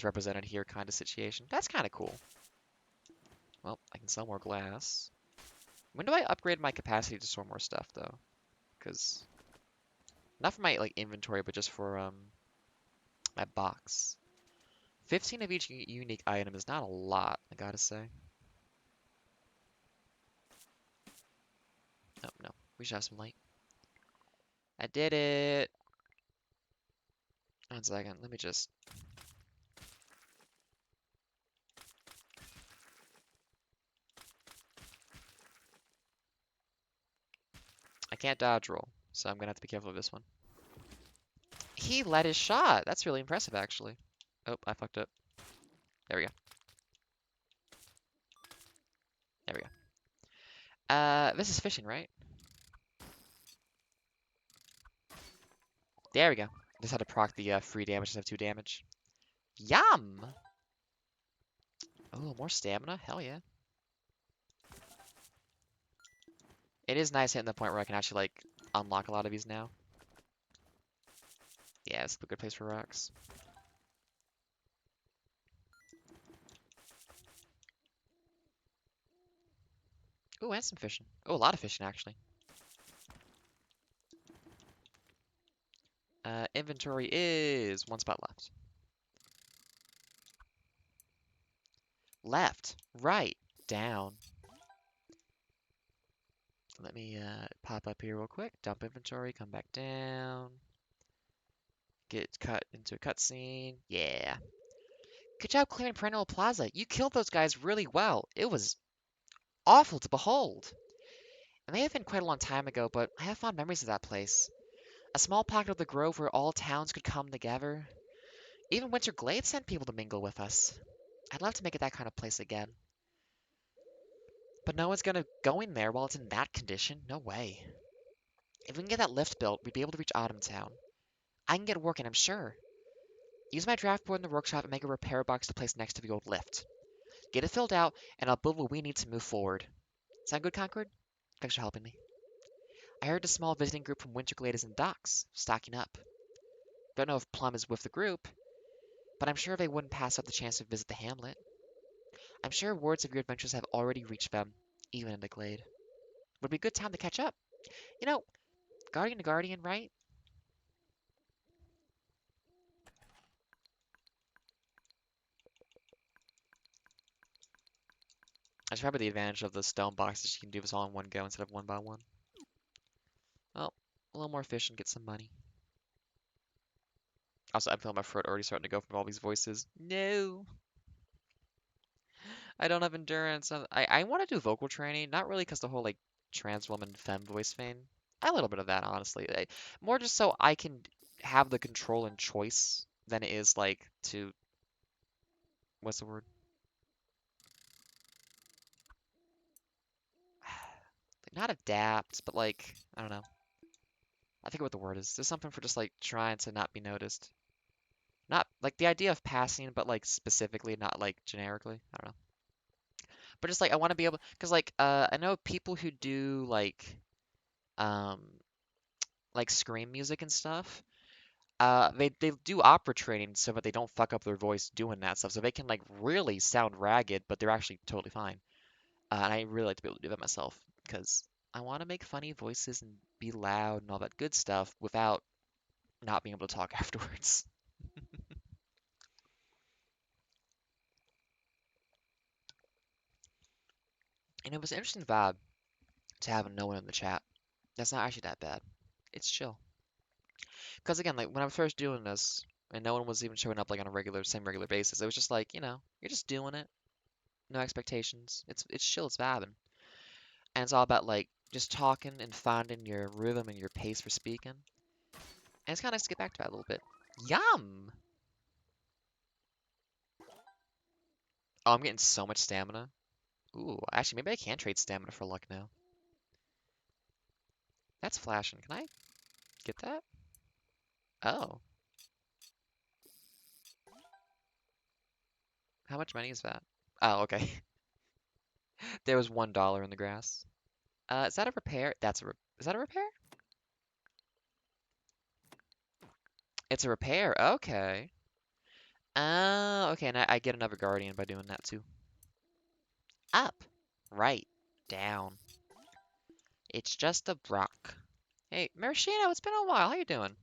represented here kind of situation. That's kind of cool. Well, I can sell more glass. When do I upgrade my capacity to store more stuff, though? Because not for my like inventory, but just for my box. 15 of each unique item is not a lot, I gotta say. Oh, no. We should have some light. I did it! 1 second. Let me just... I can't dodge roll, so I'm gonna have to be careful of this one. He led his shot! That's really impressive, actually. Oh, I fucked up. There we go. There we go. This is fishing, right? There we go. Just had to proc the free damage instead of 2 damage. Yum! Oh, more stamina? Hell yeah. It is nice hitting the point where I can actually, like, unlock a lot of these now. Yeah, it's a good place for rocks. Ooh, and some fishing. Oh, a lot of fishing, actually. Inventory is 1 spot left. Left, right, down. Let me pop up here real quick. Dump inventory, come back down. Get cut into a cutscene. Yeah. Good job clearing Perennial Plaza. You killed those guys really well. It was awful to behold. It may have been quite a long time ago, but I have fond memories of that place. A small pocket of the grove where all towns could come together. Even Winter Glade sent people to mingle with us. I'd love to make it that kind of place again. But no one's gonna go in there while it's in that condition. No way. If we can get that lift built, we'd be able to reach Autumn Town. I can get working, I'm sure. Use my draft board in the workshop and make a repair box to place next to the old lift. Get it filled out, and I'll build what we need to move forward. Sound good, Concord? Thanks for helping me. I heard a small visiting group from Winterglade is in docks, stocking up. Don't know if Plum is with the group, but I'm sure they wouldn't pass up the chance to visit the hamlet. I'm sure words of your adventures have already reached them, even in the glade. Would be a good time to catch up. You know, Guardian to Guardian, right? That's probably the advantage of the stone boxes. You can do this all in one go instead of one by one. Well, a little more fish and get some money. Also, I feel my throat already starting to go from all these voices. No, I don't have endurance. I want to do vocal training, not really because the whole like trans woman femme voice thing. A little bit of that, honestly. More just so I can have the control and choice than it is like to what's the word? Like, not adapt, but like I don't know. I think what the word is. There's something for just like trying to not be noticed. Not like the idea of passing, but like specifically, not like generically. I don't know. But just like I want to be able, because like I know people who do um like scream music and stuff. They do opera training so that they don't fuck up their voice doing that stuff, so they can like really sound ragged, but they're actually totally fine. And I really like to be able to do that myself because I want to make funny voices and be loud and all that good stuff without not being able to talk afterwards. And it was an interesting vibe to have no one in the chat. That's not actually that bad. It's chill. Because again, like when I was first doing this, and no one was even showing up like on a regular basis, it was just like, you're just doing it, no expectations. It's chill, it's vibing, and it's all about like just talking and finding your rhythm and your pace for speaking. And it's kind of nice to get back to that a little bit. Yum! Oh, I'm getting so much stamina. Ooh, actually, maybe I can trade stamina for luck now. That's flashing. Can I get that? Oh, how much money is that? Oh, okay. There was $1 in the grass. Is that a repair? Is that a repair? It's a repair. Okay. Oh, okay. And I get another guardian by doing that too. Up, right, down. It's just a rock. Hey, Marishino, it's been a while. How you doing?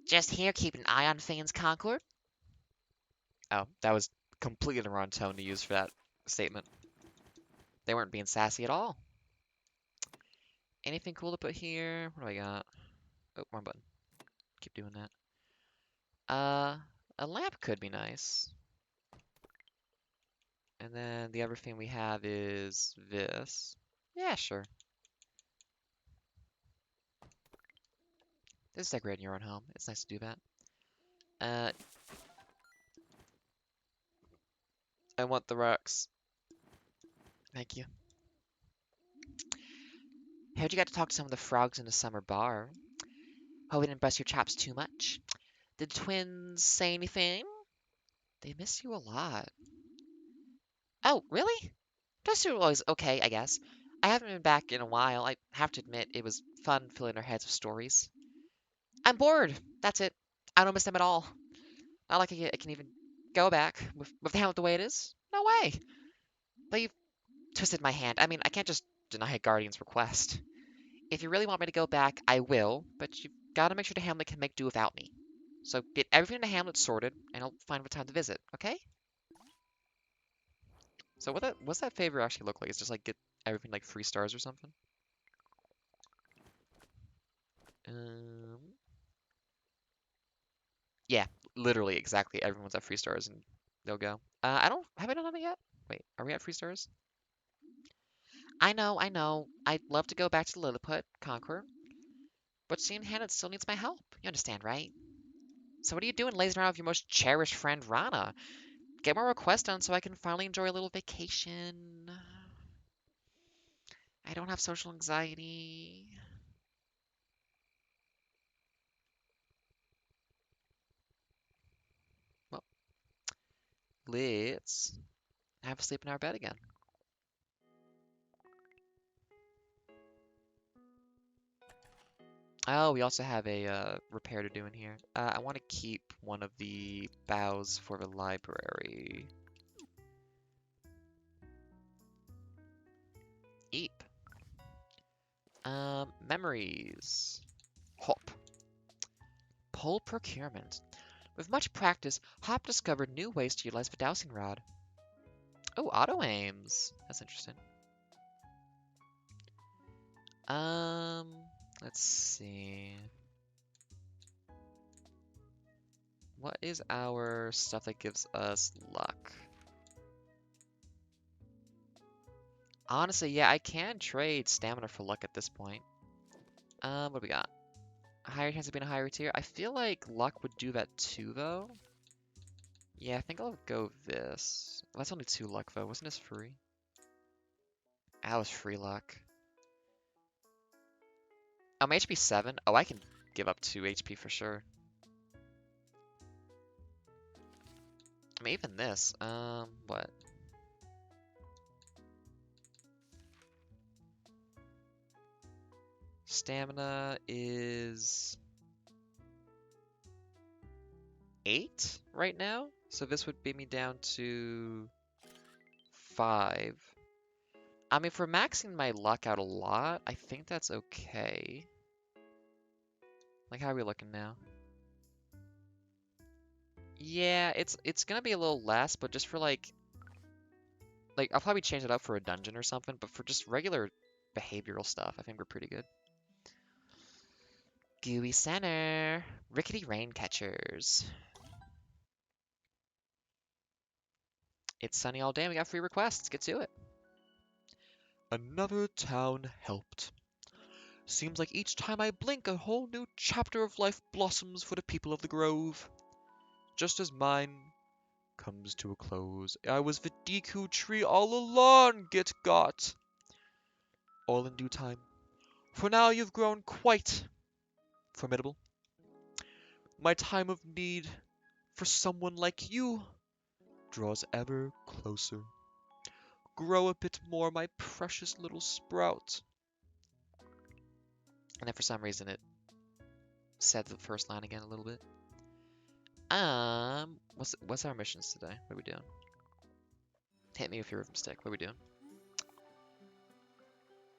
Just here keeping an eye on things, Concord. Oh, that was completely the wrong tone to use for that statement. They weren't being sassy at all. Anything cool to put here? What do I got? Oh, wrong button. Keep doing that. A lamp could be nice. And then the other thing we have is this. Yeah, sure. This is decorating your own home. It's nice to do that. Uh, I want the rocks. Thank you. How'd you get to talk to some of the frogs in the summer bar? Hope we didn't bust your chops too much. Did the twins say anything? They miss you a lot. Oh, really? Dusty was okay, I guess. I haven't been back in a while. I have to admit, it was fun filling our heads with stories. I'm bored. That's it. I don't miss them at all. Not like I can even go back with the Hamlet the way it is. No way. But you've twisted my hand. I mean, I can't just deny a guardian's request. If you really want me to go back, I will, but you've got to make sure the Hamlet can make do without me. So get everything in the Hamlet sorted, and I'll find what time to visit, okay? So what's that favor actually look like? It's just like get everything like 3 stars or something? Um, yeah, literally exactly. Everyone's at 3 stars and they'll go. Have I done it yet? Wait, are we at 3 stars? I know. I'd love to go back to Lilliput, Conqueror, but seeing Hannah still needs my help. You understand, right? So what are you doing lazing around with your most cherished friend, Rana? Get more requests done so I can finally enjoy a little vacation. I don't have social anxiety. Well, let's have a sleep in our bed again. Oh, we also have a repair to do in here. I want to keep one of the boughs for the library. Eep. Memories. Hop. Pole procurement. With much practice, Hop discovered new ways to utilize the dowsing rod. Oh, auto aims. That's interesting. Um, let's see. What is our stuff that gives us luck? Honestly, yeah, I can trade stamina for luck at this point. What do we got? A higher chance of being a higher tier. I feel like luck would do that too, though. Yeah, I think I'll go this. Well, that's only 2 luck, though. Wasn't this free? That was free luck. I'm HP 7. Oh, I can give up 2 HP for sure. I mean, even this. What? Stamina is 8 right now. So this would beat me down to 5. I mean, for maxing my luck out a lot, I think that's okay. Like, how are we looking now? Yeah, it's gonna be a little less, but just for like I'll probably change it up for a dungeon or something, but for just regular behavioral stuff, I think we're pretty good. Gooey Center, Rickety Rain Catchers. It's sunny all day and we got free requests. Let's get to it. Another town helped. Seems like each time I blink, a whole new chapter of life blossoms for the people of the Grove. Just as mine comes to a close, I was the Deku tree all along, get got. All in due time. For now you've grown quite formidable. My time of need for someone like you draws ever closer. Grow a bit more, my precious little sprout. And then for some reason it said the first line again a little bit. What's our missions today? What are we doing? Hit me with your rhythm stick. What are we doing?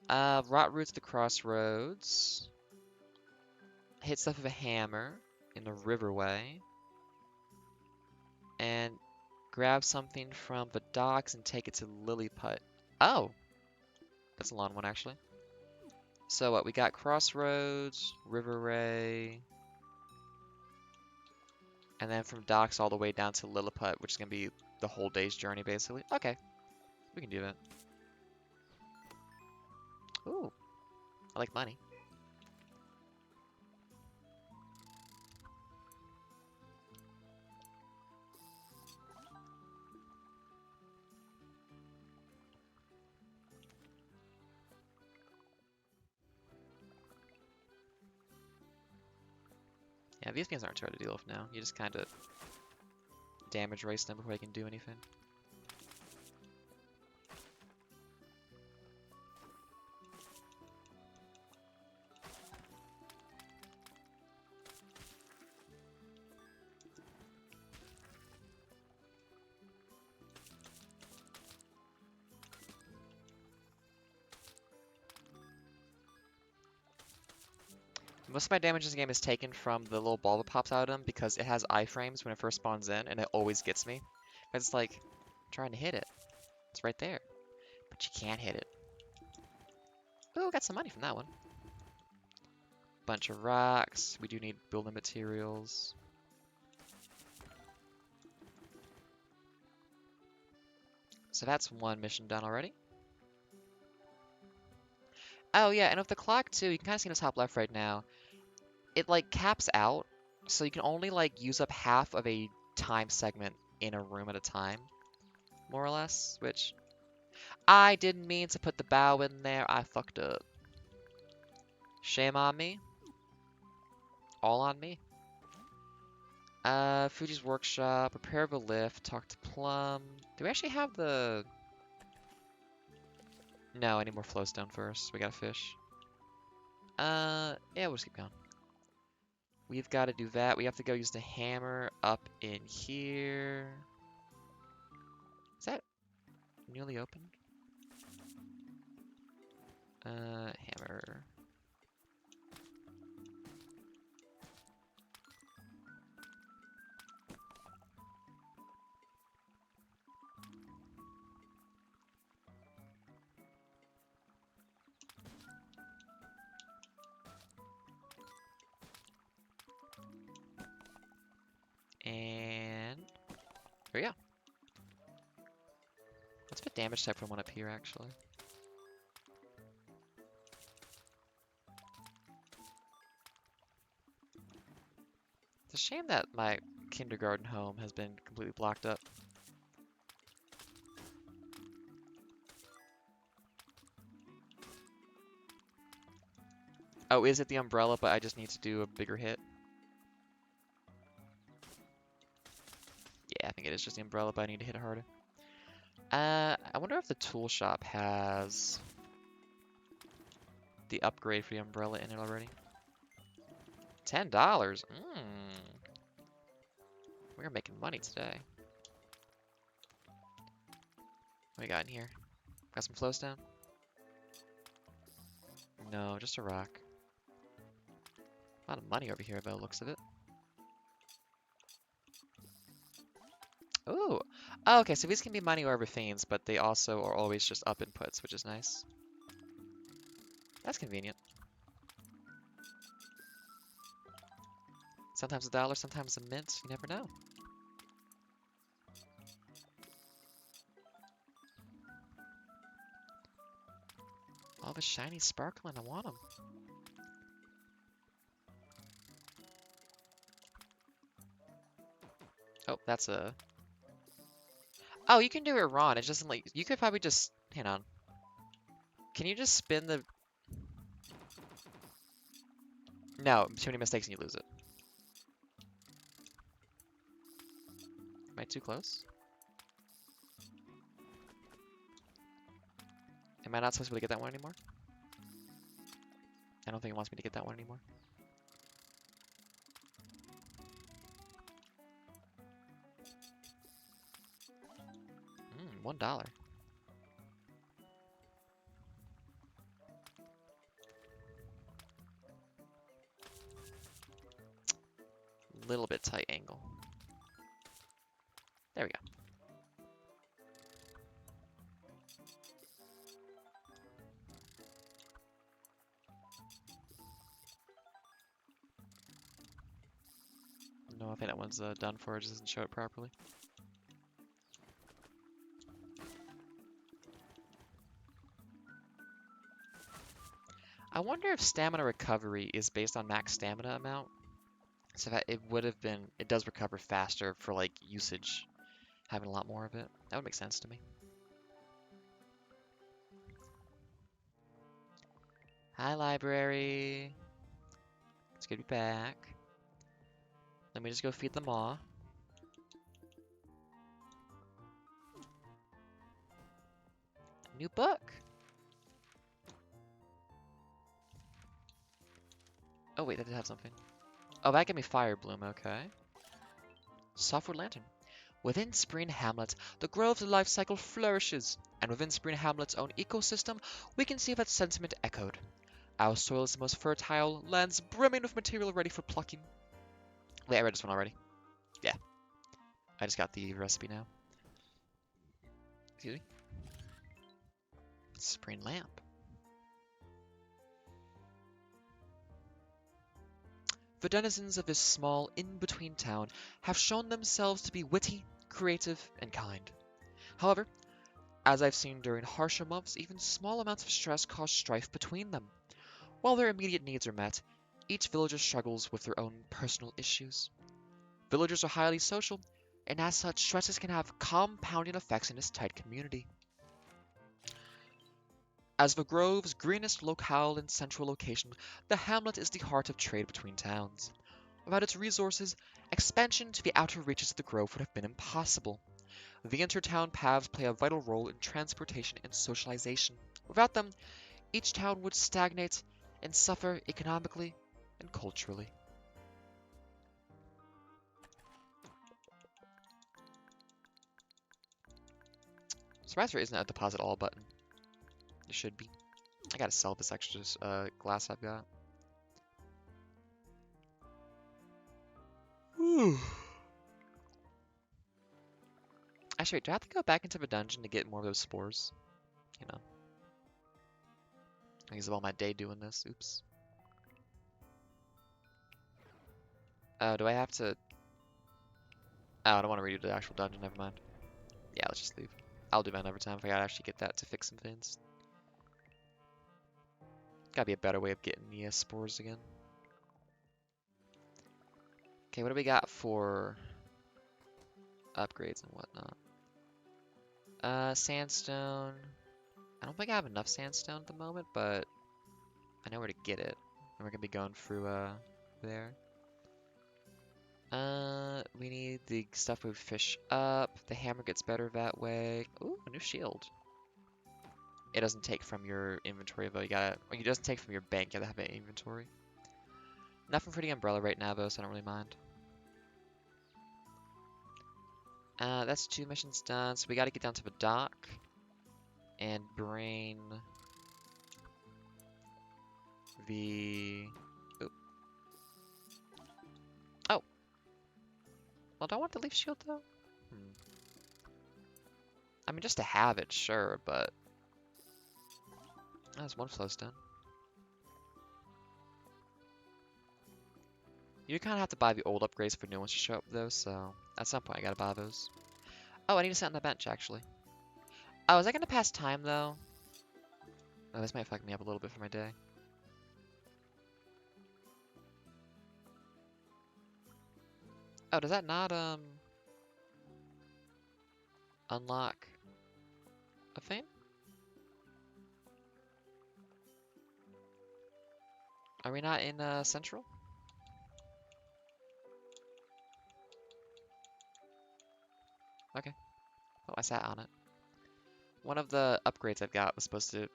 Rot roots the crossroads. Hit stuff with a hammer in the riverway. And grab something from the docks and take it to Lilliput. Oh, that's a long one actually. So what? We got crossroads, riverway, and then from docks all the way down to Lilliput, which is gonna be the whole day's journey basically. Okay, we can do that. Ooh, I like money. Yeah, these beams aren't too hard to deal with now. You just kind of damage race them before they can do anything. Most of my damage in this game is taken from the little ball that pops out of them because it has iframes when it first spawns in, and it always gets me. It's like, I'm trying to hit it. It's right there. But you can't hit it. Ooh, got some money from that one. Bunch of rocks. We do need building materials. So that's one mission done already. Oh yeah, and with the clock too, you can kind of see in the top left right now, it like caps out, so you can only like use up half of a time segment in a room at a time, more or less, which I didn't mean to put the bow in there. I fucked up. Shame on me. All on me. Fuji's workshop, prepare the lift, talk to Plum. Do we actually have the... No, I need more flowstone first. We gotta fish. Yeah, we'll just keep going. We've got to do that. We have to go use the hammer up in here. Is that newly opened? Hammer. And there we go. Let's put damage type from one up here, actually. It's a shame that my kindergarten home has been completely blocked up. Oh, is it the umbrella, but I just need to do a bigger hit? Yeah, I think it is just the umbrella, but I need to hit it harder. I wonder if the tool shop has the upgrade for the umbrella in it already. $10? We're making money today. What we got in here? Got some flowstone? No, just a rock. A lot of money over here, by the looks of it. Ooh! Oh, okay, so these can be money or other things, but they also are always just up inputs, which is nice. That's convenient. Sometimes a dollar, sometimes a mint. You never know. All the shiny sparkling, I want them. Oh, that's a... Oh, you can do it wrong. It doesn't like... You could probably just... Hang on. Can you just spin the... No, too many mistakes and you lose it. Am I too close? Am I not supposed to be able to get that one anymore? I don't think it wants me to get that one anymore. $1. Little bit tight angle. There we go. No, I think that one's done for. It just doesn't show it properly. I wonder if stamina recovery is based on max stamina amount. So that it would have been, it does recover faster for like usage, having a lot more of it. That would make sense to me. Hi, library. It's good to be back. Let me just go feed the maw. New book. Oh wait, that did have something. Oh, that gave me Fire Bloom, okay. Softwood Lantern. Within Spring Hamlet, the Grove's life cycle flourishes, and within Spring Hamlet's own ecosystem, we can see that sentiment echoed. Our soil is the most fertile, lands brimming with material ready for plucking. Wait, I read this one already. Yeah, I just got the recipe now. Excuse me. Spring Lamp. The denizens of this small, in-between town have shown themselves to be witty, creative, and kind. However, as I've seen during harsher months, even small amounts of stress cause strife between them. While their immediate needs are met, each villager struggles with their own personal issues. Villagers are highly social, and as such, stresses can have compounding effects in this tight community. As the Grove's greenest locale and central location, the hamlet is the heart of trade between towns. Without its resources, expansion to the outer reaches of the Grove would have been impossible. The inter-town paths play a vital role in transportation and socialization. Without them, each town would stagnate and suffer economically and culturally. Surprised there isn't a deposit all button. There should be. I gotta sell this extra glass I've got. Whew. Actually, do I have to go back into the dungeon to get more of those spores? You know. I use all my day doing this. Oops. Oh, do I have to... Oh, I don't want to redo the actual dungeon. Never mind. Yeah, let's just leave. I'll do that another time if I gotta actually get that to fix some things. Gotta be a better way of getting the spores again. Okay, what do we got for upgrades and whatnot? Sandstone. I don't think I have enough sandstone at the moment, but I know where to get it. And we're gonna be going through, there. We need the stuff we fish up. The hammer gets better that way. Ooh, a new shield. It doesn't take from your inventory though. You gotta, or it doesn't take from your bank. You gotta have an inventory. Nothing for the umbrella right now though, so I don't really mind. That's 2 missions done. So we gotta get down to the dock and bring the. Oop. Oh. Well, do I want the leaf shield though? I mean, just to have it, sure, but. Oh, there's one flow stone. You kind of have to buy the old upgrades for new ones to show up, though, so at some point I gotta buy those. Oh, I need to sit on the bench, actually. Oh, is that gonna pass time, though? Oh, this might fuck me up a little bit for my day. Oh, does that not, unlock a thing? Are we not in, Central? Okay. Oh, I sat on it. One of the upgrades I've got was supposed to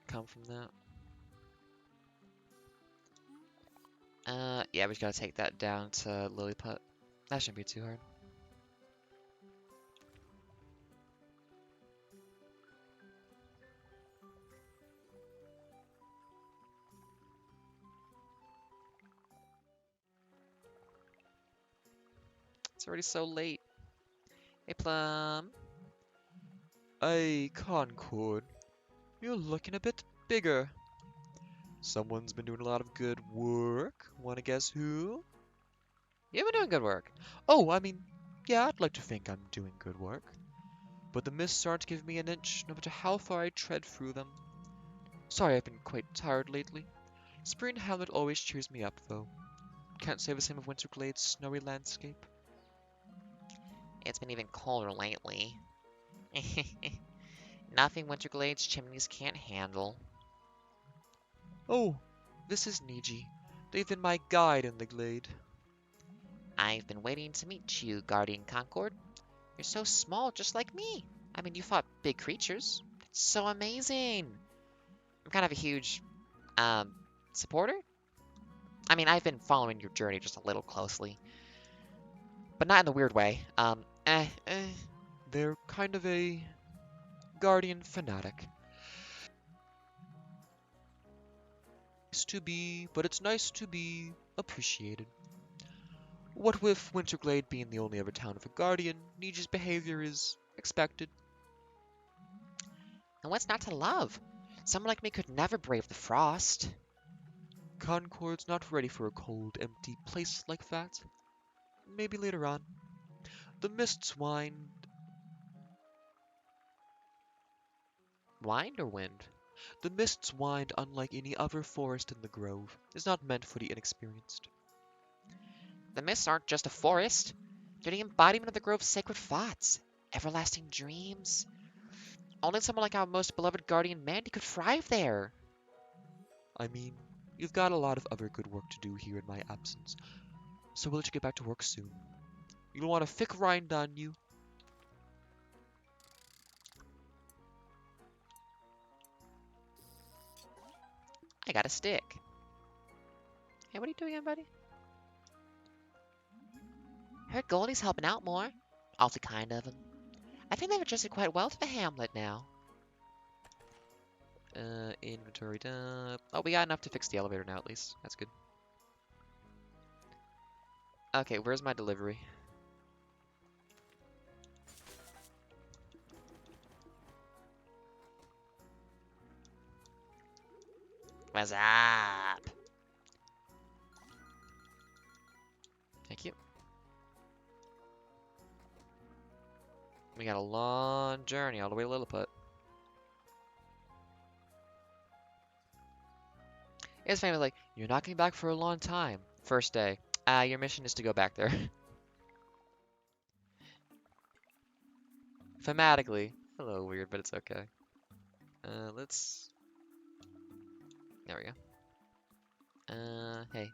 come from that. Yeah, we just gotta take that down to Lilliput. That shouldn't be too hard. It's already so late. Hey, Plum. Hey, Concord. You're looking a bit bigger. Someone's been doing a lot of good work. Wanna guess who? You've been doing good work. Oh, I mean, yeah, I'd like to think I'm doing good work. But the mists aren't giving me an inch, no matter how far I tread through them. Sorry I've been quite tired lately. Spring Hamlet always cheers me up, though. Can't say the same of Winterglade's snowy landscape. It's been even colder lately. Nothing Winterglade's chimneys can't handle. Oh, this is Niji. They've been my guide in the glade. I've been waiting to meet you, Guardian Concord. You're so small, just like me. I mean, you fought big creatures. It's so amazing. I'm kind of a huge, um, supporter. I mean, I've been following your journey just a little closely, but not in the weird way. They're kind of a Guardian fanatic. Nice to be, but it's nice to be appreciated. What with Winterglade being the only other town of a Guardian, Nietzsche's behavior is expected. And what's not to love? Someone like me could never brave the frost. Concord's not ready for a cold, empty place like that. Maybe later on. The mists wind. Wind or wind? The mists wind unlike any other forest in the grove. Is not meant for the inexperienced. The mists aren't just a forest. They're the embodiment of the grove's sacred thoughts, everlasting dreams. Only someone like our most beloved guardian Mandy could thrive there. I mean, you've got a lot of other good work to do here in my absence, so we'll let you get back to work soon. You don't want a thick rind on you. I got a stick. Hey, what are you doing again, buddy? Heard Goldie's helping out more. Awfully kind of him. I think they've adjusted quite well to the hamlet now. Inventory dump. Oh, we got enough to fix the elevator now, at least. That's good. Okay, where's my delivery? What's up? Thank you. We got a long journey all the way to Lilliput. It's famous like, you're not coming back for a long time. First day. Your mission is to go back there. Thematically. A little weird, but it's okay. Let's... There we go. Hey.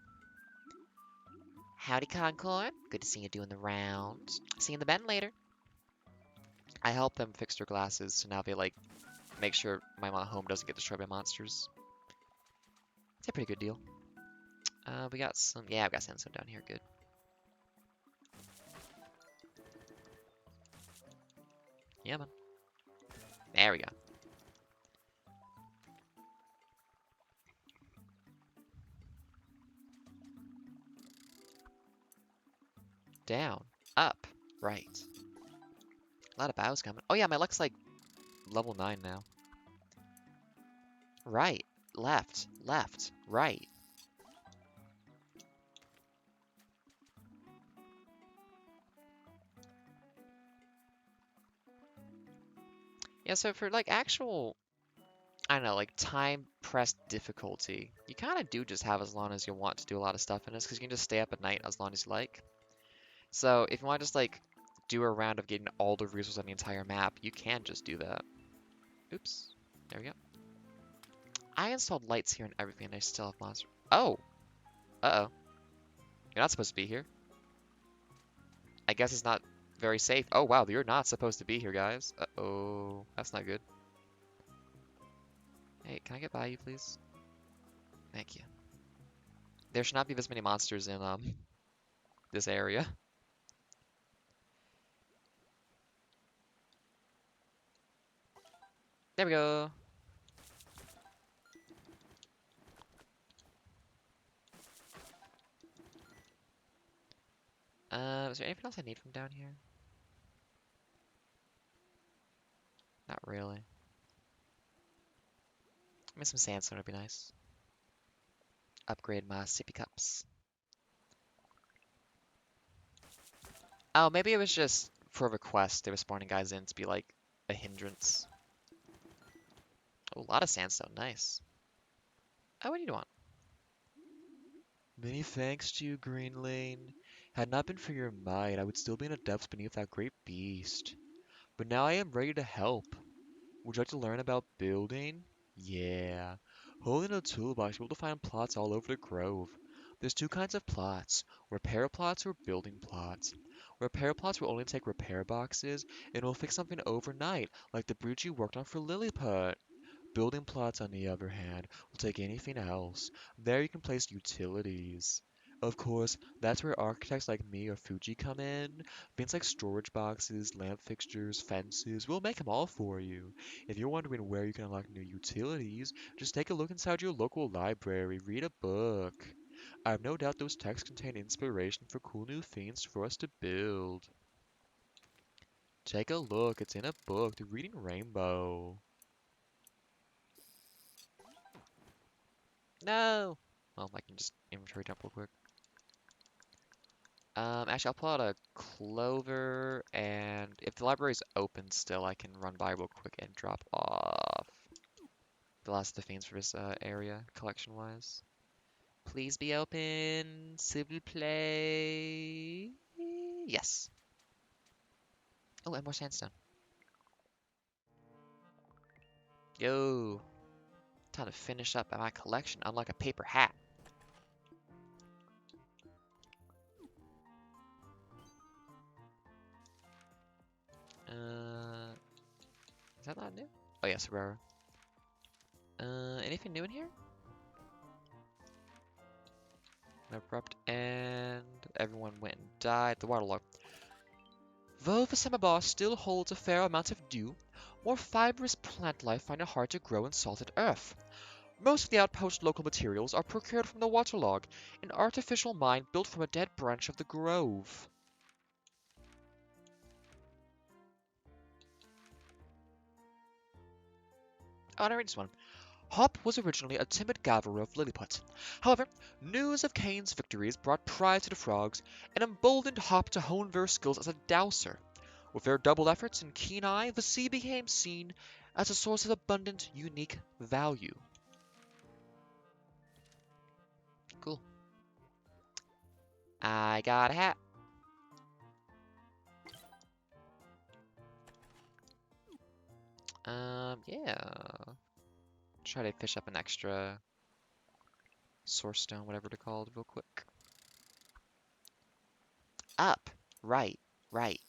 Howdy, Concord. Good to see you doing the rounds. See you in the bend later. I helped them fix their glasses, so now they, like, make sure my home doesn't get destroyed by monsters. It's a pretty good deal. We got some... Yeah, I've got sandstone down here. Good. Yeah, man. There we go. Down. Up. Right. A lot of bows coming. Oh yeah, my luck's like level 9 now. Right. Left. Left. Right. Yeah, so for like actual, I don't know, like time pressed difficulty, you kind of do just have as long as you want to do a lot of stuff in this, because you can just stay up at night as long as you like. So if you want to just like do a round of getting all the resources on the entire map, you can just do that. Oops. There we go. I installed lights here and everything, and I still have monster. Oh! Uh-oh. You're not supposed to be here. I guess it's not very safe. Oh, wow, you're not supposed to be here, guys. Uh-oh. That's not good. Hey, can I get by you, please? Thank you. There should not be this many monsters in, this area. There we go. Is there anything else I need from down here? Not really. Maybe some sandstone would be nice. Upgrade my sippy cups. Oh, maybe it was just for a request. They were spawning guys in to be like a hindrance. Oh, a lot of sandstone. Nice. Oh, what do you want? Many thanks to you, Green Lane. Had not been for your might, I would still be in the depths beneath that great beast. But now I am ready to help. Would you like to learn about building? Yeah. Holding a toolbox, you'll be able to find plots all over the grove. There's two kinds of plots, repair plots or building plots. Repair plots will only take repair boxes and will fix something overnight, like the bridge you worked on for Lilliput. Building plots, on the other hand, will take anything else. There you can place utilities. Of course, that's where architects like me or Fuji come in. Things like storage boxes, lamp fixtures, fences, we'll make them all for you. If you're wondering where you can unlock new utilities, just take a look inside your local library, read a book. I have no doubt those texts contain inspiration for cool new things for us to build. Take a look, it's in a book, The Reading Rainbow. No! Well, I can just inventory dump real quick. Actually, I'll pull out a clover, and if the library's open still, I can run by real quick and drop off the last of the fiends for this area, collection-wise. Please be open, s'il vous plaît. Yes. Oh, and more sandstone. Yo, time to finish up my collection, unlike a paper hat. Is that not new? Oh yes, rare. Anything new in here? An abrupt end. Everyone went and died. The waterlog. Though the summer bar still holds a fair amount of dew, more fibrous plant life find it hard to grow in salted earth. Most of the outpost local materials are procured from the waterlog, an artificial mine built from a dead branch of the grove. Oh, and I read this one. Hop was originally a timid gatherer of Lilliput. However, news of Cain's victories brought pride to the frogs and emboldened Hop to hone their skills as a dowser. With their double efforts and keen eye, the sea became seen as a source of abundant, unique value. Cool. I got a hat. Yeah. Try to fish up an extra source stone, whatever they're called, real quick. Up. Right. Right.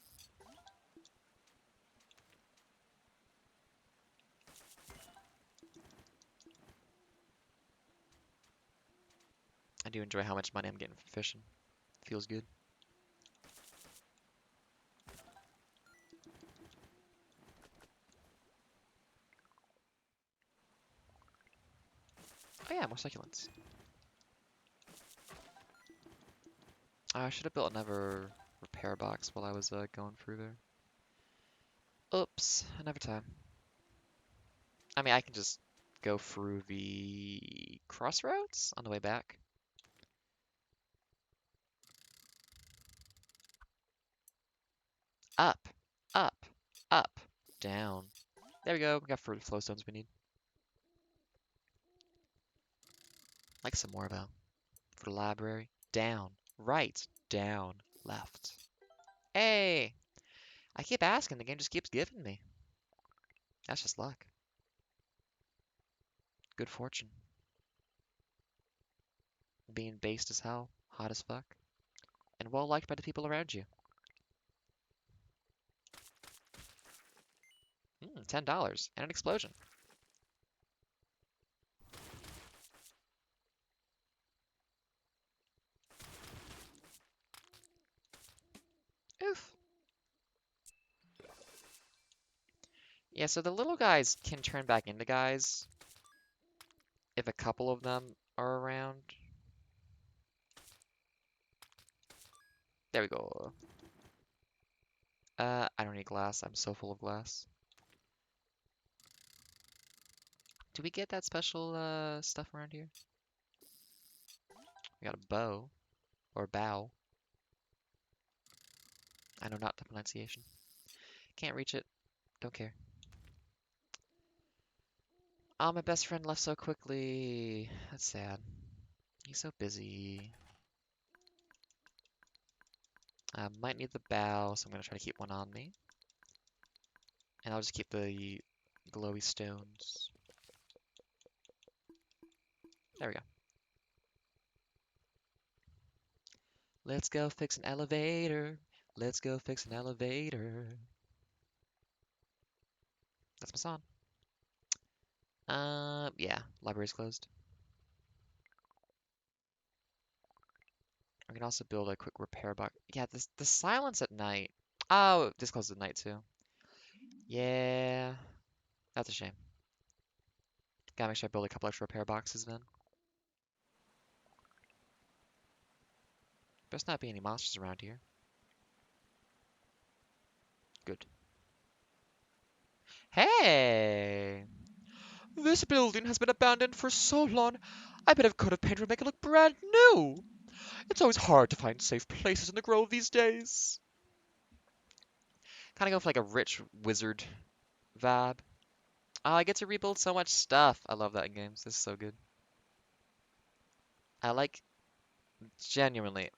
I do enjoy how much money I'm getting from fishing. Feels good. Oh yeah, more succulents. I should have built another repair box while I was going through there. Oops, another time. I mean, I can just go through the crossroads on the way back. Up, up, up, down. There we go. We got fruit flow stones we need. Like some more though. For the library. Down, right, down, left. Hey! I keep asking, the game just keeps giving me. That's just luck. Good fortune. Being based as hell, hot as fuck, and well liked by the people around you. $10 and an explosion. Oof. Yeah, so the little guys can turn back into guys if a couple of them are around. There we go. I don't need glass. I'm so full of glass. Do we get that special stuff around here? We got a bow. Or bow. I know not the pronunciation. Can't reach it. Don't care. Oh, my best friend left so quickly. That's sad. He's so busy. I might need the bow, so I'm gonna try to keep one on me. And I'll just keep the glowy stones. There we go. Let's go fix an elevator. Let's go fix an elevator. That's my song. Yeah, library's closed. I can also build a quick repair box. Yeah, the silence at night. Oh, this closes at night too. Yeah, that's a shame. Gotta make sure I build a couple extra repair boxes then. Best not be any monsters around here. Good. Hey! This building has been abandoned for so long, I bet a coat of paint would make it look brand new. It's always hard to find safe places in the Grove these days. Kind of go for like a rich wizard vibe. Oh, I get to rebuild so much stuff. I love that in games. This is so good. I like, genuinely,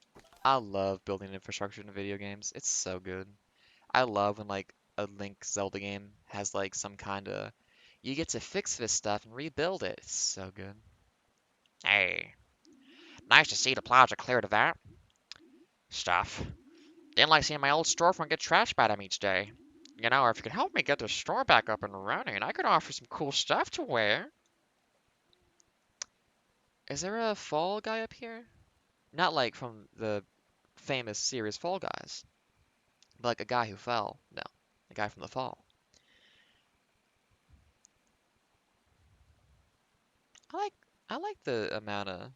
I love building infrastructure in video games. It's so good. I love when like a Link Zelda game has like some kind of, you get to fix this stuff and rebuild it. It's so good. Hey, nice to see the plaza cleared of that stuff. Didn't like seeing my old storefront get trashed by them each day. You know, if you could help me get the store back up and running, I could offer some cool stuff to wear. Is there a fall guy up here? Not like from the famous series Fall Guys, but like a guy who fell. No, a guy from the fall. I like I like the amount of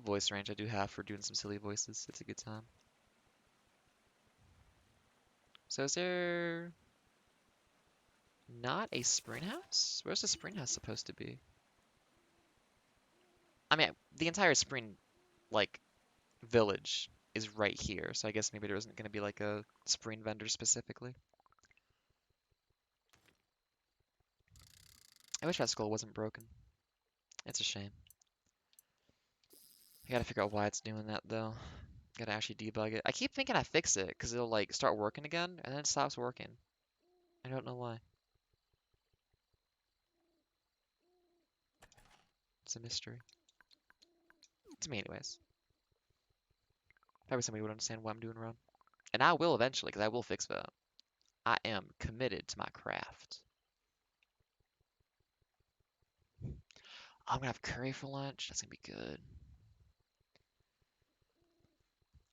voice range I do have for doing some silly voices. It's a good time. So is there not a spring house? Where's the spring house supposed to be? I mean, the entire spring like village is right here, so I guess maybe there isn't going to be like a spring vendor specifically. I wish that skull wasn't broken. It's a shame. I gotta figure out why it's doing that though. Gotta actually debug it. I keep thinking I fix it because it'll like start working again and then it stops working. I don't know why. It's a mystery. To me anyways. Probably somebody would understand what I'm doing wrong. And I will eventually because I will fix that. I am committed to my craft. I'm gonna have curry for lunch. That's gonna be good.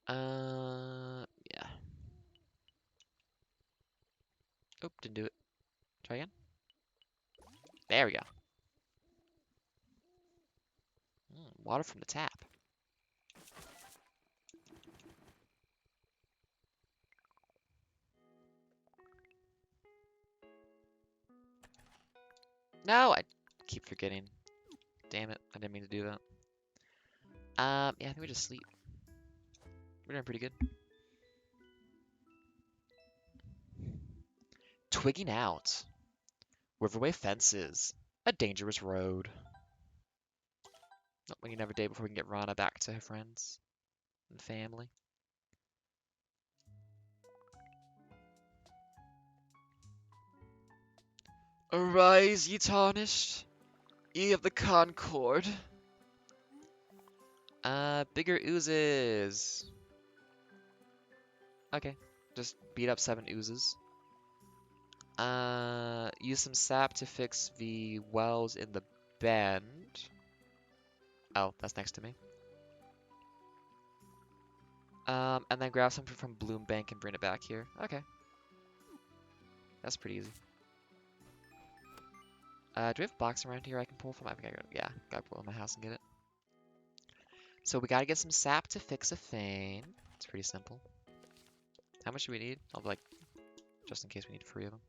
Yeah. Oh, didn't do it. Try again. There we go. Water from the tap. No, I keep forgetting. Damn it, I didn't mean to do that. Yeah, I think we just sleep. We're doing pretty good. Twigging out. Riverway fences. A dangerous road. We need another day before we can get Rana back to her friends and family. Arise, ye tarnished, ye of the Concord. Bigger oozes. Okay, just beat up 7 oozes. Use some sap to fix the wells in the bend. Oh, that's next to me. And then grab something from Bloom Bank and bring it back here. Okay. That's pretty easy. Do we have a box around here I can pull from? Yeah, gotta pull in my house and get it. So we gotta get some sap to fix a thing. It's pretty simple. How much do we need? I'll like, just in case we need 3 of them.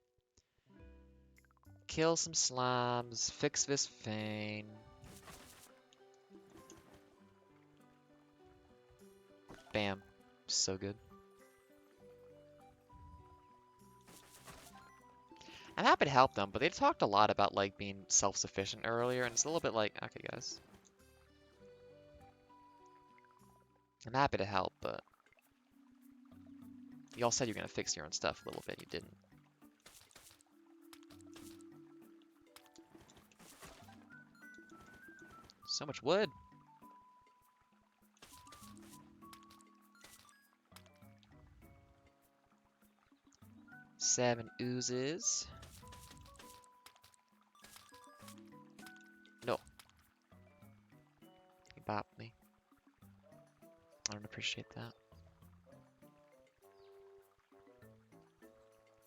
Kill some slimes, fix this thing. Bam. So good. I'm happy to help them, but they talked a lot about like being self-sufficient earlier, and it's a little bit like, okay guys. I'm happy to help, but y'all said you're gonna fix your own stuff a little bit, you didn't. So much wood. 7 oozes. No. He bopped me. I don't appreciate that.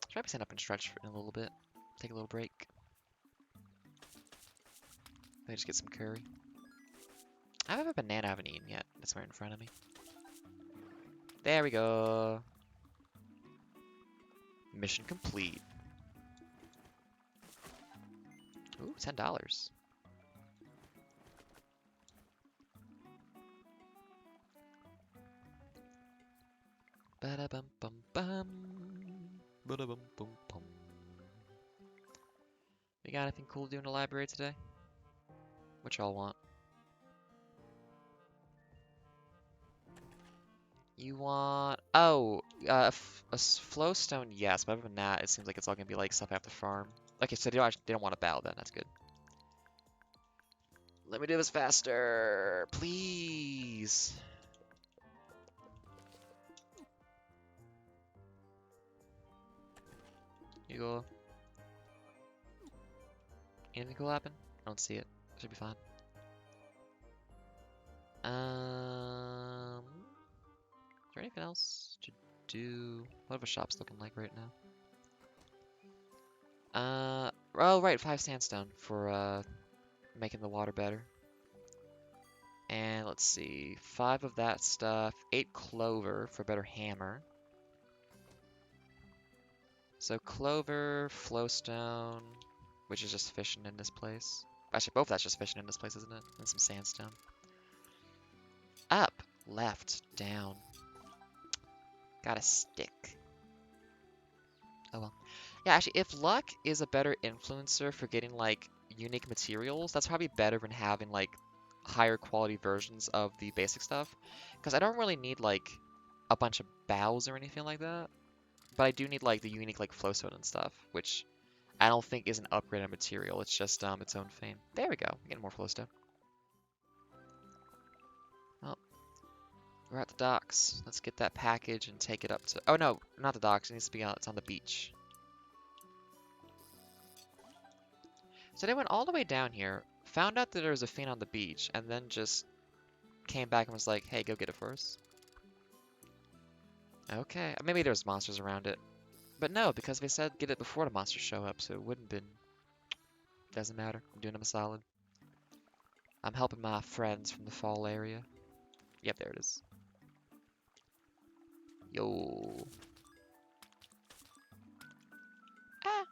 Should probably stand up and stretch in a little bit. Take a little break. Maybe just get some curry. I have a banana I haven't eaten yet. That's right in front of me. There we go. Mission complete. Ooh, $10. Ba-da bum bum bum. Ba-da bum bum bum. We got anything cool to do in the library today? What y'all want? You want... Oh, a flowstone, yes. But other than that, it seems like it's all gonna be like stuff I have to farm. Okay, so they don't want a bow then. That's good. Let me do this faster, please. You go. Anything cool happen? I don't see it. Should be fine. Is there anything else to do? What are the shops looking like right now? Oh right, 5 sandstone for making the water better. And let's see, 5 of that stuff, 8 clover for a better hammer. So clover, flowstone, which is just fishing in this place. Actually, both that's just fishing in this place, isn't it? And some sandstone. Up, left, down. Got a stick. Oh well. Yeah, actually, if luck is a better influencer for getting, like, unique materials, that's probably better than having, like, higher quality versions of the basic stuff. Because I don't really need, like, a bunch of bows or anything like that. But I do need, like, the unique, like, flowstone and stuff, which I don't think is an upgraded material. It's just its own thing. There we go. We're getting more flowstone. Well, we're at the docks. Let's get that package and take it up to... Oh, no, not the docks. It needs to be on... It's on the beach. So they went all the way down here, found out that there was a thing on the beach, and then just came back and was like, hey, go get it for us. Okay, maybe there's monsters around it. But no, because they said get it before the monsters show up, so it wouldn't been... Doesn't matter. I'm doing them a solid. I'm helping my friends from the fall area. Yep, there it is. Yo. Ah.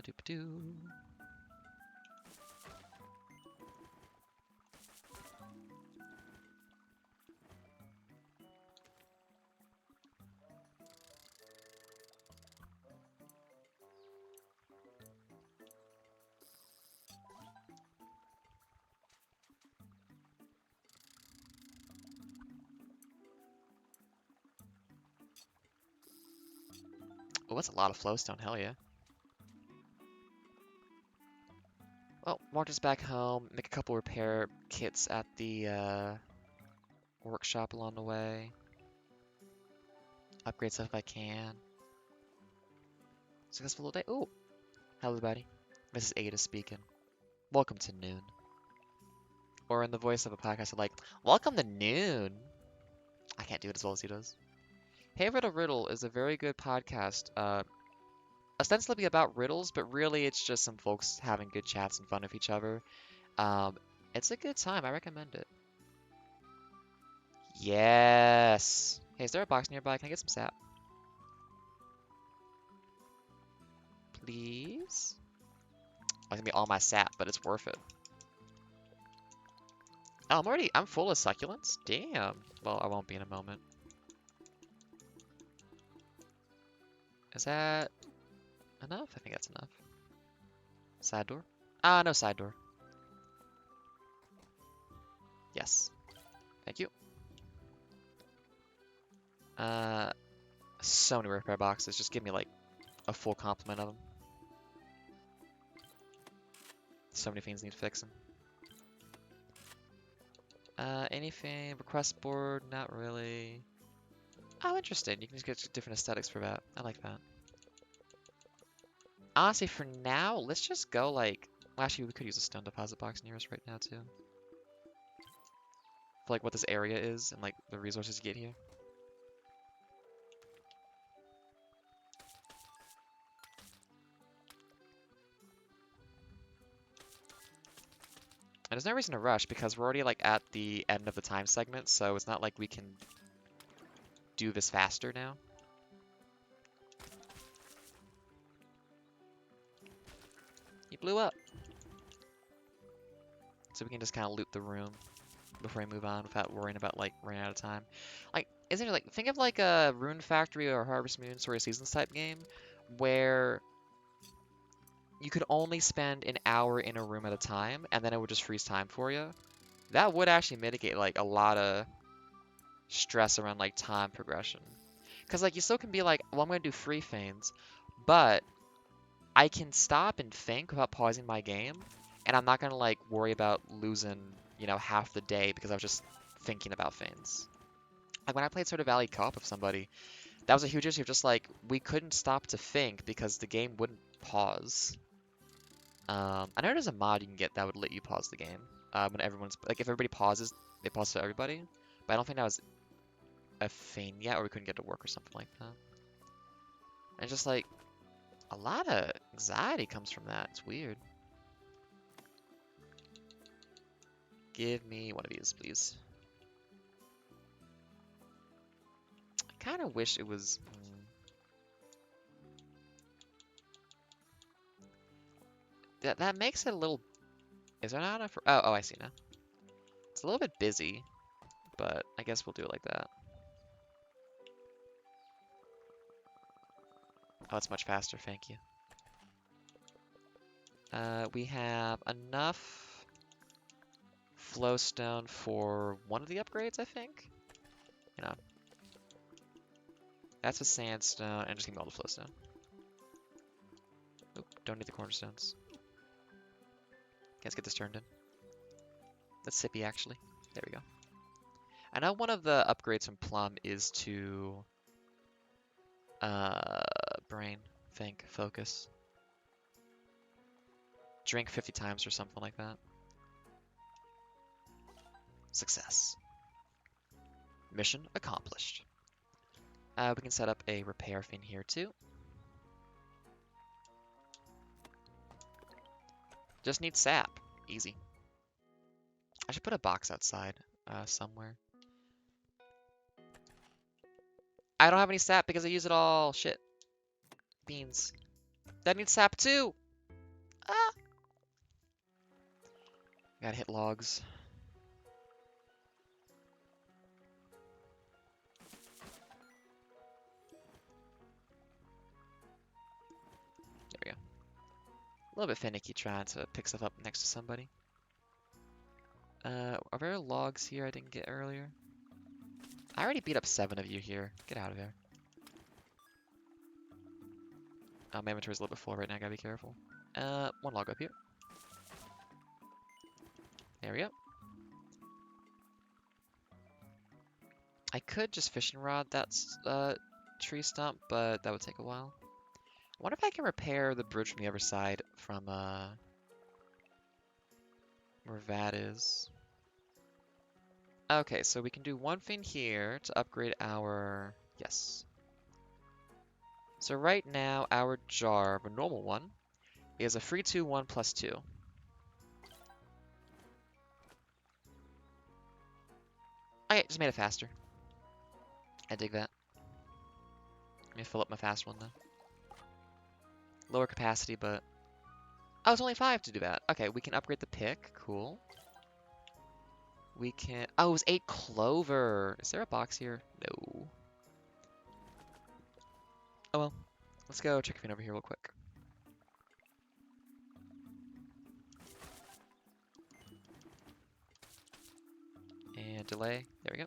Doop-doo. Oh, that's a lot of flowstone, hell yeah. Well, walked us back home, make a couple repair kits at the workshop along the way. Upgrade stuff if I can. Successful little day. Oh, hello everybody. This is Ada speaking. Welcome to noon. Or in the voice of a podcast, like, welcome to noon. I can't do it as well as he does. Hey Riddle Riddle is a very good podcast. Ostensibly about riddles, but really it's just some folks having good chats and fun with each other. It's a good time. I recommend it. Yes. Hey, is there a box nearby? Can I get some sap? Please? Oh, it's gonna be all my sap, but it's worth it. Oh, I'm full of succulents. Damn. Well, I won't be in a moment. Is that enough? I think that's enough. Side door? Ah, no side door. Yes. Thank you. So many repair boxes. Just give me like a full complement of them. So many things need fixing. Anything? Request board? Not really. Oh, interesting. You can just get different aesthetics for that. I like that. Honestly, for now, let's just go like... Well, actually, we could use a stone deposit box near us right now, too. For like what this area is and like the resources you get here. And there's no reason to rush because we're already like at the end of the time segment, so it's not like we can do this faster now. He blew up. So we can just kind of loot the room before we move on without worrying about like running out of time. Like, isn't it like, think of like a Rune Factory or Harvest Moon Story of Seasons type game where you could only spend an hour in a room at a time and then it would just freeze time for you. That would actually mitigate like a lot of stress around like time progression. Because like you still can be like, well, I'm gonna do free feigns, but I can stop and think without pausing my game, and I'm not gonna like worry about losing, you know, half the day because I was just thinking about feigns. Like when I played Sort of Valley Co-op with somebody, that was a huge issue of just like we couldn't stop to think because the game wouldn't pause. I know there's a mod you can get that would let you pause the game when everyone's like if everybody pauses, they pause for everybody. But I don't think that was a thing yet, or we couldn't get to work or something like that. And just like a lot of anxiety comes from that. It's weird. Give me one of these, please. I kind of wish it was... That makes it a little... Is there not enough... Oh, I see now. It's a little bit busy, but I guess we'll do it like that. Oh, it's much faster, thank you. We have enough flowstone for one of the upgrades, I think. You know, that's a sandstone, and just give me all the flowstone. Oop, don't need the cornerstones. Let's get this turned in. That's sippy, actually. There we go. I know one of the upgrades from Plum is to brain, think, focus. Drink 50 times or something like that. Success. Mission accomplished. We can set up a repair thing here too. Just need sap. Easy. I should put a box outside somewhere. I don't have any sap because I use it all. Shit. Beans. That needs sap too. Ah! Gotta hit logs. There we go. A little bit finicky trying to pick stuff up next to somebody. Are there logs here I didn't get earlier? I already beat up 7 of you here. Get out of there. My inventory's a little bit full right now, gotta be careful. One log up here. There we go. I could just fishing rod that tree stump, but that would take a while. I wonder if I can repair the bridge from the other side from where that is. Okay, so we can do one thing here to upgrade our... Yes. So right now, our jar, the normal one, is a 3, 2, 1 plus 2. Okay, just made it faster. I dig that. Let me fill up my fast one then. Lower capacity, but... Oh, it's only 5 to do that. Okay, we can upgrade the pick. Cool. We can... Oh, it was 8 clover. Is there a box here? No. Oh well. Let's go check everything over here real quick. And delay. There we go.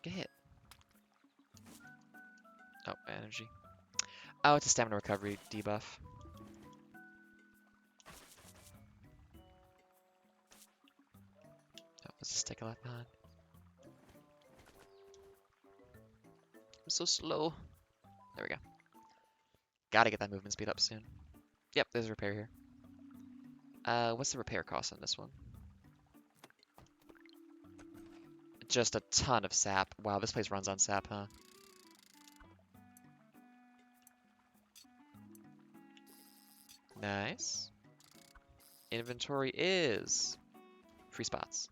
Get hit. Oh, energy. Oh, it's a stamina recovery debuff. Oh, let's just take a left behind. I'm so slow. There we go. Gotta get that movement speed up soon. Yep, there's a repair here. What's the repair cost on this one? Just a ton of sap. Wow, this place runs on sap, huh? Nice. Inventory is free spots.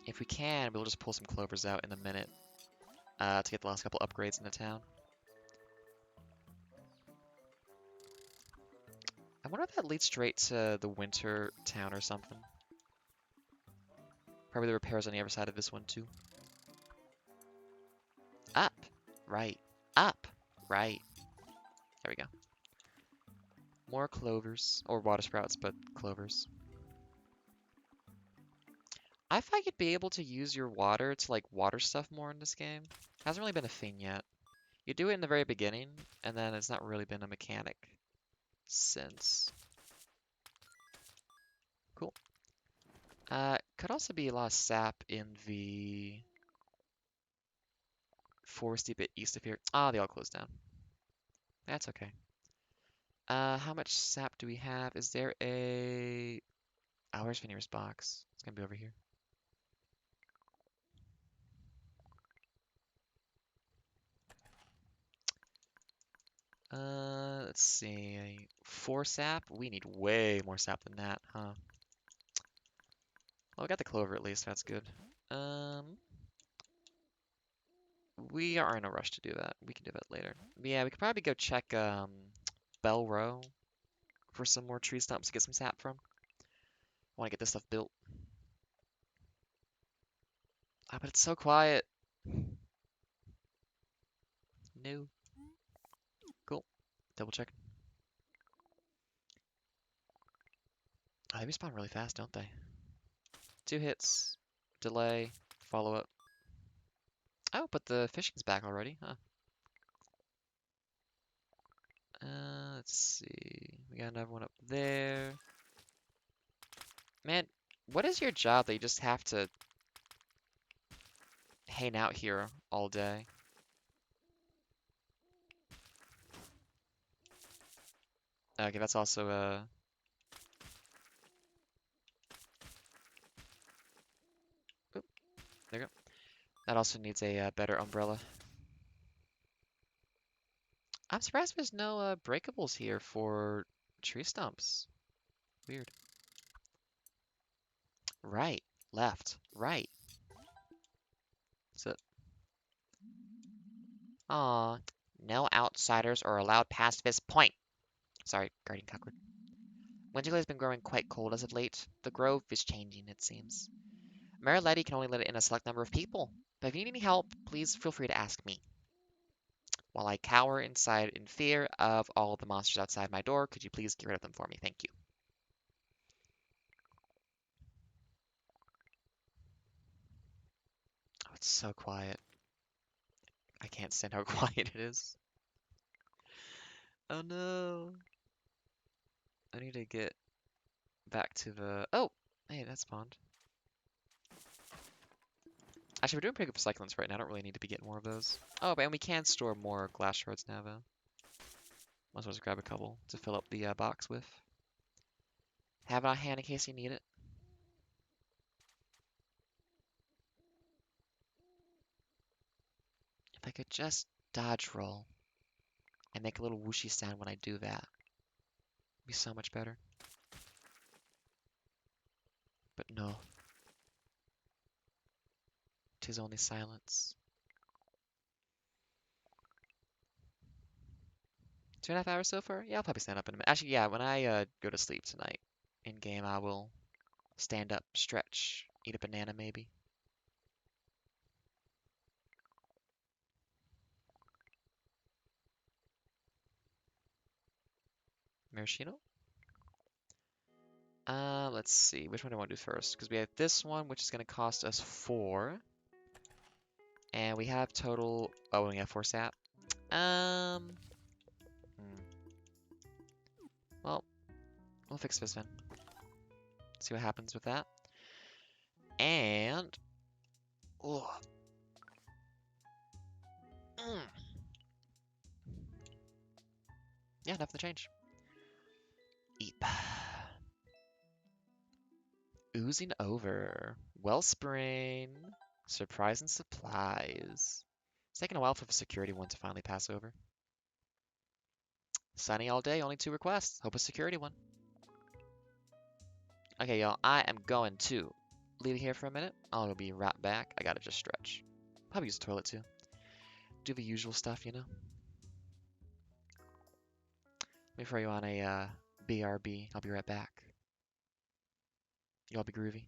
If we can, we'll just pull some clovers out in a minute to get the last couple upgrades in the town. I wonder if that leads straight to the winter town or something. Probably the repairs on the other side of this one too. Up, right, up, right. There we go. More clovers, or water sprouts, but clovers. I thought you'd be able to use your water to like water stuff more in this game. Hasn't really been a thing yet. You do it in the very beginning, and then it's not really been a mechanic since. Cool. Could also be a lot of sap in the foresty bit east of here. Ah, they all closed down. That's okay. How much sap do we have? Is there a... Oh, where's Veneer's box? It's gonna be over here. Let's see. 4 sap? We need way more sap than that, huh? Well, we got the clover at least. That's good. We are in a rush to do that. We can do that later. Yeah, we could probably go check Bell Row for some more tree stumps to get some sap from. I want to get this stuff built. Ah, but it's so quiet. No. Cool. Double check. Oh, they respawn really fast, don't they? 2 hits, delay, follow up. Oh, but the fishing's back already, huh? Let's see. We got another one up there. Man, what is your job that you just have to hang out here all day? Okay, that's also oop, there you go. That also needs a better umbrella. I'm surprised there's no breakables here for tree stumps. Weird. Right, left, right. So, aw, no outsiders are allowed past this point. Sorry, Guardian Cockwood. Winterglade has been growing quite cold as of late. The grove is changing, it seems. Mayor Letty can only let in a select number of people, but if you need any help, please feel free to ask me. While I cower inside in fear of all the monsters outside my door, could you please get rid of them for me? Thank you. Oh, it's so quiet. I can't stand how quiet it is. Oh no. I need to get back to the... Oh! Hey, that spawned. Actually, we're doing pretty good for cyclones right now. I don't really need to be getting more of those. Oh, but and we can store more glass shards now, though. Might as well just grab a couple to fill up the box with. Have it on hand in case you need it. If I could just dodge roll and make a little whooshy sound when I do that, it'd be so much better. But no. 'Tis only silence. 2.5 hours so far? Yeah, I'll probably stand up in a minute. Actually, yeah, when I go to sleep tonight in game, I will stand up, stretch, eat a banana maybe. Maraschino? Let's see. Which one do I want to do first? Because we have this one, which is going to cost us 4. And we have total. Oh, we have 4 sap. Um. hmm, Well, we'll fix this then. See what happens with that. And. Oh, yeah, nothing to change. Eep. Oozing over. Wellspring. Surprise and supplies. It's taking a while for the security one to finally pass over. Sunny all day, only 2 requests. Hope a security one. Okay, y'all, I am going to leave it here for a minute. I'll be right back. I gotta just stretch. Probably use the toilet too. Do the usual stuff, you know? Let me throw you on a BRB. I'll be right back. Y'all be groovy.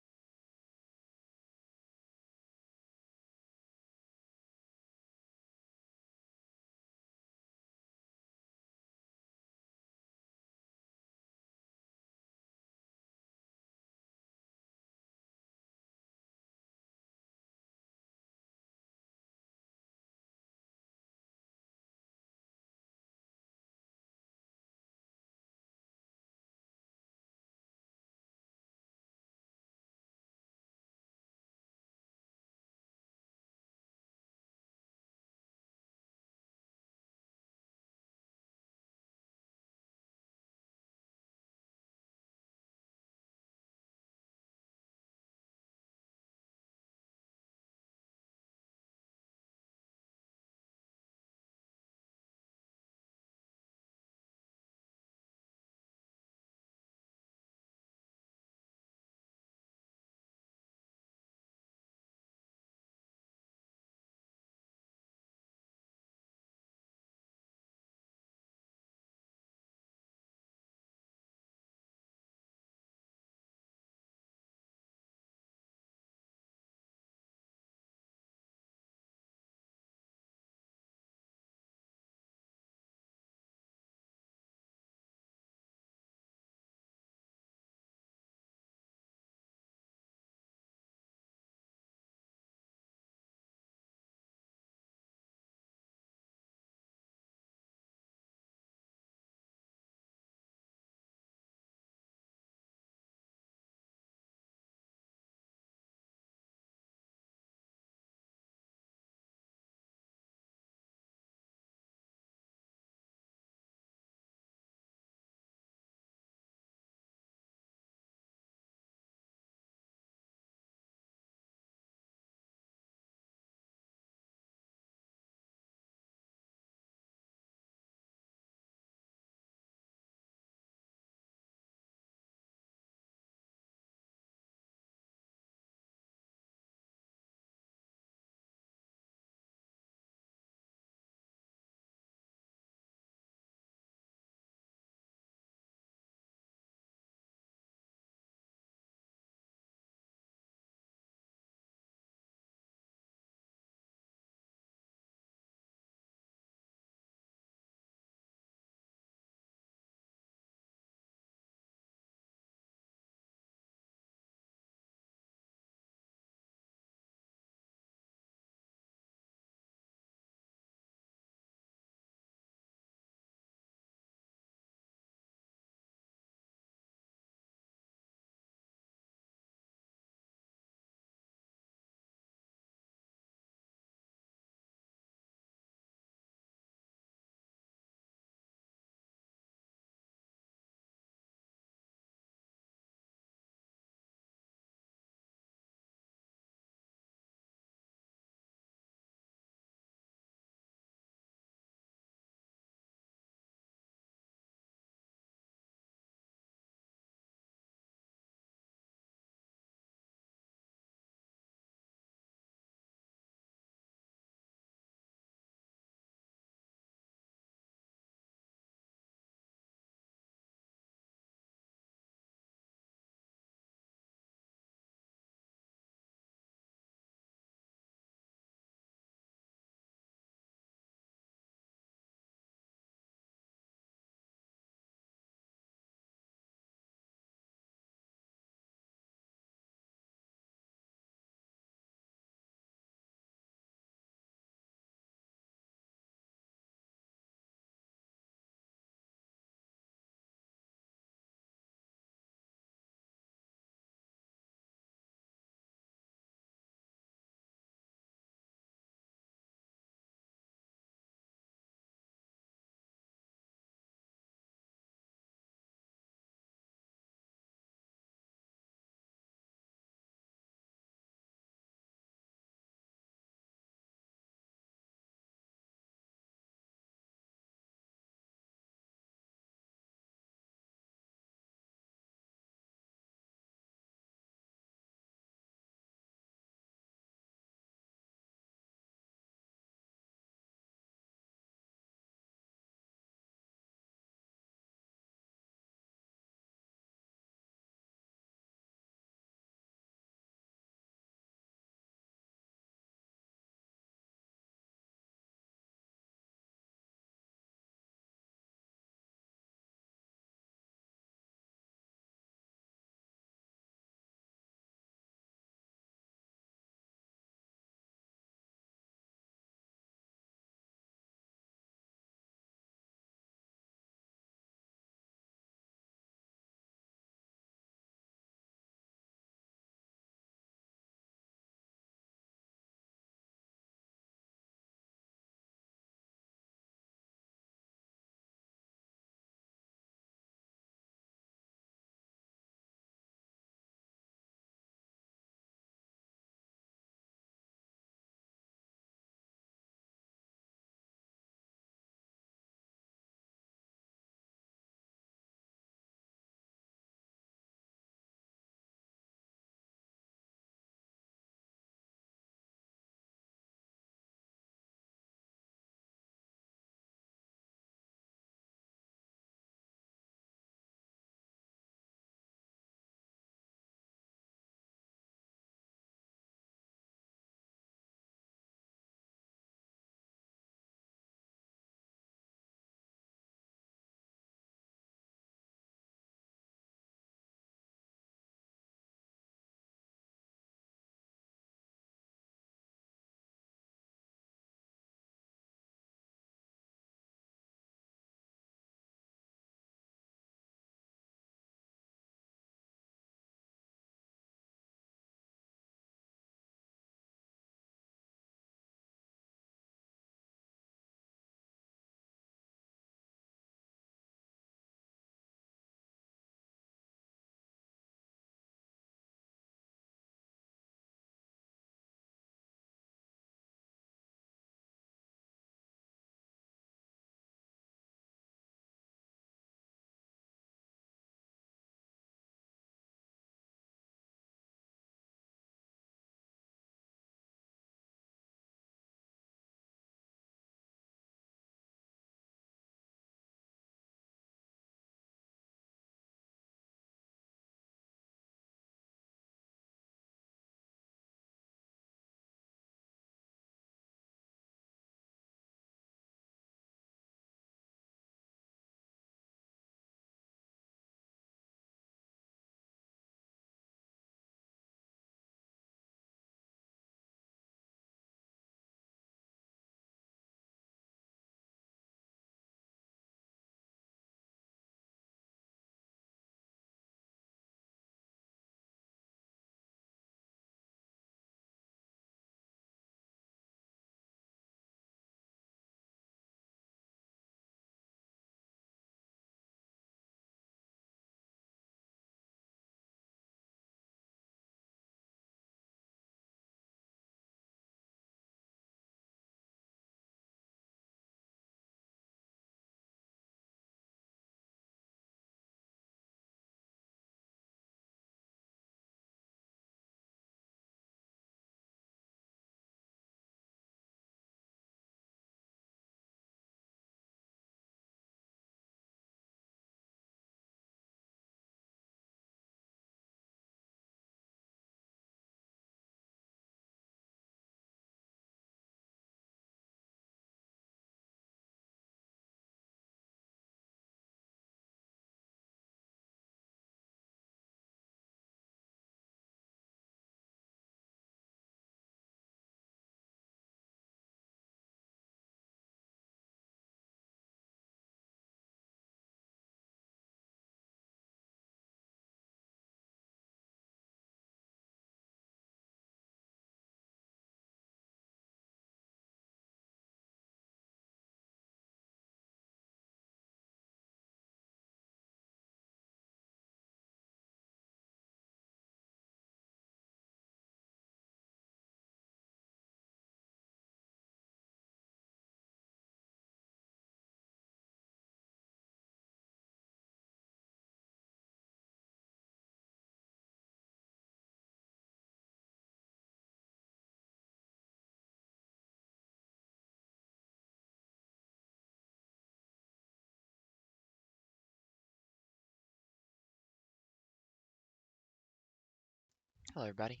Hello, everybody.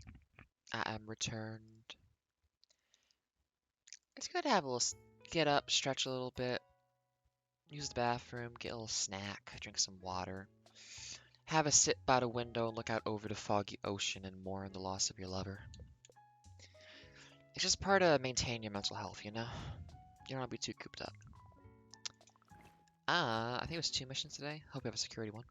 I am returned. It's good to have a little get up, stretch a little bit, use the bathroom, get a little snack, drink some water, have a sit by the window and look out over the foggy ocean and mourn the loss of your lover. It's just part of maintain your mental health, you know? You don't want to be too cooped up. I think it was 2 missions today. Hope you have a security one.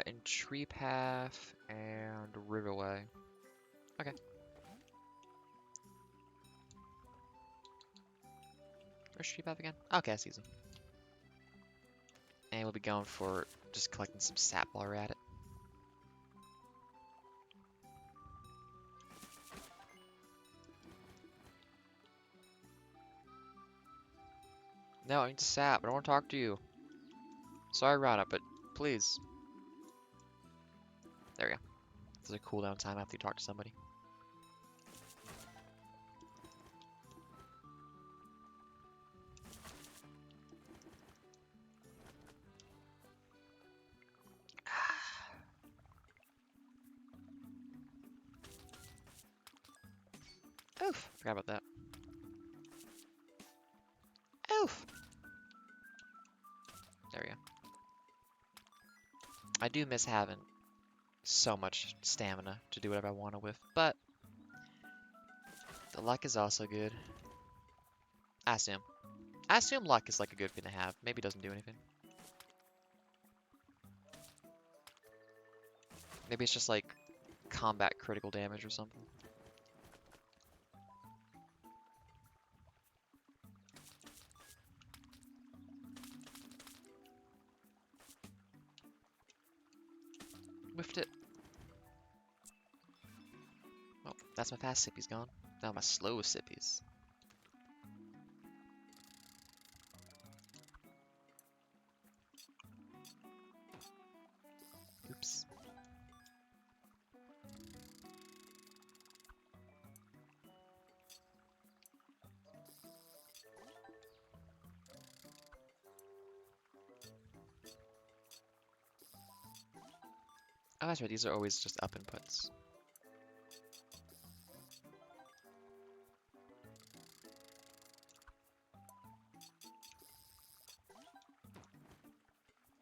In Tree Path and Riverway. Okay. Where's Tree Path again? Okay, that's easy. And we'll be going for just collecting some sap while we're at it. No, I need to sap. I don't want to talk to you. Sorry, Rana, but please. There we go. This is a cooldown time after you talk to somebody. Oof, forgot about that. Oof. There we go. I do miss having so much stamina to do whatever I want to with, but the luck is also good. I assume. I assume luck is like a good thing to have. Maybe it doesn't do anything. Maybe it's just like combat critical damage or something. Whiffed it. Oh, that's my fast sippy's gone. Now my slow sippies. Oops. Oh, that's right. These are always just up inputs.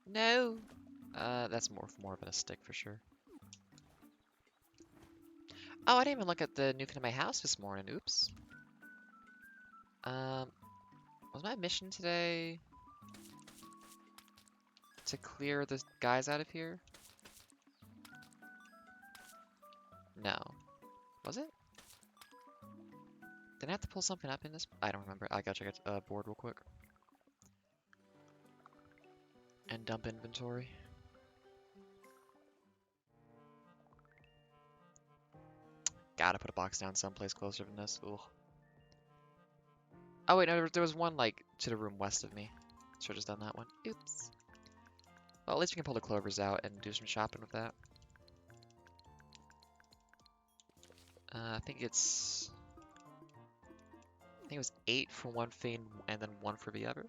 No. That's more of a stick for sure. Oh, I didn't even look at the new thing in my house this morning. Oops. Was my mission today to clear the guys out of here? No. Was it? Did I have to pull something up in this? I don't remember. I gotta check it board real quick. And dump inventory. Gotta put a box down someplace closer than this. Ugh. Oh wait, no, there was one like to the room west of me. Should've just done that one. Oops. Well, at least we can pull the clovers out and do some shopping with that. I think it was 8 for one thing and then 1 for the other.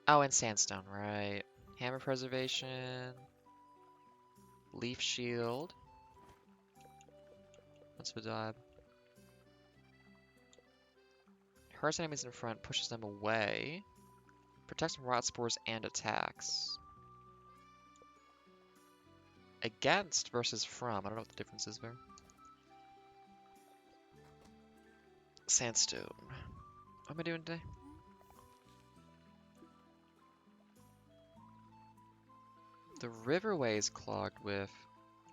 Oh, and sandstone, right. Hammer preservation. Leaf shield. What's the job? Hurts enemies in front, pushes them away. Protects from rot spores and attacks. Against versus from. I don't know what the difference is there. Sandstone. What am I doing today? The riverway is clogged with...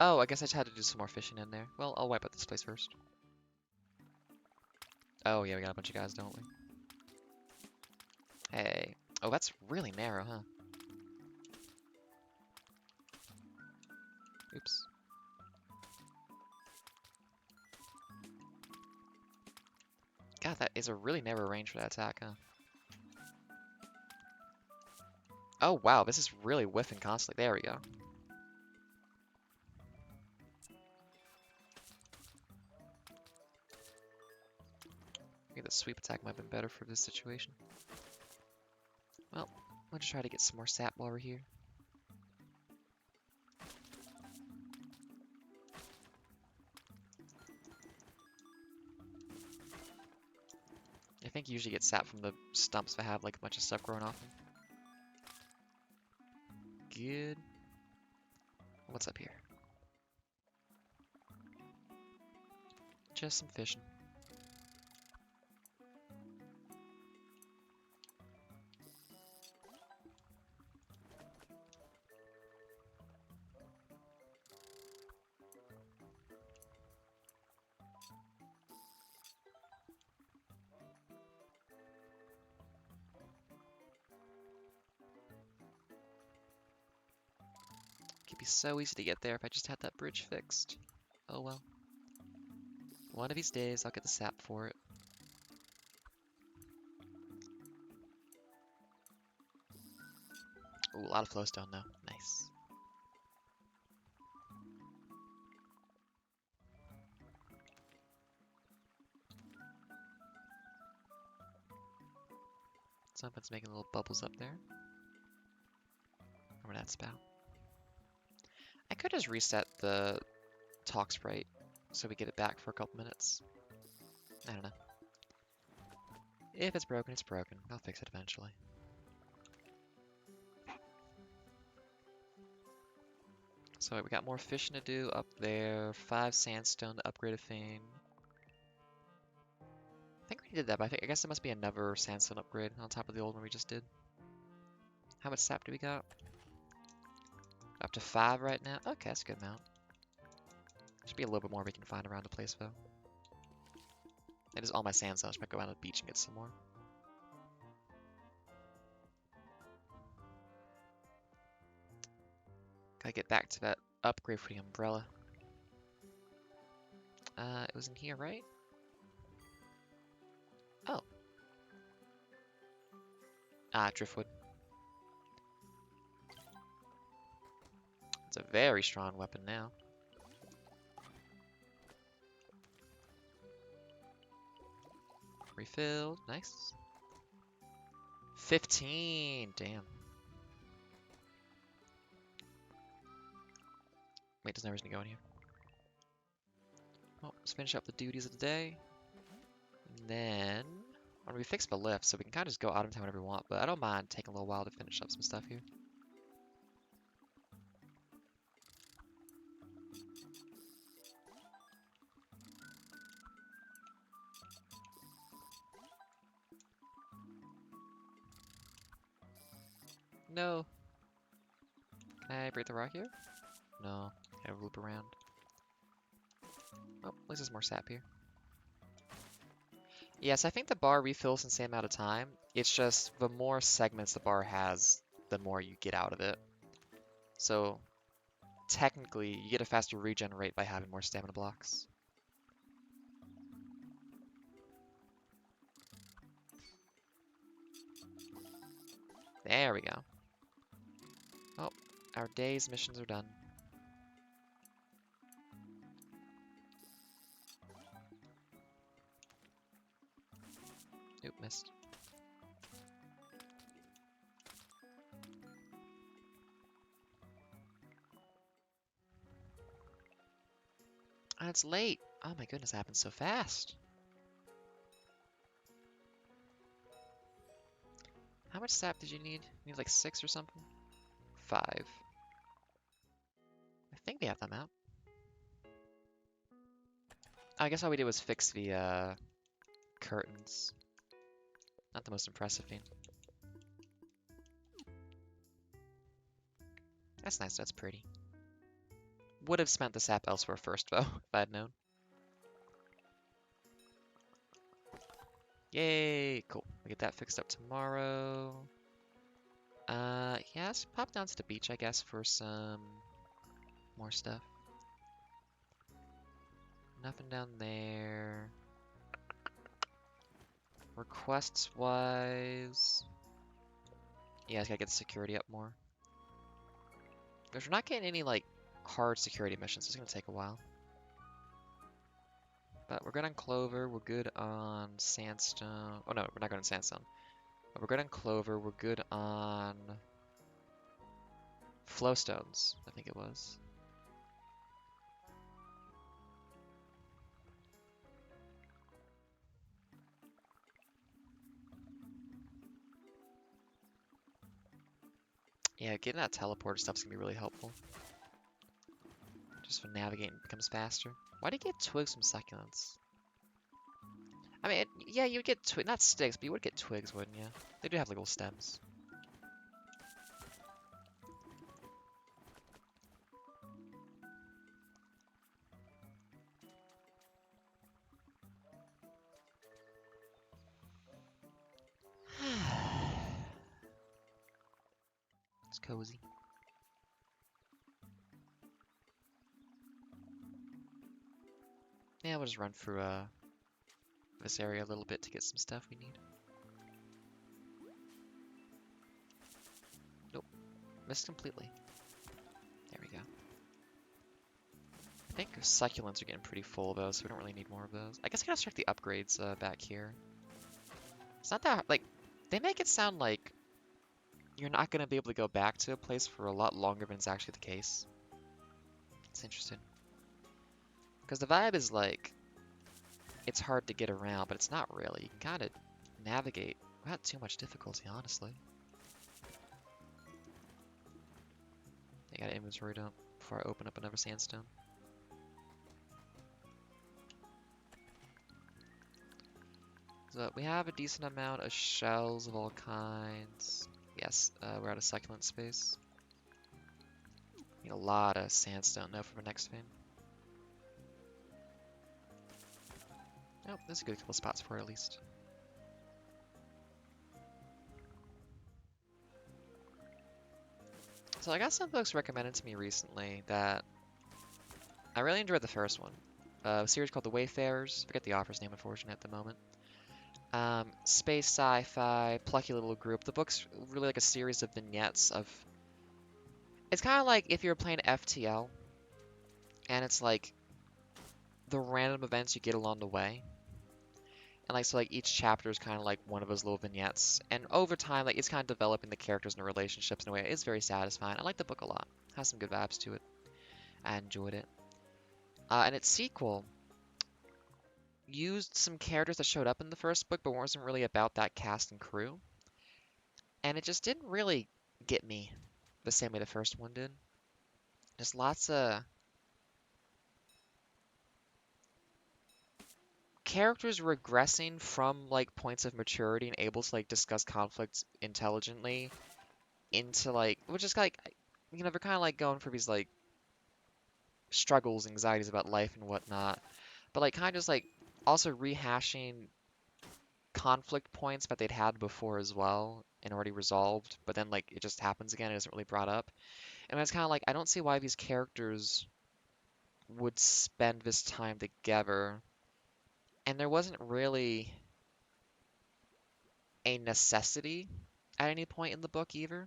Oh, I guess I just had to do some more fishing in there. Well, I'll wipe out this place first. Oh, yeah, we got a bunch of guys, don't we? Hey. Oh, that's really narrow, huh? Oops. God, that is a really narrow range for that attack, huh? Oh, wow, this is really whiffing constantly. There we go. that sweep attack might have been better for this situation. Well, we'll just try to get some more sap while we're here. I think you usually get sap from the stumps that have like a bunch of stuff growing off them. Good. What's up here? Just some fishing. Could be so easy to get there if I just had that bridge fixed. Oh well. One of these days I'll get the sap for it. Ooh, a lot of flowstone though. Nice. Something's making little bubbles up there. Over that spout. I could just reset the talk sprite so we get it back for a couple minutes. I don't know. If it's broken, it's broken. I'll fix it eventually. So we got more fishing to do up there. 5 sandstone to upgrade a thing. I think we did that, but I guess there must be another sandstone upgrade on top of the old one we just did. How much sap do we got? Up to 5 right now. Okay, that's a good amount. Should be a little bit more we can find around the place though. It is all my sandstone. I should go around the beach and get some more. Gotta get back to that upgrade for the umbrella. It was in here, right? Oh. Ah, driftwood. It's a very strong weapon now. Refilled. Nice. 15. Damn. Wait, there's no reason to go in here. Well, let's finish up the duties of the day. And then... Well, we fixed the lift, so we can kind of just go out of town whenever we want, but I don't mind taking a little while to finish up some stuff here. No. Can I break the rock here? No. Can I loop around? Oh, at least there's more sap here. Yes, I think the bar refills in the same amount of time. It's just the more segments the bar has, the more you get out of it. So technically, you get a faster regen rate by having more stamina blocks. There we go. Oh, our day's missions are done. Oop, missed. Ah, it's late. Oh my goodness, it happened so fast. How much sap did you need? You need like 6 or something? 5. I think they have them out. I guess all we did was fix the curtains. Not the most impressive thing. That's nice, that's pretty. Would have spent the sap elsewhere first, though, if I had known. Yay! Cool. We'll get that fixed up tomorrow. Yeah, let's pop down to the beach, I guess, for some more stuff. Nothing down there. Requests-wise... Yeah, I gotta get the security up more. Because we're not getting any, like, hard security missions. It's gonna take a while. But we're good on clover. We're good on sandstone. Oh no, we're not good on sandstone. But we're good on clover. We're good on flowstones, I think it was. Yeah, getting that teleporter stuff's gonna be really helpful. Just when navigating becomes faster. Why do you get twigs from succulents? I mean, yeah, you would get twigs, not sticks, but you would get twigs, wouldn't you? They do have like little stems. It's cozy. Yeah, we'll just run through this area a little bit to get some stuff we need. Nope, missed completely. There we go. I think succulents are getting pretty full though, so we don't really need more of those. I guess I gotta check the upgrades back here. It's not that, like, they make it sound like you're not gonna be able to go back to a place for a lot longer than it's actually the case. It's interesting. Because the vibe is like, it's hard to get around, but it's not really. You can kind of navigate without too much difficulty, honestly. I got inventory dump before I open up another sandstone. So we have a decent amount of shells of all kinds. Yes, we're out of succulent space. Need a lot of sandstone now for the next thing. Oh, there's a good couple spots for it at least. So I got some books recommended to me recently that I really enjoyed the first one. A series called The Wayfarers. Forget the author's name, unfortunately, at the moment. Space sci-fi, plucky little group. The book's really like a series of vignettes of... It's kind of like if you're playing FTL, and it's like the random events you get along the way. And like, so like each chapter is kind of like one of those little vignettes. And over time, like it's kind of developing the characters and the relationships in a way. It's very satisfying. I like the book a lot. It has some good vibes to it. I enjoyed it. And its sequel used some characters that showed up in the first book, but wasn't really about that cast and crew. And it just didn't really get me the same way the first one did. There's lots of characters regressing from like points of maturity and able to like discuss conflicts intelligently into like, which is like, you know, they're kind of like going for these like struggles, anxieties about life and whatnot, but like kind of just like also rehashing conflict points that they'd had before as well and already resolved, but then like it just happens again and isn't really brought up. And it's kind of like I don't see why these characters would spend this time together, and there wasn't really a necessity at any point in the book either.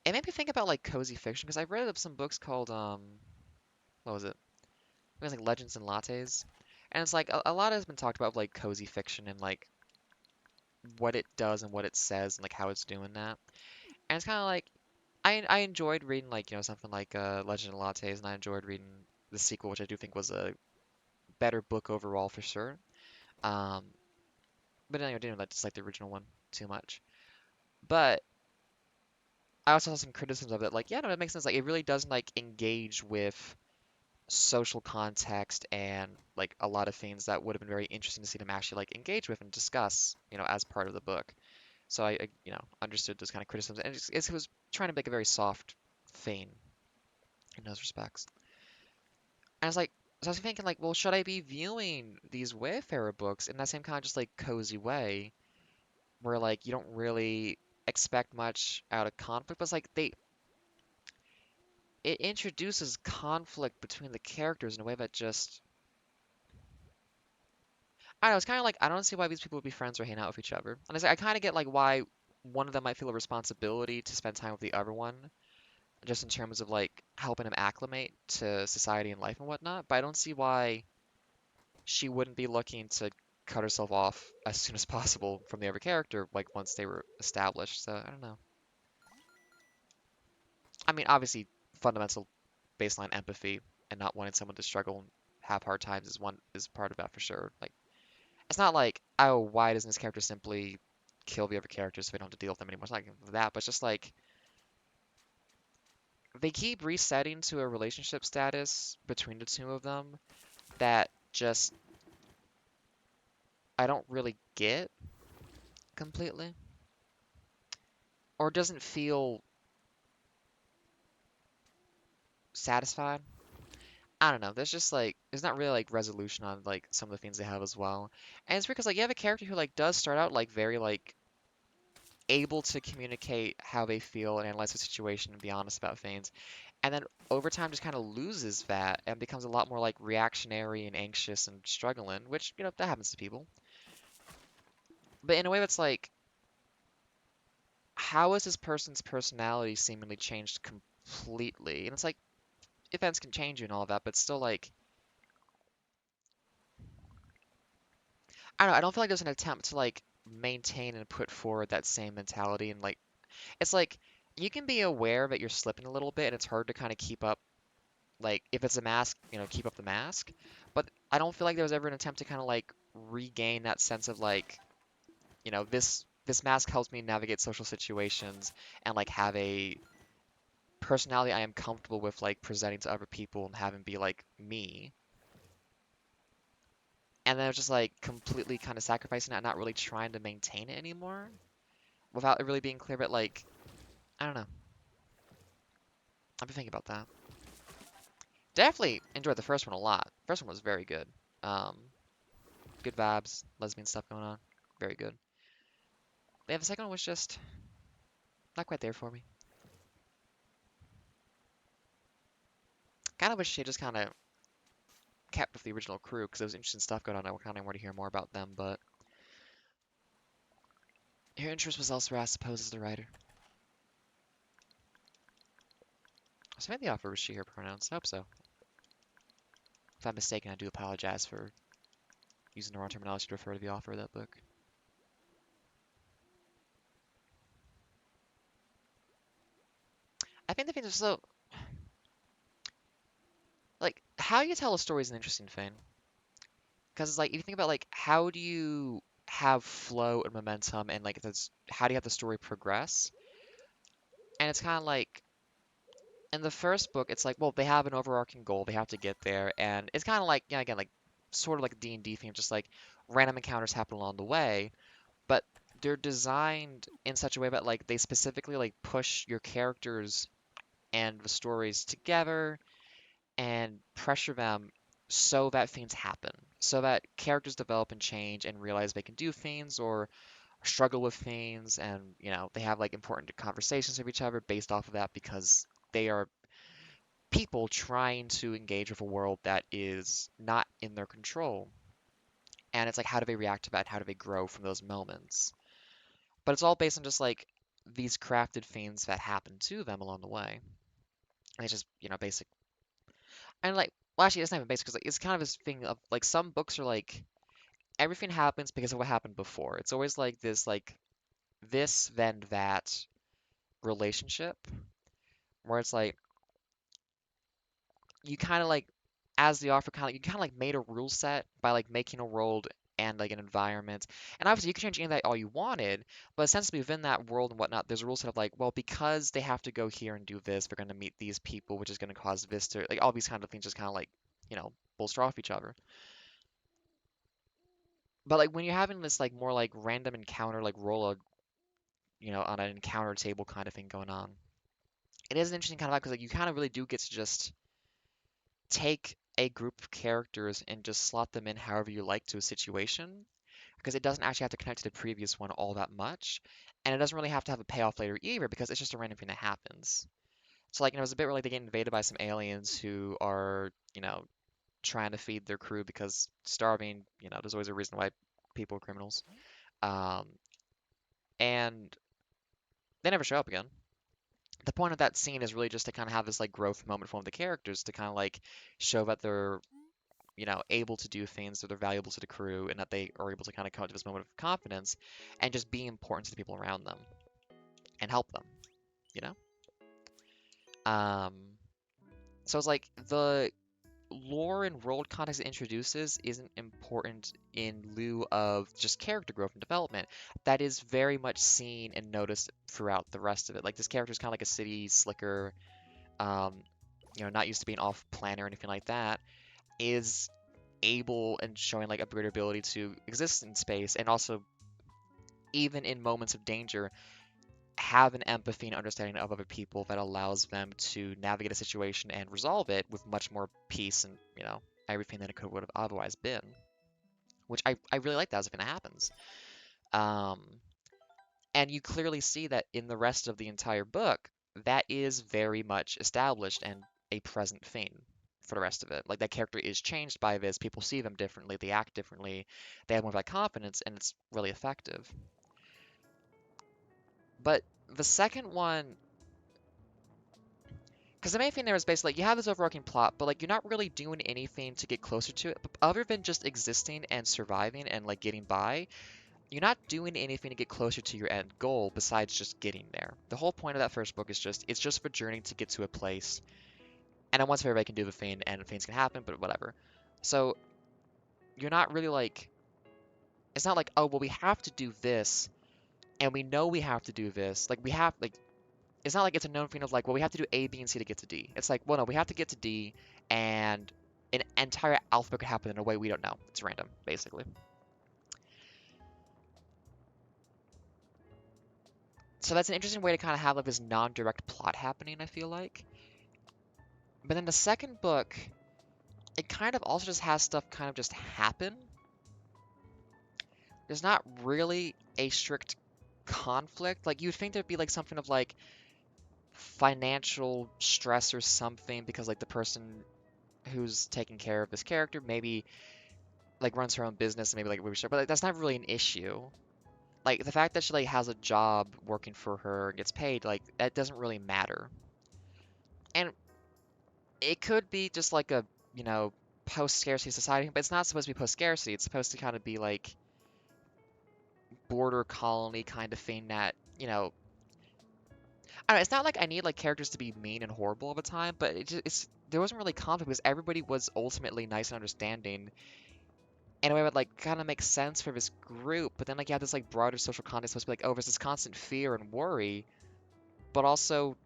It made me think about like cozy fiction because I read up some books called what was it? It was like Legends and Lattes, and it's like a lot has been talked about like cozy fiction and like what it does and what it says and like how it's doing that. And it's kind of like I enjoyed reading like something like Legend of Lattes, and I enjoyed reading the sequel, which I do think was a better book overall for sure. Um, but anyway, I didn't like dislike the original one too much. But I also saw some criticisms of it, like yeah, no, it makes sense. Like it really doesn't like engage with social context and like a lot of things that would have been very interesting to see them actually like engage with and discuss, as part of the book. So I understood those kind of criticisms, and it was trying to make a very soft thing in those respects. And I was like, so I was thinking like, well, should I be viewing these Wayfarer books in that same kind of just like cozy way, where like you don't really expect much out of conflict, but it's like it introduces conflict between the characters in a way that just I don't know. It's kind of like I don't see why these people would be friends or hang out with each other. And I kind of get like why one of them might feel a responsibility to spend time with the other one, just in terms of like helping him acclimate to society and life and whatnot. But I don't see why she wouldn't be looking to cut herself off as soon as possible from the other character, like once they were established. So I don't know. I mean, obviously, fundamental baseline empathy and not wanting someone to struggle and have hard times is part of that for sure. Like, it's not like, oh, why doesn't this character simply kill the other characters so we don't have to deal with them anymore? It's not like that, but it's just like they keep resetting to a relationship status between the two of them that just I don't really get completely, or doesn't feel satisfied. I don't know. There's just like there's not really like resolution on like some of the things they have as well. And it's weird because like you have a character who like does start out like very like able to communicate how they feel and analyze the situation and be honest about things. And then over time just kind of loses that and becomes a lot more like reactionary and anxious and struggling, which, that happens to people. But in a way that's like, how has this person's personality seemingly changed completely? And it's like events can change you and all of that, but still like I don't know, I don't feel like there's an attempt to like maintain and put forward that same mentality and like it's like you can be aware that you're slipping a little bit and it's hard to kind of keep up like if it's a mask, keep up the mask. But I don't feel like there was ever an attempt to kind of like regain that sense of like, this mask helps me navigate social situations and like have a personality I am comfortable with like presenting to other people and having be like me. And then it was just like completely kind of sacrificing that, not really trying to maintain it anymore without it really being clear. But like, I don't know. I've been thinking about that. Definitely enjoyed the first one a lot. First one was very good. Um, Good vibes, lesbian stuff going on. Very good. Yeah, the second one was just not quite there for me. Kind of wish they just kind of kept with the original crew because there was interesting stuff going on. I kind of want to hear more about them, but her interest was elsewhere, I suppose, as the writer. So maybe the offer was she, her pronouns. I hope so. If I'm mistaken, I do apologize for using the wrong terminology to refer to the author of that book. I think the thing is so, like, how you tell a story is an interesting thing. Because it's like, if you think about, like, how do you have flow and momentum and, like, how do you have the story progress? And it's kind of like, in the first book, it's like, well, they have an overarching goal, they have to get there, and it's kind of like, again, like, sort of like a D&D theme, just like random encounters happen along the way, but they're designed in such a way that, like, they specifically, like, push your characters and the stories together and pressure them so that things happen, so that characters develop and change and realize they can do things or struggle with things, and they have like important conversations with each other based off of that because they are people trying to engage with a world that is not in their control. And it's like, how do they react to that? How do they grow from those moments? But it's all based on just like these crafted things that happen to them along the way. And it's just, basic. And like, well, actually, it's not even basic because like, it's kind of this thing of like some books are like everything happens because of what happened before. It's always like this then that relationship where it's like you kind of like as the author kind of you kind of like made a rule set by like making a world and like an environment, and obviously you can change any of that all you wanted, but essentially within that world and whatnot there's a rule set of like, well, because they have to go here and do this, they're going to meet these people, which is going to cause this to like all these kind of things just kind of like bolster off each other. But like when you're having this like more like random encounter like roll a on an encounter table kind of thing going on, it is an interesting kind of vibe because like you kind of really do get to just take a group of characters and just slot them in however you like to a situation because it doesn't actually have to connect to the previous one all that much, and it doesn't really have to have a payoff later either because it's just a random thing that happens. So like, it was a bit where like they get invaded by some aliens who are, trying to feed their crew because starving, there's always a reason why people are criminals. Um, and they never show up again. The point of that scene is really just to kind of have this like growth moment for one of the characters to kind of like show that they're able to do things that are valuable to the crew and that they are able to kind of come to this moment of confidence and just be important to the people around them and help them, you know? Um, so it's like the lore and world context it introduces isn't important in lieu of just character growth and development. That is very much seen and noticed throughout the rest of it. Like this character is kind of like a city slicker, um, not used to being off plan or anything like that, is able and showing like a greater ability to exist in space and also even in moments of danger have an empathy and understanding of other people that allows them to navigate a situation and resolve it with much more peace and everything than it could would have otherwise been, which I really like that as if it happens. um, and you clearly see that in the rest of the entire book that is very much established and a present theme for the rest of it. Like that character is changed by this, people see them differently, they act differently, they have more of that confidence, and it's really effective. But the second one, because the main thing there is basically like, you have this overarching plot, but like you're not really doing anything to get closer to it, other than just existing and surviving and like getting by. You're not doing anything to get closer to your end goal besides just getting there. The whole point of that first book is it's just for journey to get to a place, and then once everybody can do the thing and things can happen, but whatever. So you're not really like, it's not like, oh well we have to do this and we know we have to do this. Like we have like it's not like it's a known thing of like, well, we have to do A, B, and C to get to D. It's like, well, no, we have to get to D, and an entire alphabet could happen in a way we don't know. It's random, basically. So that's an interesting way to kind of have like this non-direct plot happening, I feel like. But then the second book, it kind of also just has stuff kind of just happen. There's not really a strict conflict. Like you'd think there'd be like something of like financial stress or something because like the person who's taking care of this character maybe like runs her own business and maybe like a movie star, but like, that's not really an issue. Like the fact that she like has a job working for her and gets paid, like that doesn't really matter. And it could be just like a, you know, post-scarcity society, but it's not supposed to be post-scarcity. It's supposed to kind of be like border colony kind of thing that, I don't know, it's not like I need like characters to be mean and horrible all the time, but it's there wasn't really conflict because everybody was ultimately nice and understanding in a way that like kind of makes sense for this group. But then like you have this like broader social context supposed to be like, oh, there's this constant fear and worry, but also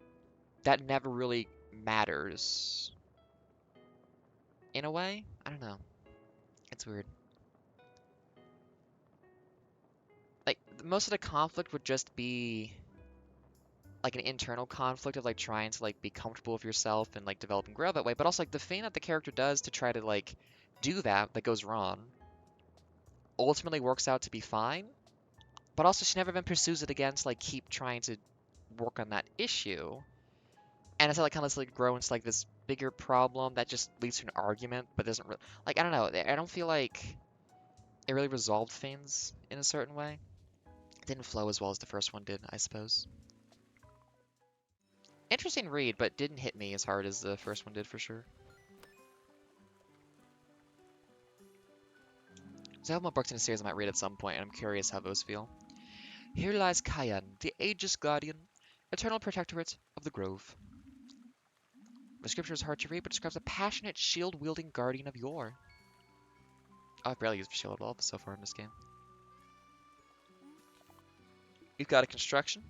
that never really matters in a way. I don't know. It's weird. Like most of the conflict would just be like an internal conflict of like trying to like be comfortable with yourself and like develop and grow that way, but also like the thing that the character does to try to like do that goes wrong ultimately works out to be fine, but also she never even pursues it again to like keep trying to work on that issue. And it's like kind of like grow into like this bigger problem that just leads to an argument, but doesn't really like I don't know. I don't feel like it really resolved things in a certain way. It didn't flow as well as the first one did, I suppose. Interesting read, but didn't hit me as hard as the first one did for sure. So I have more books in the series I might read at some point, and I'm curious how those feel. Here lies Kayan, the ageless guardian, eternal protectorate of the grove. The scripture is hard to read, but describes a passionate, shield-wielding guardian of yore. Oh, I've barely used the shield at all so far in this game. You've got a construction.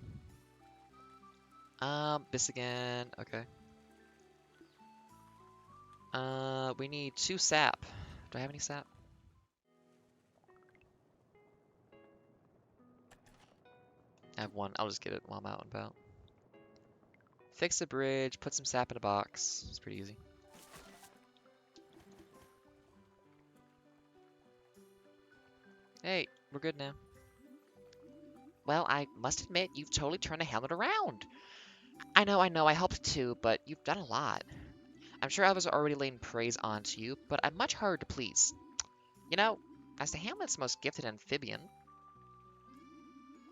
This again. Okay. We need 2 sap. Do I have any sap? I have 1. I'll just get it while I'm out and about. Fix a bridge, put some sap in a box. It's pretty easy. Hey, we're good now. Well, I must admit, you've totally turned the Hamlet around. I know, I helped too, but you've done a lot. I'm sure others are already laying praise onto you, but I'm much harder to please. You know, as the Hamlet's most gifted amphibian...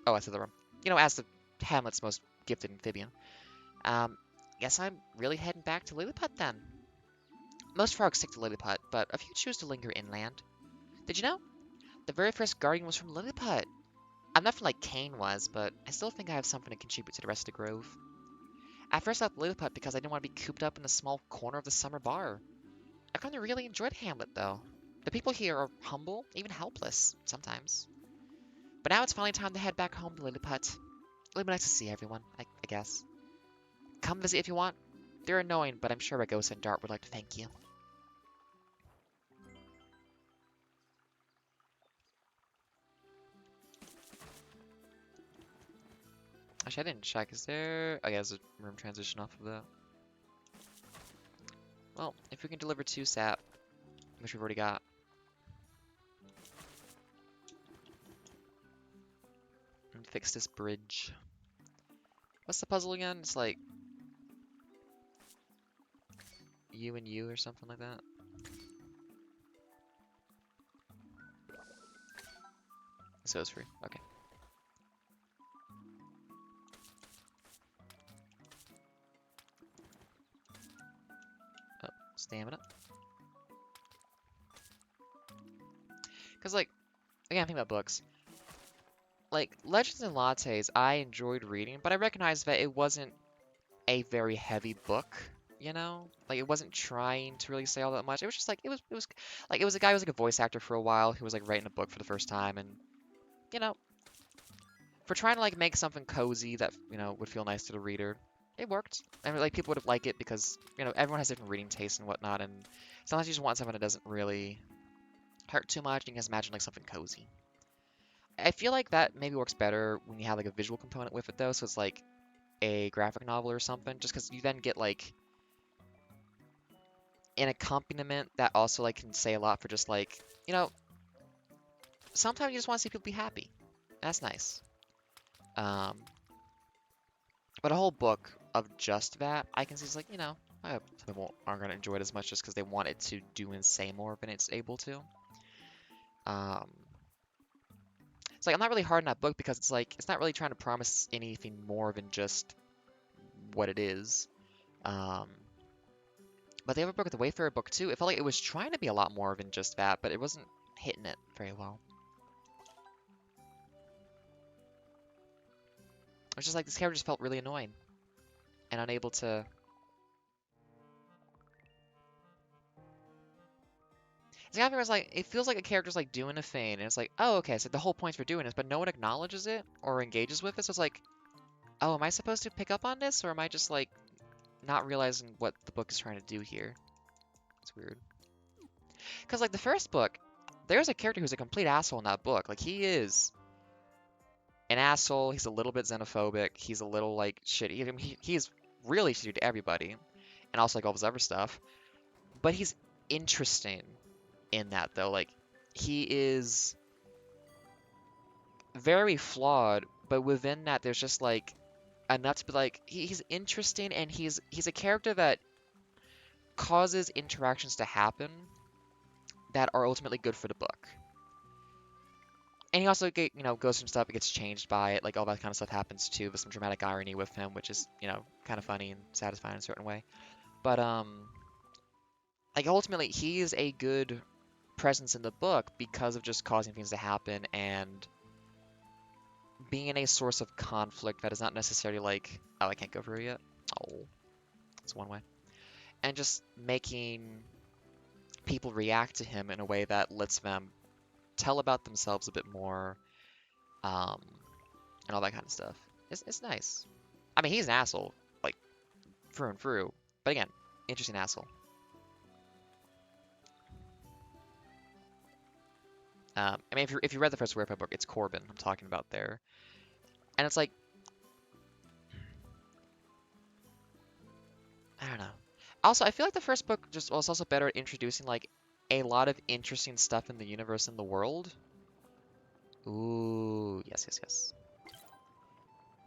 Oh, I said the wrong. As the Hamlet's most gifted amphibian. Guess I'm really heading back to Lilliput then. Most frogs stick to Lilliput, but a few choose to linger inland. Did you know? The very first guardian was from Lilliput. I'm nothing like Cain was, but I still think I have something to contribute to the rest of the grove. I first left Lilliput because I didn't want to be cooped up in a small corner of the summer bar. I kind of really enjoyed Hamlet, though. The people here are humble, even helpless, sometimes. But now it's finally time to head back home to Lilliput. It'll be nice to see everyone, I guess. Come visit if you want. They're annoying, but I'm sure Ragosa and Dart would like to thank you. Actually, I didn't check. Is there... Oh, yeah, there's a room transition off of that. Well, if we can deliver 2 sap, which we've already got. And fix this bridge. What's the puzzle again? It's like... You and you or something like that. So it's free. Okay. Oh, stamina. Because, like, again, think about books. Like, Legends and Lattes, I enjoyed reading, but I recognized that it wasn't a very heavy book, you know? Like, it wasn't trying to really say all that much. It was just like, it was a guy who was like a voice actor for a while who was like writing a book for the first time, and, you know, for trying to like make something cozy that, you know, would feel nice to the reader, it worked. And like, people would like it because, you know, everyone has different reading tastes and whatnot, and sometimes you just want something that doesn't really hurt too much, and you can just imagine like something cozy. I feel like that maybe works better when you have like a visual component with it though, so it's like a graphic novel or something, just because you then get like an accompaniment that also like can say a lot for just like, you know, sometimes you just want to see people be happy. That's nice. Um, but a whole book of just that, I can see it's like, you know, I hope some people aren't gonna enjoy it as much just because they want it to do and say more than it's able to. Um, it's like I'm not really hard on that book because it's like it's not really trying to promise anything more than just what it is. Um, but the other book, the Wayfarer book too, it felt like it was trying to be a lot more than just that, but it wasn't hitting it very well. It was just like this character just felt really annoying and unable to. It's kind of was like it feels like a character's like doing a thing, and it's like, oh, okay, so the whole point's for doing this, but no one acknowledges it or engages with it. So it's like, oh, am I supposed to pick up on this, or am I just like not realizing what the book is trying to do here? It's weird. Because like the first book, there's a character who's a complete asshole in that book. Like he is an asshole. He's a little bit xenophobic. He's a little like shitty. I mean, he's really shitty to everybody, and also like all this other stuff. But he's interesting in that though. Like he is very flawed, but within that there's just like enough to be like he's interesting, and he's a character that causes interactions to happen that are ultimately good for the book. And he also you know, goes through stuff that gets changed by it, like all that kind of stuff happens too. There's some dramatic irony with him, which is, you know, kind of funny and satisfying in a certain way. But like ultimately he is a good presence in the book because of just causing things to happen and being a source of conflict that is not necessarily like, oh, I can't go through yet. Oh, that's one way. And just making people react to him in a way that lets them tell about themselves a bit more, um, and all that kind of stuff. It's nice. I mean, he's an asshole, like, through and through. But again, interesting asshole. I mean, if you read the first Werewolf book, it's Corbin I'm talking about there. And it's like, I don't know. Also, I feel like the first book just was also better at introducing, like, a lot of interesting stuff in the universe and the world. Ooh, yes, yes, yes.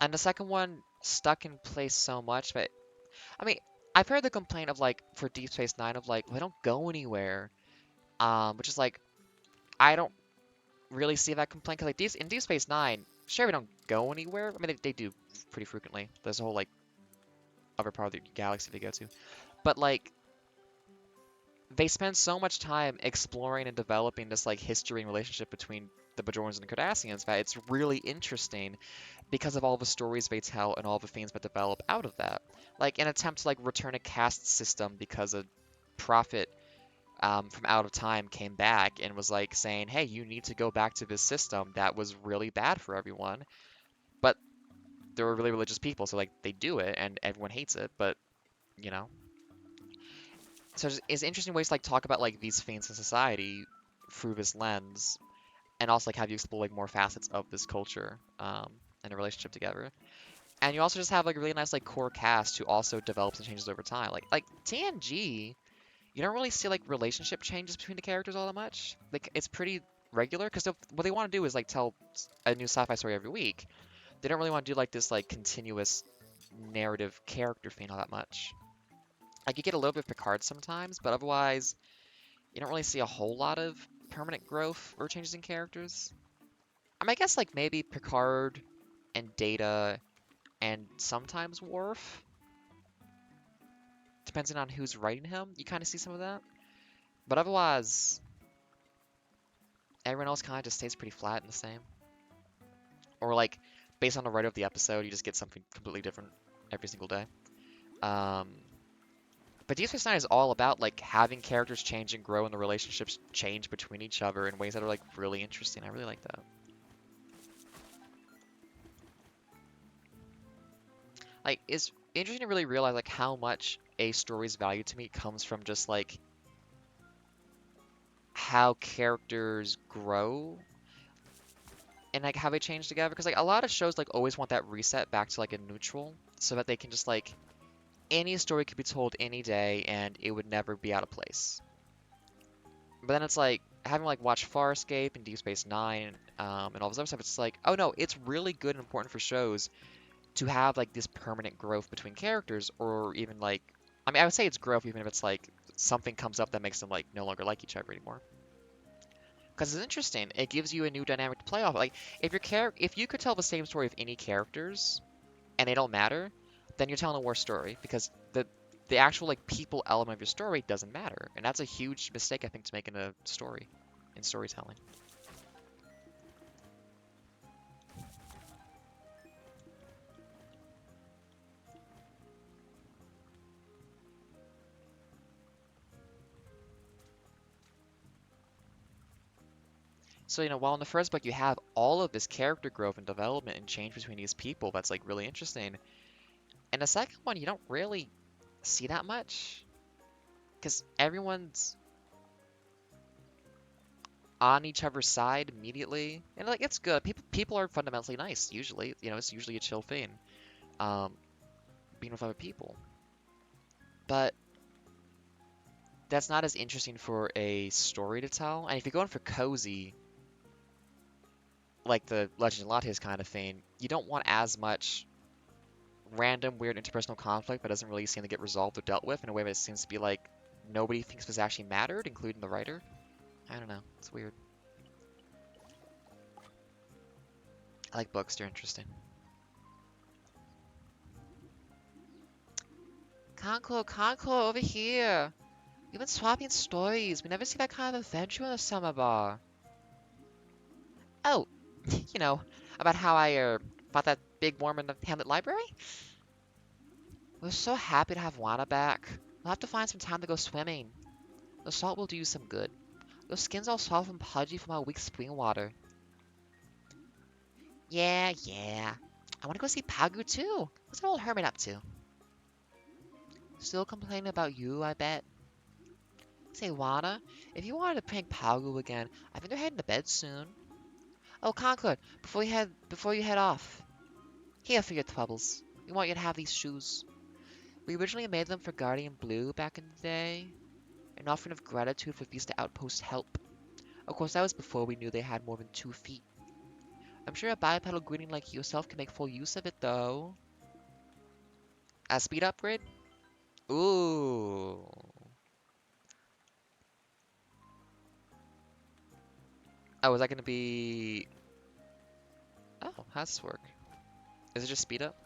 And the second one stuck in place so much, but I mean, I've heard the complaint of like for Deep Space Nine of like, well, they don't go anywhere. Which is like, I don't really see that complaint because like in Deep Space Nine, sure we don't go anywhere. I mean, they do pretty frequently. There's a whole like other part of the galaxy they go to, but like they spend so much time exploring and developing this like history and relationship between the Bajorans and the Cardassians that it's really interesting because of all the stories they tell and all the things that develop out of that. Like an attempt to like return a caste system because a prophet from out of time came back and was like saying, "Hey, you need to go back to this system that was really bad for everyone." But they were really religious people, so like they do it, and everyone hates it. But you know, so it's interesting ways to like talk about like these things in society through this lens, and also like have you explore like more facets of this culture and a relationship together. And you also just have like a really nice like core cast who also develops and changes over time. Like TNG, you don't really see like relationship changes between the characters all that much. Like it's pretty regular because what they want to do is like tell a new sci-fi story every week. They don't really want to do like this like continuous narrative character thing all that much. Like you get a little bit of Picard sometimes, but otherwise you don't really see a whole lot of permanent growth or changes in characters. I mean, I guess like maybe Picard and Data and sometimes Worf, depending on who's writing him, you kind of see some of that. But otherwise, everyone else kind of just stays pretty flat and the same. Or like, based on the writer of the episode, you just get something completely different every single day. Um, but Deep Space Nine is all about like having characters change and grow and the relationships change between each other in ways that are like really interesting. I really like that. Like, it's interesting to really realize like how much a story's value to me comes from just like how characters grow and like how they change together. Because like a lot of shows like always want that reset back to like a neutral, so that they can just like any story could be told any day and it would never be out of place. But then it's like having like watched Farscape and Deep Space Nine and all this other stuff. It's like, oh no, it's really good and important for shows to have like this permanent growth between characters, or even like, I mean, I would say it's growth even if it's like something comes up that makes them like no longer like each other anymore. Because it's interesting. It gives you a new dynamic to play off. Like if you could tell the same story of any characters and they don't matter, then you're telling a worse story because the actual like people element of your story doesn't matter, and that's a huge mistake I think to make in a story, in storytelling. So while in the first book you have all of this character growth and development and change between these people, that's like really interesting. In the second one, you don't really see that much because everyone's on each other's side immediately, and like it's good. People are fundamentally nice usually. It's usually a chill thing, um, being with other people. But that's not as interesting for a story to tell. And if you're going for cozy, like the Legend of Lattes kind of thing, you don't want as much random, weird interpersonal conflict that doesn't really seem to get resolved or dealt with in a way that seems to be like nobody thinks this actually mattered, including the writer. I don't know. It's weird. I like books. They're interesting. Concord, over here. We've been swapping stories. We never see that kind of adventure in a summer bar. Oh, you know, about how I fought that big worm in the Hamlet Library? We're so happy to have Juana back. We'll have to find some time to go swimming. The salt will do you some good. Your skin's all soft and pudgy from our weak spring water. Yeah, yeah. I want to go see Pagu too. What's that old hermit up to? Still complaining about you, I bet. Say, Juana, if you wanted to prank Pagu again, I think they're heading to bed soon. Oh, Concord, before you head off, here for your troubles. We want you to have these shoes. We originally made them for Guardian Blue back in the day, an offering of gratitude for Vista Outpost's help. Of course, that was before we knew they had more than 2 feet. I'm sure a bipedal greeting like yourself can make full use of it, though. A speed upgrade? Ooh. Oh, is that gonna be... Oh, how does this work? Is it just speed up?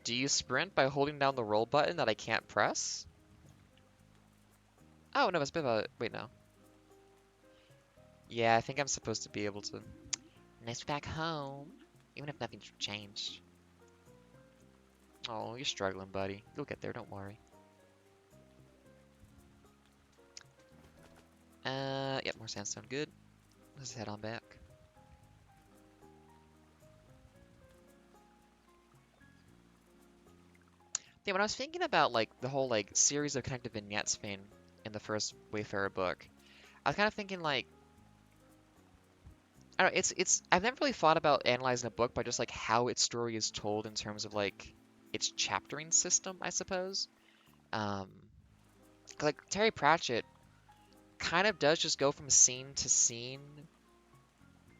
Do you sprint by holding down the roll button that I can't press? Oh, no, it's a bit of a... Wait, no. Yeah, I think I'm supposed to be able to. Nice to be back home. Even if nothing's changed. Oh, you're struggling, buddy. You'll get there, don't worry. Yep, more sandstone, good. Let's head on back. Yeah, when I was thinking about, like, the whole, like, series of connected vignettes thing in the first Wayfarer book, I was kind of thinking, like, I don't know, I've never really thought about analyzing a book by just, like, how its story is told in terms of, like, its chaptering system, I suppose. Um, 'Cause, like, Terry Pratchett kind of does just go from scene to scene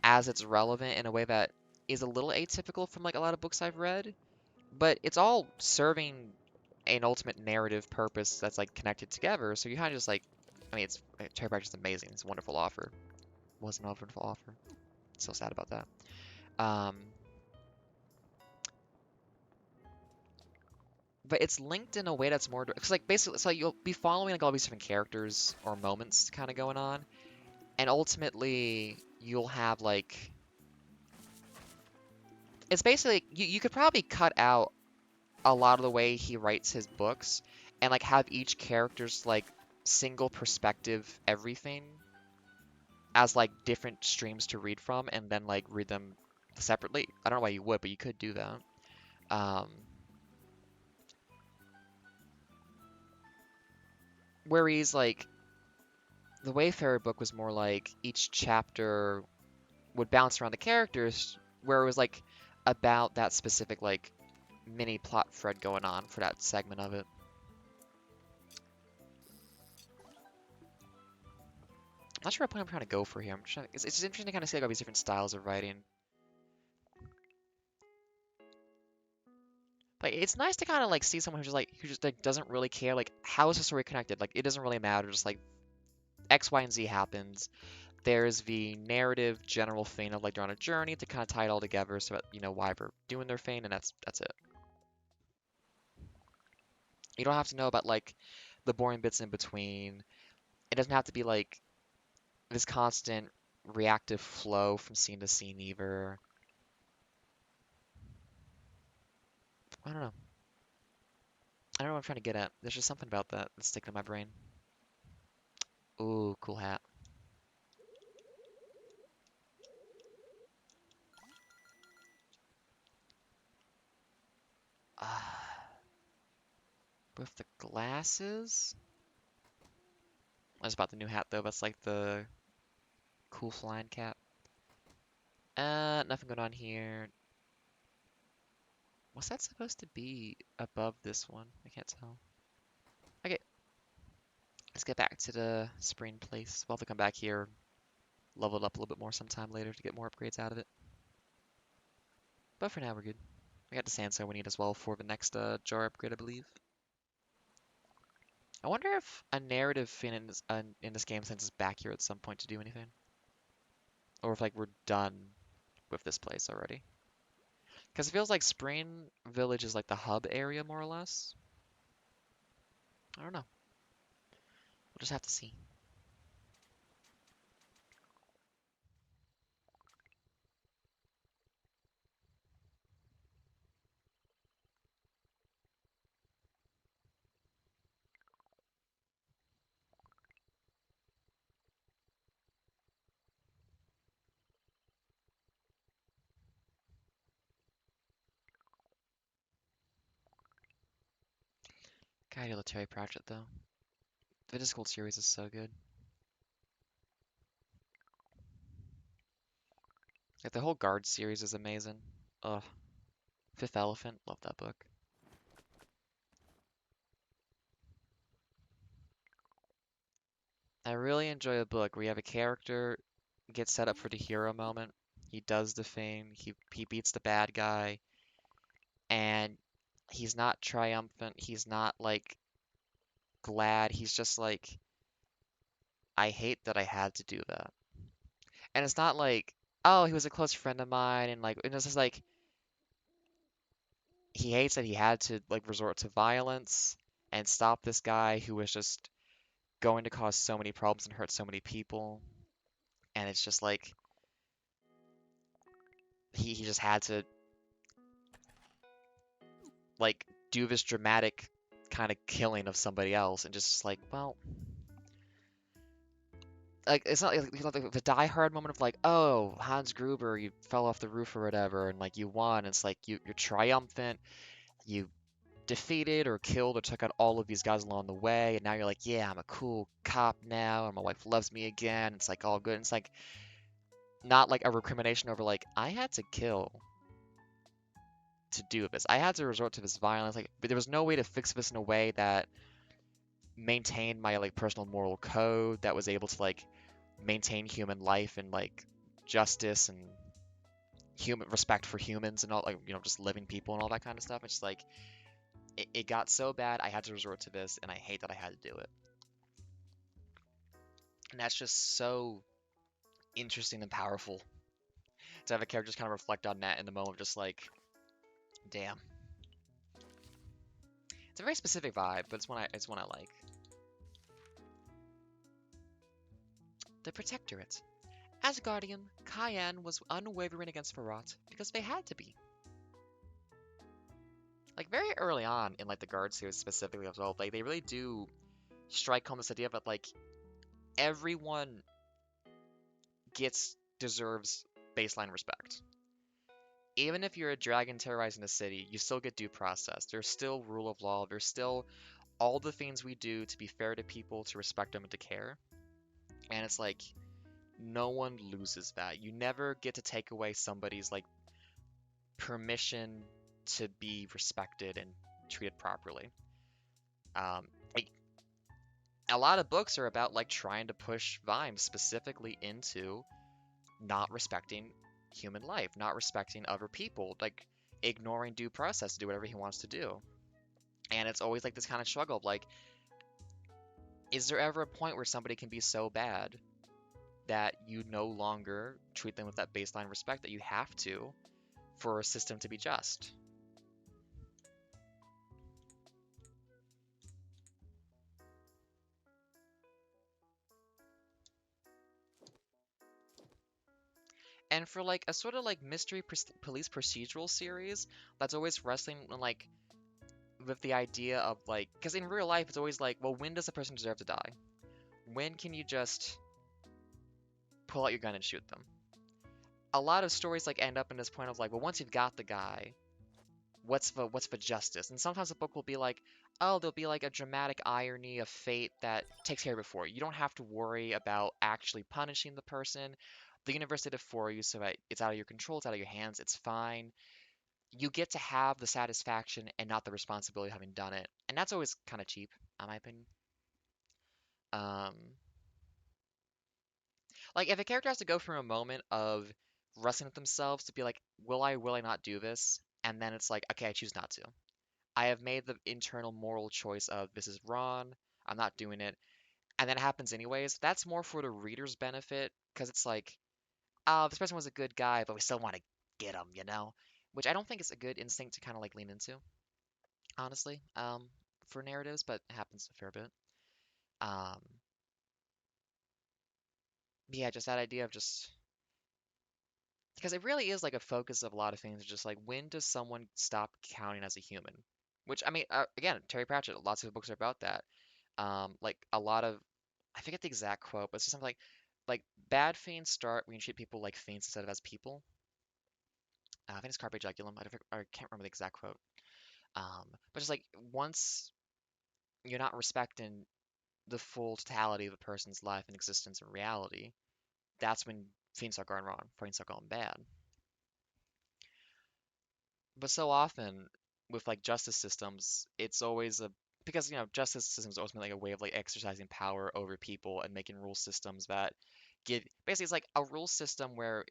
as it's relevant in a way that is a little atypical from, like, a lot of books I've read, but it's all serving an ultimate narrative purpose that's, like, connected together, so you kind of just, like, I mean, Terry Pratchett's amazing. It's a wonderful author. Was an wonderful author. So sad about that. Um, but it's linked in a way that's more, because, like, basically, so you'll be following, like, all these different characters or moments kind of going on, and ultimately you'll have, like, it's basically, you could probably cut out a lot of the way he writes his books and, like, have each character's, like, single perspective everything as, like, different streams to read from and then, like, read them separately. I don't know why you would, but you could do that. Um, Whereas, like, the Wayfarer book was more like each chapter would bounce around the characters, where it was, like, about that specific, like, mini plot thread going on for that segment of it. I'm not sure what point I'm trying to go for here. It's just interesting to kind of see, like, all these different styles of writing. But it's nice to kind of, like, see someone who just like doesn't really care, like, how is the story connected? Like, it doesn't really matter. Just, like, X, Y, and Z happens. There's the narrative general thing of, like, they're on a journey to kind of tie it all together so that you know why they're doing their thing, and that's it. You don't have to know about, like, the boring bits in between. It doesn't have to be, like, this constant reactive flow from scene to scene either. I don't know. I don't know what I'm trying to get at. There's just something about that that's sticking in my brain. Ooh, cool hat. Ah, with the glasses? That's about the new hat though. That's like the cool flying cap. Nothing going on here. What's that supposed to be above this one? I can't tell. Okay, let's get back to the spring place. We'll have to come back here, level it up a little bit more sometime later to get more upgrades out of it. But for now, we're good. We got the sandstone we need as well for the next jar upgrade, I believe. I wonder if a narrative fin in this game sends us back here at some point to do anything. Or if, like, we're done with this place already. Because it feels like Spring Village is like the hub area, more or less. I don't know. We'll just have to see. God, the Terry Pratchett, though. The Discord series is so good. Like, the whole Guard series is amazing. Ugh. Fifth Elephant, love that book. I really enjoy a book where you have a character get set up for the hero moment. He does the thing, he beats the bad guy, and he's not triumphant, he's not, like, glad, he's just like, I hate that I had to do that. And it's not like, oh, he was a close friend of mine, and, like, and it's just like, he hates that he had to like resort to violence and stop this guy who was just going to cause so many problems and hurt so many people. And it's just like he just had to like do this dramatic kind of killing of somebody else and just like, well, like it's not like the Die Hard moment of like, oh, Hans Gruber, you fell off the roof or whatever, and like you won. It's like you're triumphant, you defeated or killed or took out all of these guys along the way, and now you're like, yeah, I'm a cool cop now, and my wife loves me again. It's like all good. And it's like not like a recrimination over like I had to kill to do this. I had to resort to this violence. Like, but there was no way to fix this in a way that maintained my like personal moral code that was able to like maintain human life and like justice and human respect for humans and all like just living people and all that kind of stuff. It's just like it got so bad I had to resort to this and I hate that I had to do it. And that's just so interesting and powerful to have a character just kind of reflect on that in the moment of just like, damn. It's a very specific vibe, but it's one I like. The Protectorate. As Guardian, Cayenne was unwavering against Farrat because they had to be. Like very early on in like the Guard series specifically as well, like they really do strike home this idea that like everyone deserves baseline respect. Even if you're a dragon terrorizing a city, you still get due process. There's still rule of law. There's still all the things we do to be fair to people, to respect them, and to care. And it's like no one loses that. You never get to take away somebody's like permission to be respected and treated properly. Like a lot of books are about like trying to push Vimes specifically into not respecting human life, not respecting other people, like ignoring due process to do whatever he wants to do. And it's always like this kind of struggle of like, is there ever a point where somebody can be so bad that you no longer treat them with that baseline respect that you have to for a system to be just? And for like a sort of like mystery police procedural series that's always wrestling like with the idea of like, because in real life it's always like, well, when does a person deserve to die? When can you just pull out your gun and shoot them? A lot of stories like end up in this point of like, well, once you've got the guy, what's the justice? And sometimes the book will be like, oh, there'll be like a dramatic irony of fate that takes care of it for you. You don't have to worry about actually punishing the person. The universe did it for you, so that it's out of your control, it's out of your hands, it's fine. You get to have the satisfaction and not the responsibility of having done it. And that's always kind of cheap, in my opinion. Um, like if a character has to go through a moment of wrestling with themselves to be like, will I not do this? And then it's like, okay, I choose not to. I have made the internal moral choice of this is wrong, I'm not doing it, and then it happens anyways. That's more for the reader's benefit because it's like, oh, this person was a good guy, but we still want to get him, you know? Which I don't think is a good instinct to kind of like lean into, honestly, for narratives, but it happens a fair bit. Um, yeah, just that idea of just because it really is like a focus of a lot of things. Just like when does someone stop counting as a human? Which I mean, again, Terry Pratchett, lots of books are about that. Like a lot of, I forget the exact quote, but it's just something like bad fiends start when you treat people like fiends instead of as people. I think it's Carpe Jaculum. I can't remember the exact quote. But just like once you're not respecting the full totality of a person's life and existence and reality, that's when fiends start going wrong, fiends start going bad. But so often with like justice systems, it's always a because justice systems always been like a way of like exercising power over people and making rule systems that give basically it's like a rule system where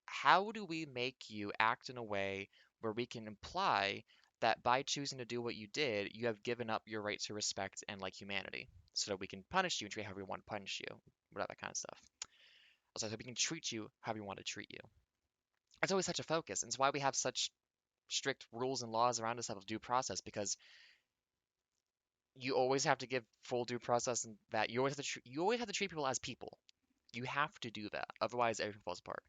how do we make you act in a way where we can imply that by choosing to do what you did, you have given up your right to respect and like humanity, so that we can punish you and treat however we want to punish you, whatever that kind of stuff. Also, so we can treat you however we want to treat you. It's always such a focus, and it's why we have such strict rules and laws around us have due process because you always have to give full due process and that you always have to treat people as people. You have to do that, otherwise everything falls apart.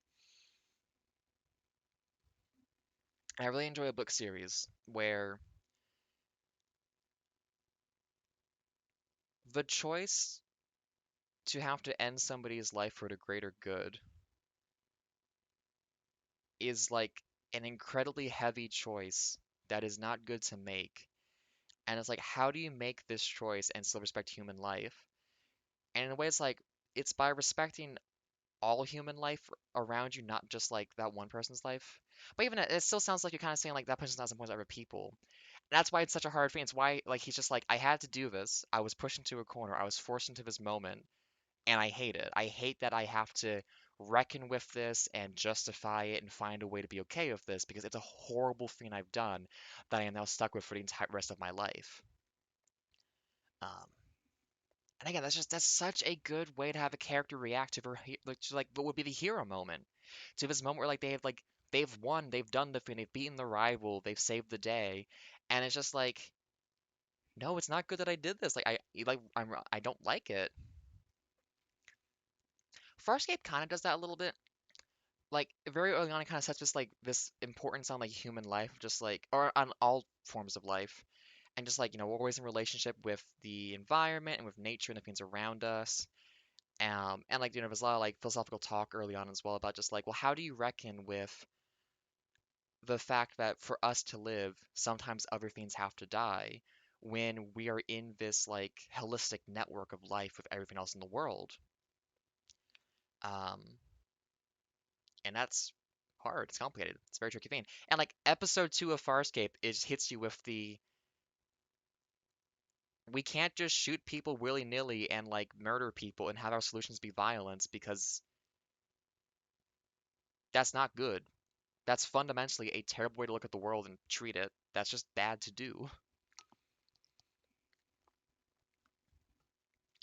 I really enjoy a book series where the choice to have to end somebody's life for the greater good is like an incredibly heavy choice that is not good to make. And it's like, how do you make this choice and still respect human life? And in a way, it's like, it's by respecting all human life around you, not just like that one person's life. But even it still sounds like you're kind of saying like that person's not as important as other people. And that's why it's such a hard thing. It's why like he's just like, I had to do this. I was pushed into a corner. I was forced into this moment, and I hate it. I hate that I have to reckon with this and justify it and find a way to be okay with this because it's a horrible thing I've done that I am now stuck with for the entire rest of my life. Um, and again, that's such a good way to have a character react to like what would be the hero moment, to this moment where like they've won, they've done the thing, they've beaten the rival, they've saved the day, and it's just like, no, it's not good that I did this. I don't like it. Farscape kind of does that a little bit. Like very early on, it kind of sets this importance on like human life, just like or on all forms of life, and just like we're always in relationship with the environment and with nature and the things around us. And like there's a lot of like philosophical talk early on as well about just like, well, how do you reckon with the fact that for us to live, sometimes other things have to die when we are in this like holistic network of life with everything else in the world. Um, and that's hard. It's complicated. It's a very tricky thing. And like episode 2 of Farscape is hits you with the we can't just shoot people willy-nilly and like murder people and have our solutions be violence because that's not good. That's fundamentally a terrible way to look at the world and treat it. That's just bad to do.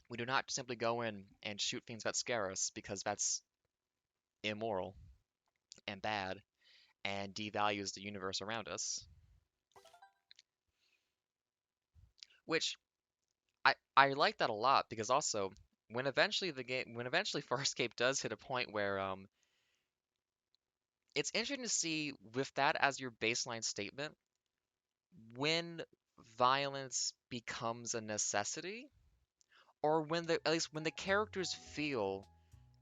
We do not simply go in and shoot things that scare us because that's immoral and bad and devalues the universe around us. Which I like that a lot because also when eventually Farscape does hit a point where it's interesting to see with that as your baseline statement when violence becomes a necessity or when the at least when the characters feel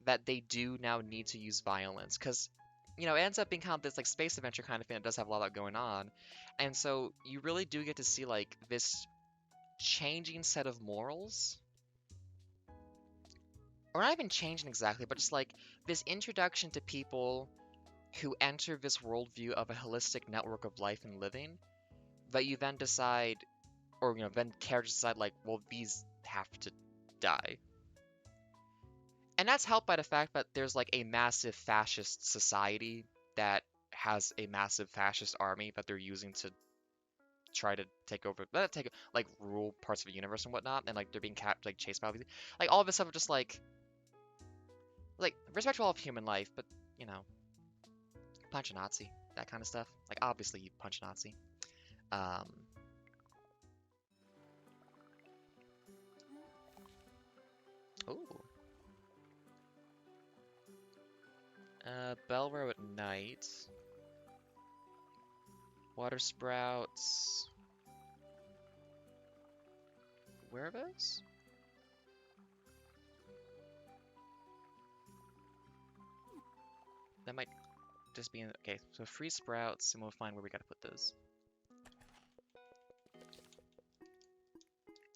that they do now need to use violence because it ends up being kind of this like space adventure kind of thing that does have a lot of that going on, and so you really do get to see like this changing set of morals, or not even changing exactly, but just like this introduction to people who enter this worldview of a holistic network of life and living that you then decide, or then characters decide like, well, these have to die. And that's helped by the fact that there's like a massive fascist society that has a massive fascist army that they're using to try to take over, take like rule parts of the universe and whatnot, and like they're being like chased by all these, like all of this stuff, just like respect for all of human life, but you know, punch a Nazi, that kind of stuff. Like obviously you punch a Nazi. Um, ooh, Belrow at night, water sprouts. Where are those? That might just be in, okay. So free sprouts, and we'll find where we gotta put those.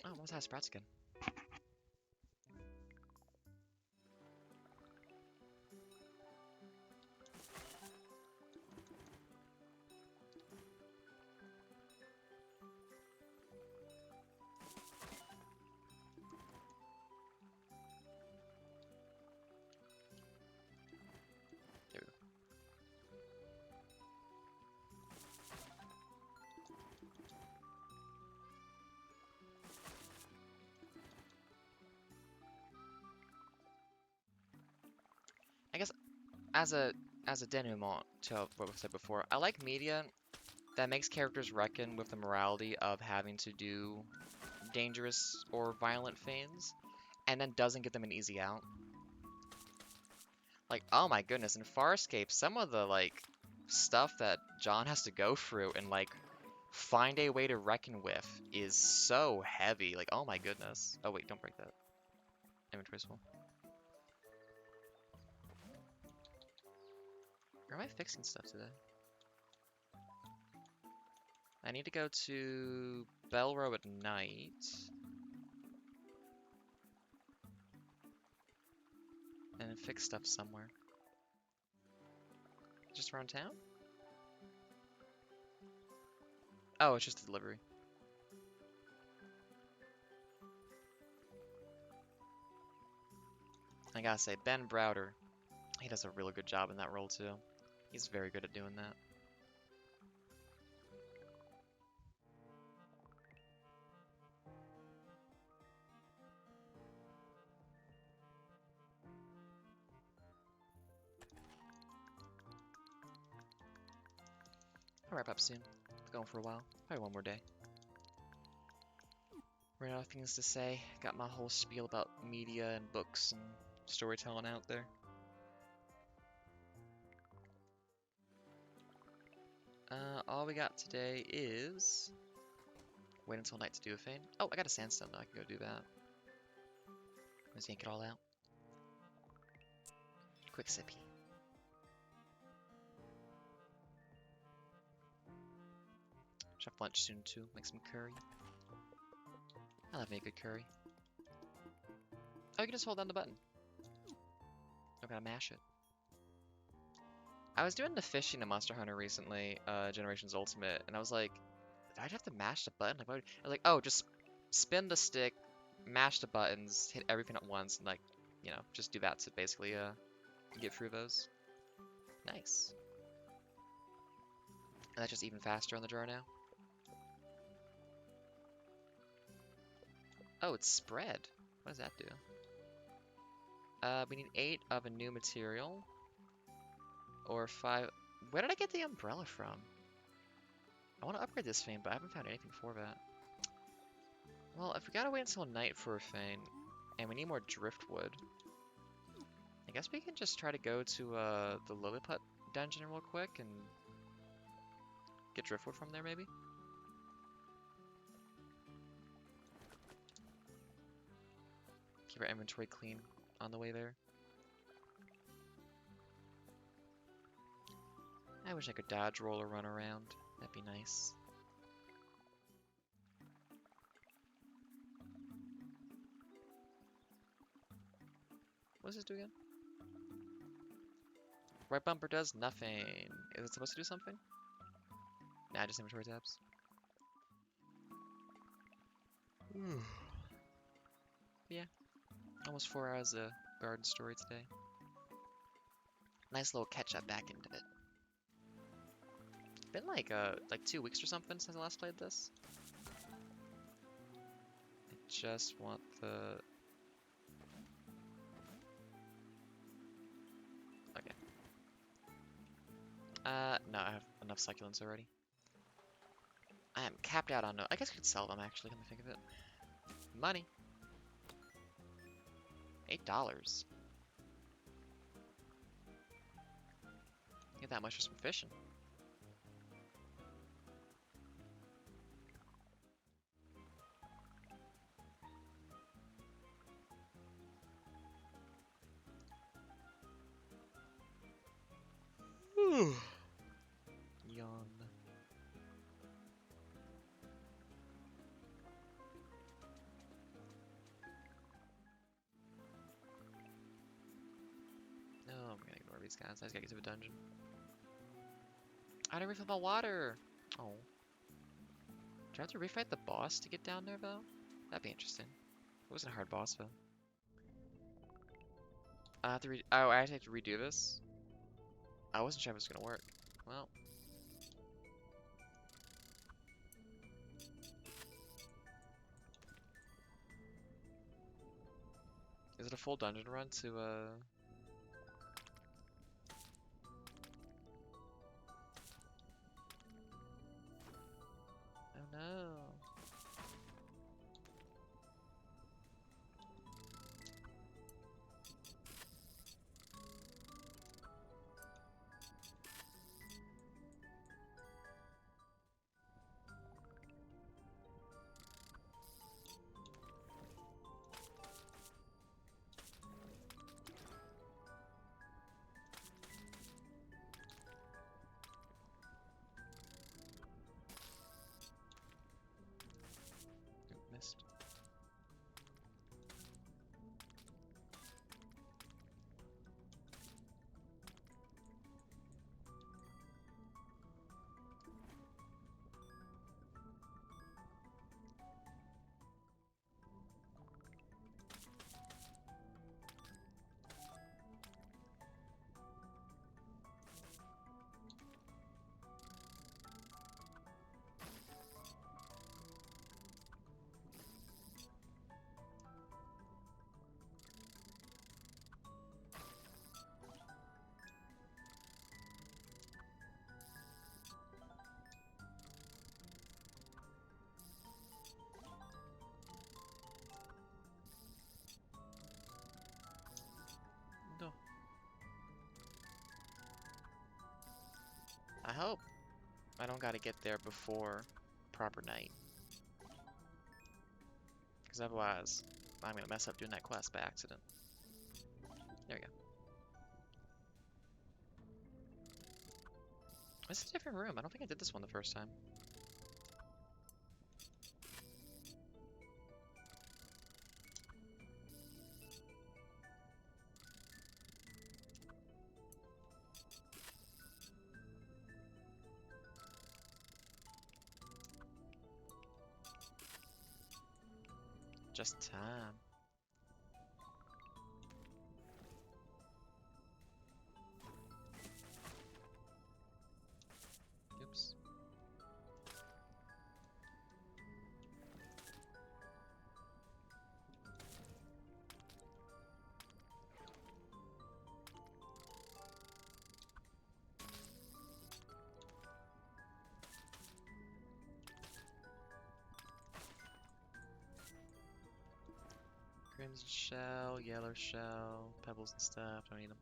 Oh, what was that sprouts again? There we go. I guess as a denouement to what we said before, I like media that makes characters reckon with the morality of having to do dangerous or violent feigns, and then doesn't give them an easy out. Like, oh my goodness, in Farscape, some of the, like, stuff that John has to go through and, like, find a way to reckon with is so heavy. Like, oh my goodness. Oh wait, don't break that. Inventory's full. Or am I fixing stuff today? I need to go to Belrow at night. And then fix stuff somewhere. Just around town? Oh, it's just a delivery. I gotta say, Ben Browder, he does a really good job in that role too. He's very good at doing that. I'll wrap up soon. It's going for a while. Probably one more day. Ran out of things to say. Got my whole spiel about media and books and storytelling out there. All we got today is wait until night to do a feign. Oh, I got a sandstone though. I can go do that. Let's yank it all out. Quick sippy. Should have lunch soon too. Make some curry. I love me a good curry. Oh, you can just hold down the button. I gotta mash it. I was doing the fishing in Monster Hunter recently, Generations Ultimate, and I was like, did I have to mash the button? Like, I was like, oh, just spin the stick, mash the buttons, hit everything at once, and like, you know, just do that to basically get through those. Nice. And that's just even faster on the drawer now. Oh, it's spread. What does that do? We need 8 of a new material. Or 5. Where did I get the umbrella from? I want to upgrade this Fane, but I haven't found anything for that. Well, if we gotta wait until night for a Fane, and we need more driftwood, I guess we can just try to go to the Lilliput dungeon real quick and get driftwood from there, maybe? Keep our inventory clean on the way there. I wish I could dodge roll or run around. That'd be nice. What does this do again? Right bumper does nothing. Is it supposed to do something? Nah, just inventory tabs. Yeah, almost 4 hours of garden story today. Nice little catch up back into it. It's been like 2 weeks or something since I last played this. I just want the... Okay. No, I have enough succulents already. I am capped out on no... I guess I could sell them actually, come to think of it. Money. $8. Get that much for some fishing. Yawn. No, I'm gonna ignore these guys. I just gotta get to the dungeon. I didn't refill my water! Oh. Do I have to refight the boss to get down there, though? That'd be interesting. It wasn't a hard boss, though. I have to oh, I actually have to redo this? I wasn't sure if it was gonna work. Well. Is it a full dungeon run to, don't gotta get there before proper night. Because otherwise, I'm gonna mess up doing that quest by accident. There we go. This is a different room. I don't think I did this one the first time. Just time. Oops. Crimson shell, yellow shell, pebbles and stuff. Don't need them.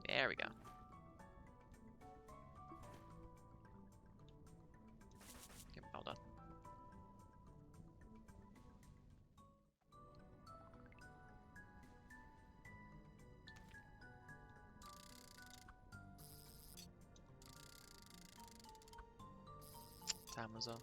There we go. Yep, all done. Time was up.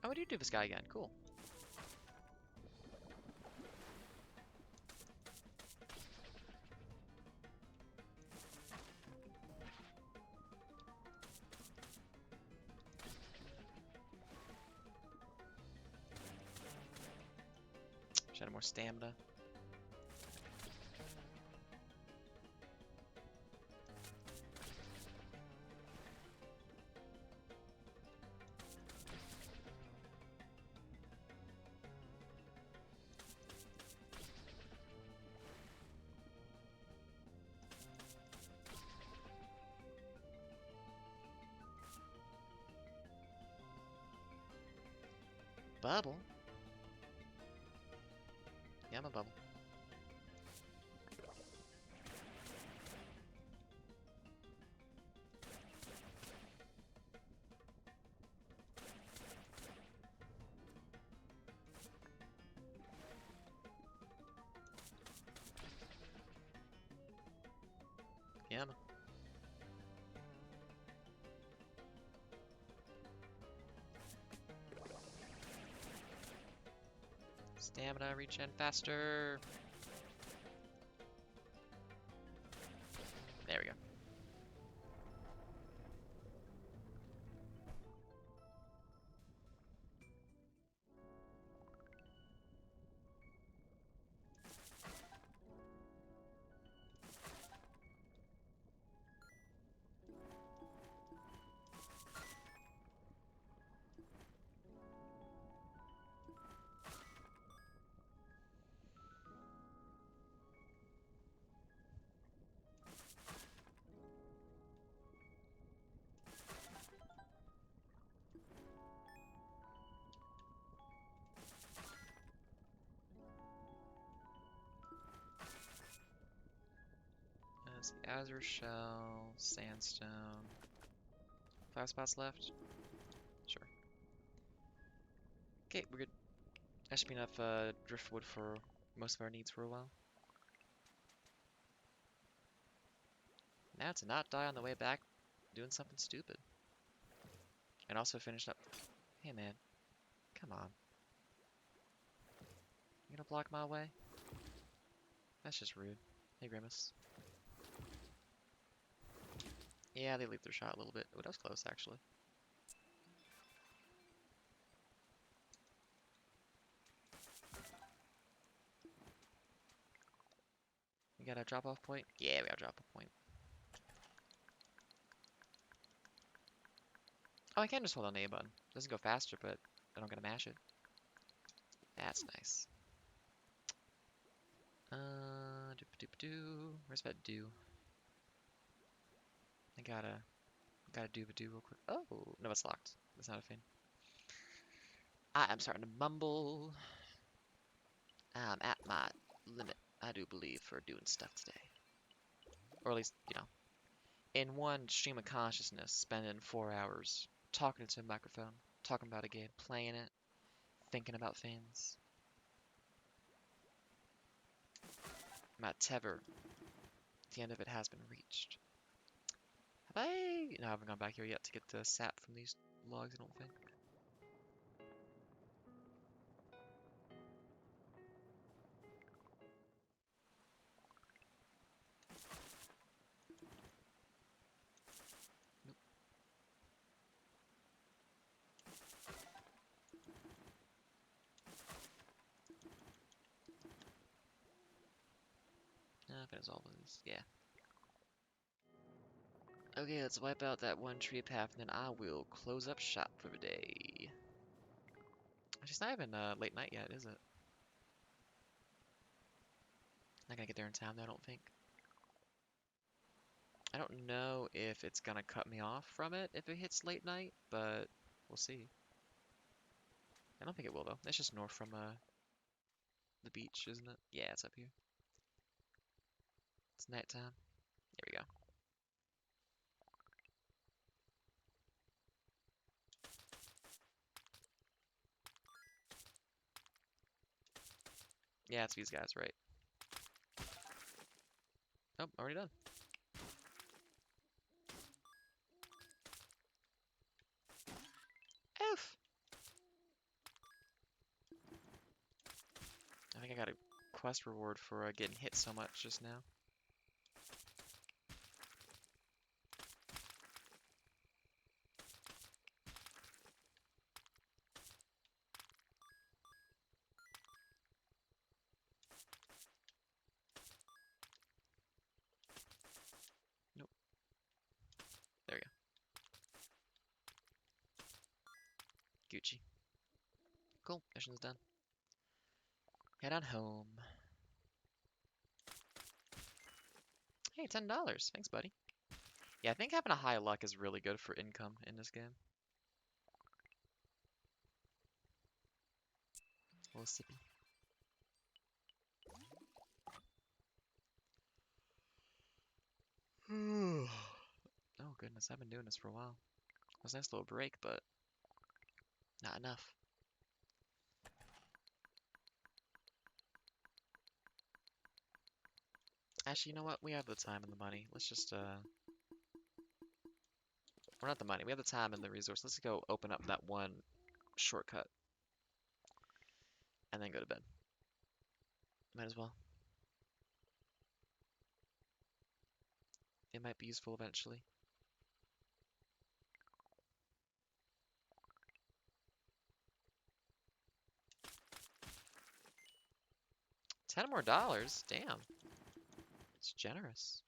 Oh, we do do this guy again. Cool. Should have more stamina. Bubble? Yeah, I'm a bubble. Yeah, I'm a... Stamina, regen faster. There we go. Let's see, azure shell, sandstone. 5 spots left? Sure. Okay, we're good. That should be enough driftwood for most of our needs for a while. Now to not die on the way back doing something stupid. And also finish up. Hey man, come on. You gonna block my way? That's just rude. Hey Grimace. Yeah, they leave their shot a little bit. Oh, that was close actually. We got a drop-off point? Yeah, we got a drop-off point. Oh, I can just hold on the A button. Doesn't go faster, but I don't gotta mash it. That's nice. Doop-a-doop-a-doo. Where's that do? I gotta do-a-doo real quick. Oh, no, it's locked. That's not a thing. I am starting to mumble. I'm at my limit, I do believe, for doing stuff today. Or at least, in one stream of consciousness, spending 4 hours talking into a microphone, talking about a game, playing it, thinking about things. My tether, the end of it has been reached. Have I? No, I haven't gone back here yet to get the sap from these logs, I don't think. Nope. That is all of these. Yeah. Okay, let's wipe out that one tree path, and then I will close up shop for the day. It's not even late night yet, is it? Not gonna get there in time, though, I don't think. I don't know if it's gonna cut me off from it if it hits late night, but we'll see. I don't think it will, though. It's just north from the beach, isn't it? Yeah, it's up here. It's nighttime. There we go. Yeah, it's these guys, right? Oh, already done. F! I think I got a quest reward for getting hit so much just now. Nope. There we go. Gucci. Cool. Mission's done. Head on home. Hey, $10. Thanks, buddy. Yeah, I think having a high luck is really good for income in this game. A little sippy. Oh, goodness. I've been doing this for a while. It was a nice little break, but not enough. Actually, you know what? We have the time and the money. Let's just, We're not the money. We have the time and the resource. Let's go open up that one shortcut. And then go to bed. Might as well. It might be useful eventually. $10 more. Damn. It's generous.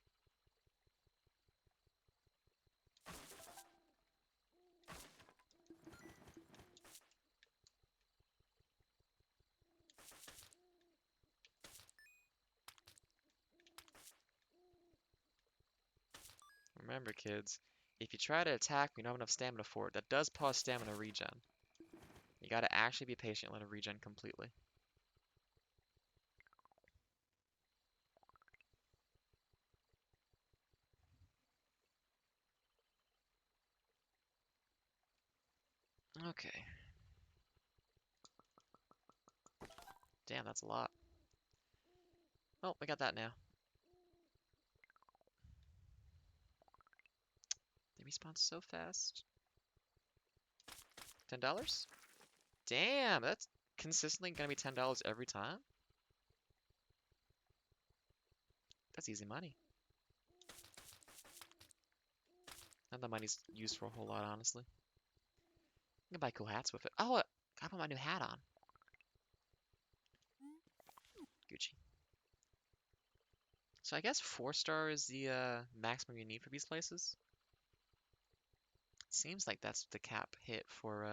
Remember, kids, if you try to attack me, you don't have enough stamina for it. That does pause stamina regen. You gotta actually be patient and let it regen completely. Okay. Damn, that's a lot. Oh, we got that now. They respawn so fast. $10? Damn, that's consistently gonna be $10 every time? That's easy money. Not that money's used for a whole lot, honestly. You can buy cool hats with it. Oh, I put my new hat on. Gucci. So I guess 4-star is the maximum you need for these places. Seems like that's the cap hit for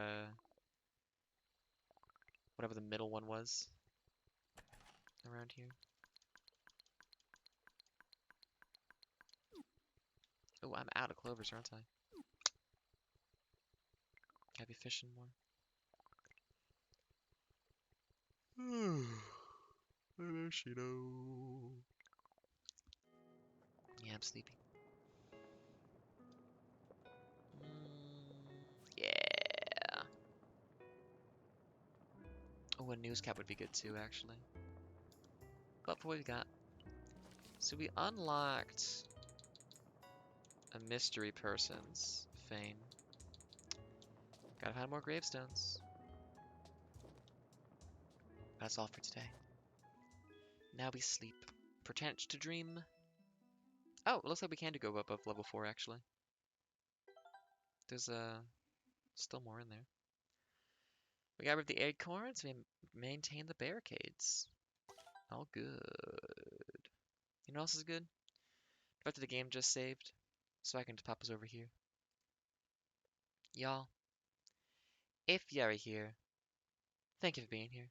whatever the middle one was around here. Oh, I'm out of clovers, aren't I? Gotta be fishing more. Hello, Shido. Yeah, I'm sleepy. Yeah. Oh, a news cap would be good too, actually. But for what we got. So we unlocked a mystery person's fame. Gotta find more gravestones. That's all for today. Now we sleep. Pretend to dream. Oh, it looks like we can do go above level 4, actually. There's still more in there. We got rid of the acorns. We maintain the barricades. All good. You know what else is good? The fact that the game just saved, so I can just pop us over here. Y'all, if you're here, thank you for being here.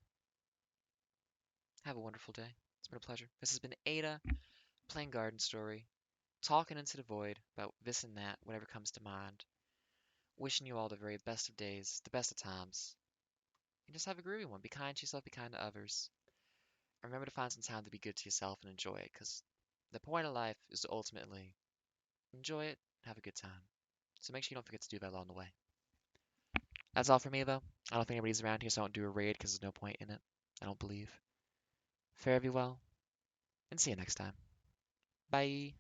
Have a wonderful day. It's been a pleasure. This has been Ada playing Garden Story, talking into the void about this and that, whatever comes to mind. Wishing you all the very best of days, the best of times, and just have a groovy one. Be kind to yourself, be kind to others. And remember to find some time to be good to yourself and enjoy it, because the point of life is to ultimately enjoy it, have a good time. So make sure you don't forget to do that along the way. That's all for me, though. I don't think anybody's around here, so I don't do a raid because there's no point in it. I don't believe. Fare thee well, and see you next time. Bye.